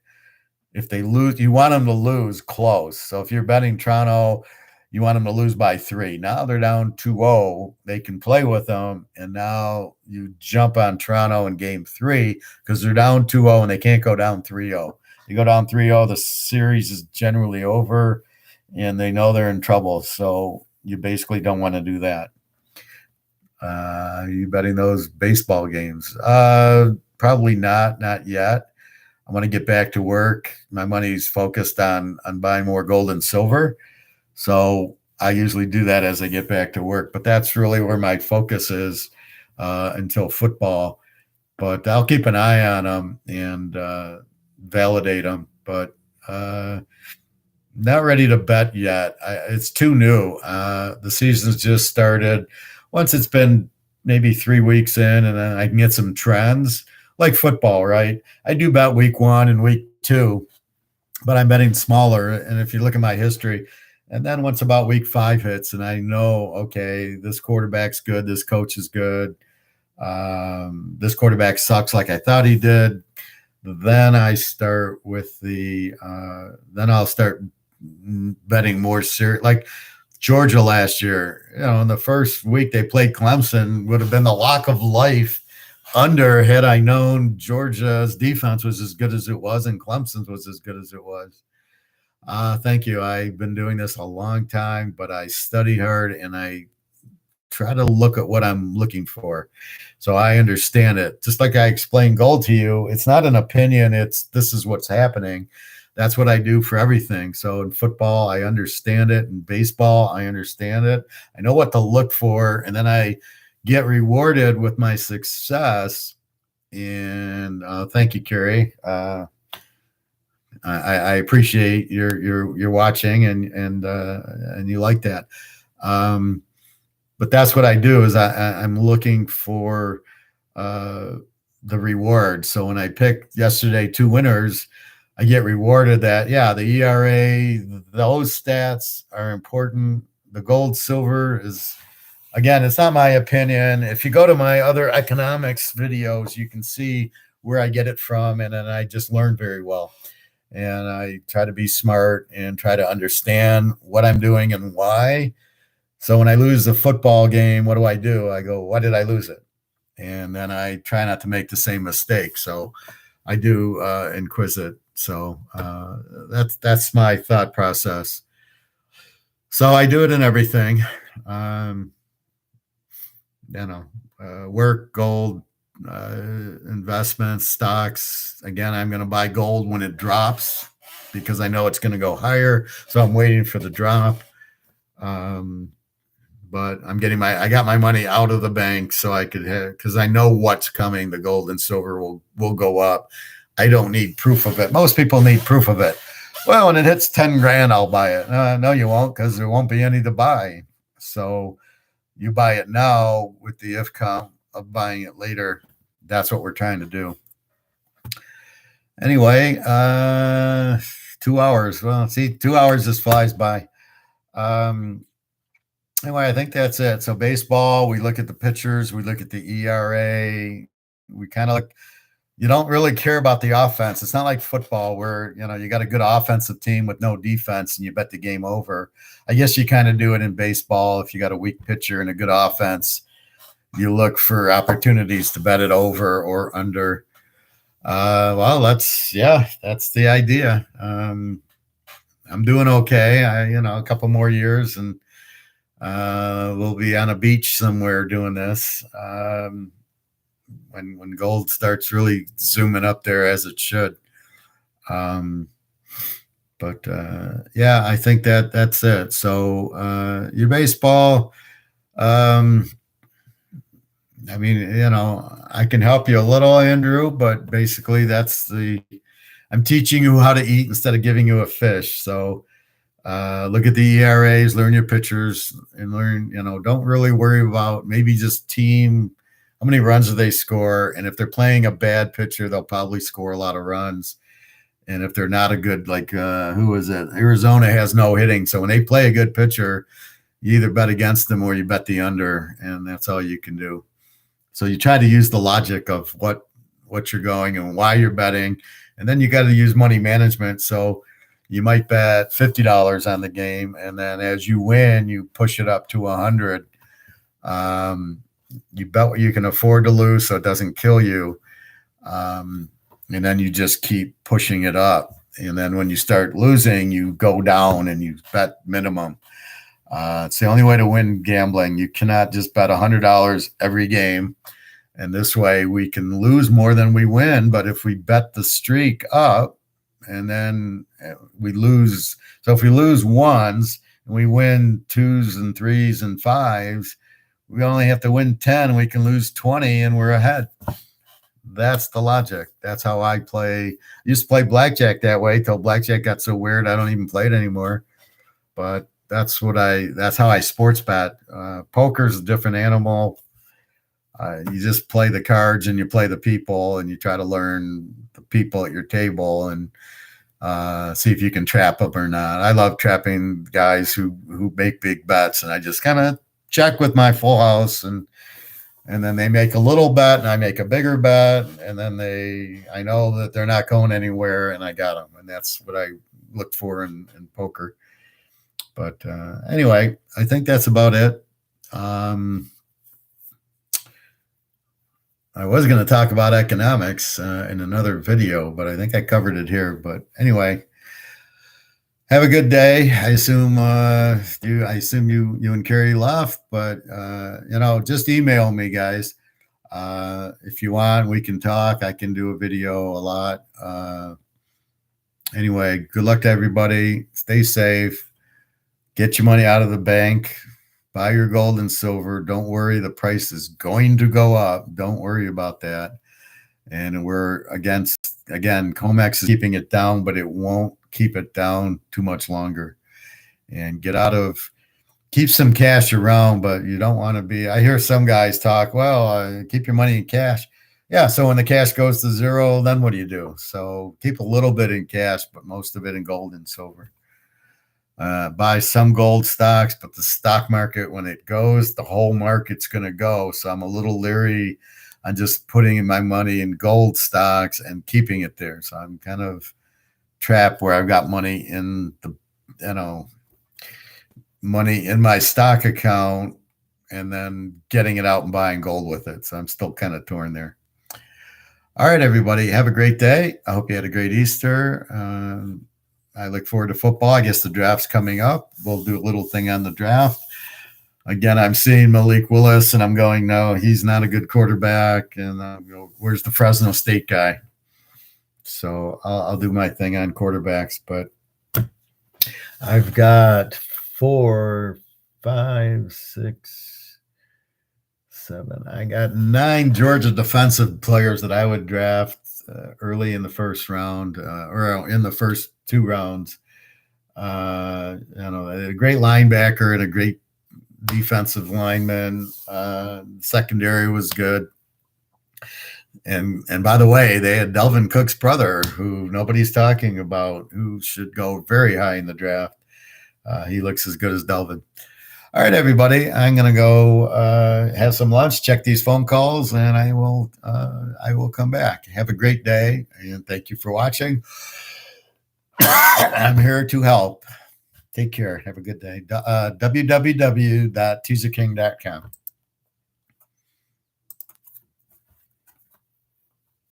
if they lose, you want them to lose close. So if you're betting Toronto, you want them to lose by 3. Now they're down 2-0. They can play with them, and now you jump on Toronto in game 3 because they're down 2-0 and they can't go down 3-0. You go down 3-0, the series is generally over, and they know they're in trouble. So you basically don't want to do that. You betting those baseball games? Probably not yet. I want to get back to work. My money's focused on buying more gold and silver. So I usually do that as I get back to work, but that's really where my focus is until football. But I'll keep an eye on them and validate them, but not ready to bet yet. It's too new. The season's just started. Once it's been maybe 3 weeks in, and then I can get some trends like football, right? I do bet week 1 and week 2, but I'm betting smaller. And if you look at my history, and then once about week 5 hits, and I know, okay, this quarterback's good, this coach is good, this quarterback sucks like I thought he did, then I start with then I'll start betting more serious. Like Georgia last year, in the first week they played Clemson, would have been the lock of life under had I known Georgia's defense was as good as it was and Clemson's was as good as it was. Thank you. I've been doing this a long time, but I study hard and I try to look at what I'm looking for. So I understand it. Just like I explained gold to you, it's not an opinion. This is what's happening. That's what I do for everything. So in football, I understand it. In baseball, I understand it. I know what to look for. And then I get rewarded with my success. And thank you, Carrie. I appreciate your watching and you like that. But that's what I do is I'm looking for the reward. So when I picked yesterday 2 winners, I get rewarded that, yeah, the ERA, those stats are important. The gold, silver is, again, it's not my opinion. If you go to my other economics videos, you can see where I get it from. And then I just learn very well. And I try to be smart and try to understand what I'm doing and why. So when I lose a football game, what do? I go, why did I lose it? And then I try not to make the same mistake. So I do inquisite. So that's my thought process. So I do it in everything. Work, gold, investments, stocks. Again, I'm going to buy gold when it drops because I know it's going to go higher. So I'm waiting for the drop. but I got my money out of the bank so I could have, because I know what's coming. The gold and silver will go up. I don't need proof of it. Most people need proof of it. Well, when it hits 10 grand, I'll buy it. No, you won't, because there won't be any to buy. So you buy it now with the if count of buying it later. That's what we're trying to do. Anyway, 2 hours. Well, see, 2 hours just flies by. Anyway, I think that's it. So baseball, we look at the pitchers, we look at the ERA. We kind of like, you don't really care about the offense. It's not like football where, you got a good offensive team with no defense and you bet the game over. I guess you kind of do it in baseball. If you got a weak pitcher and a good offense, you look for opportunities to bet it over or under. Well, that's the idea. I'm doing okay. A couple more years and we'll be on a beach somewhere doing this. When gold starts really zooming up there as it should. But I think that's it. So your baseball, I can help you a little, Andrew, but basically I'm teaching you how to eat instead of giving you a fish. So look at the ERAs, learn your pitchers, and learn, don't really worry about maybe just team. How many runs do they score? And if they're playing a bad pitcher, they'll probably score a lot of runs. And if they're not a good, like, who is it? Arizona has no hitting. So when they play a good pitcher, you either bet against them or you bet the under, and that's all you can do. So you try to use the logic of what you're going and why you're betting. And then you got to use money management. So you might bet $50 on the game. And then as you win, you push it up to $100. You bet what you can afford to lose so it doesn't kill you. And then you just keep pushing it up. And then when you start losing, you go down and you bet minimum. It's the only way to win gambling. You cannot just bet $100 every game. And this way we can lose more than we win. But if we bet the streak up and then we lose. So if we lose ones and we win twos and threes and fives, we only have to win 10. We can lose 20 and we're ahead. That's the logic. That's how I play. I used to play blackjack that way till blackjack got so weird I don't even play it anymore. But that's how I sports bet. Poker's a different animal. You just play the cards and you play the people and you try to learn the people at your table and see if you can trap them or not. I love trapping guys who make big bets, and I just kind of check with my full house and then they make a little bet and I make a bigger bet, and then I know that they're not going anywhere and I got them, and that's what I look for in poker. But anyway, I think that's about it. I was going to talk about economics in another video, but I think I covered it here. But anyway, have a good day. I assume you and Carrie left, but just email me, guys. If you want, we can talk. I can do a video a lot. Anyway, good luck to everybody. Stay safe. Get your money out of the bank. Buy your gold and silver. Don't worry, the price is going to go up. Don't worry about that. And we're again, COMEX is keeping it down, but it won't keep it down too much longer. And keep some cash around, but you don't want to be. I hear some guys talk, well, keep your money in cash. Yeah, so when the cash goes to zero, then what do you do? So keep a little bit in cash, but most of it in gold and silver. Buy some gold stocks, but the stock market, when it goes, the whole market's going to go. So I'm a little leery on just putting my money in gold stocks and keeping it there. So I'm kind of trapped where I've got money in money in my stock account and then getting it out and buying gold with it. So I'm still kind of torn there. All right, everybody, have a great day. I hope you had a great Easter. I look forward to football. I guess the draft's coming up. We'll do a little thing on the draft. Again, I'm seeing Malik Willis, and I'm going, no, he's not a good quarterback. And where's the Fresno State guy? So I'll do my thing on quarterbacks. But I've got 5, 6, 7. I got 9 Georgia defensive players that I would draft early in the first round or in the first 2 rounds. A great linebacker and a great defensive lineman. Secondary was good. And by the way, they had Delvin Cook's brother, who nobody's talking about, who should go very high in the draft. He looks as good as Delvin. All right, everybody, I'm going to go have some lunch, check these phone calls, and I will come back. Have a great day, and thank you for watching. I'm here to help. Take care. Have a good day. www.teaserking.com.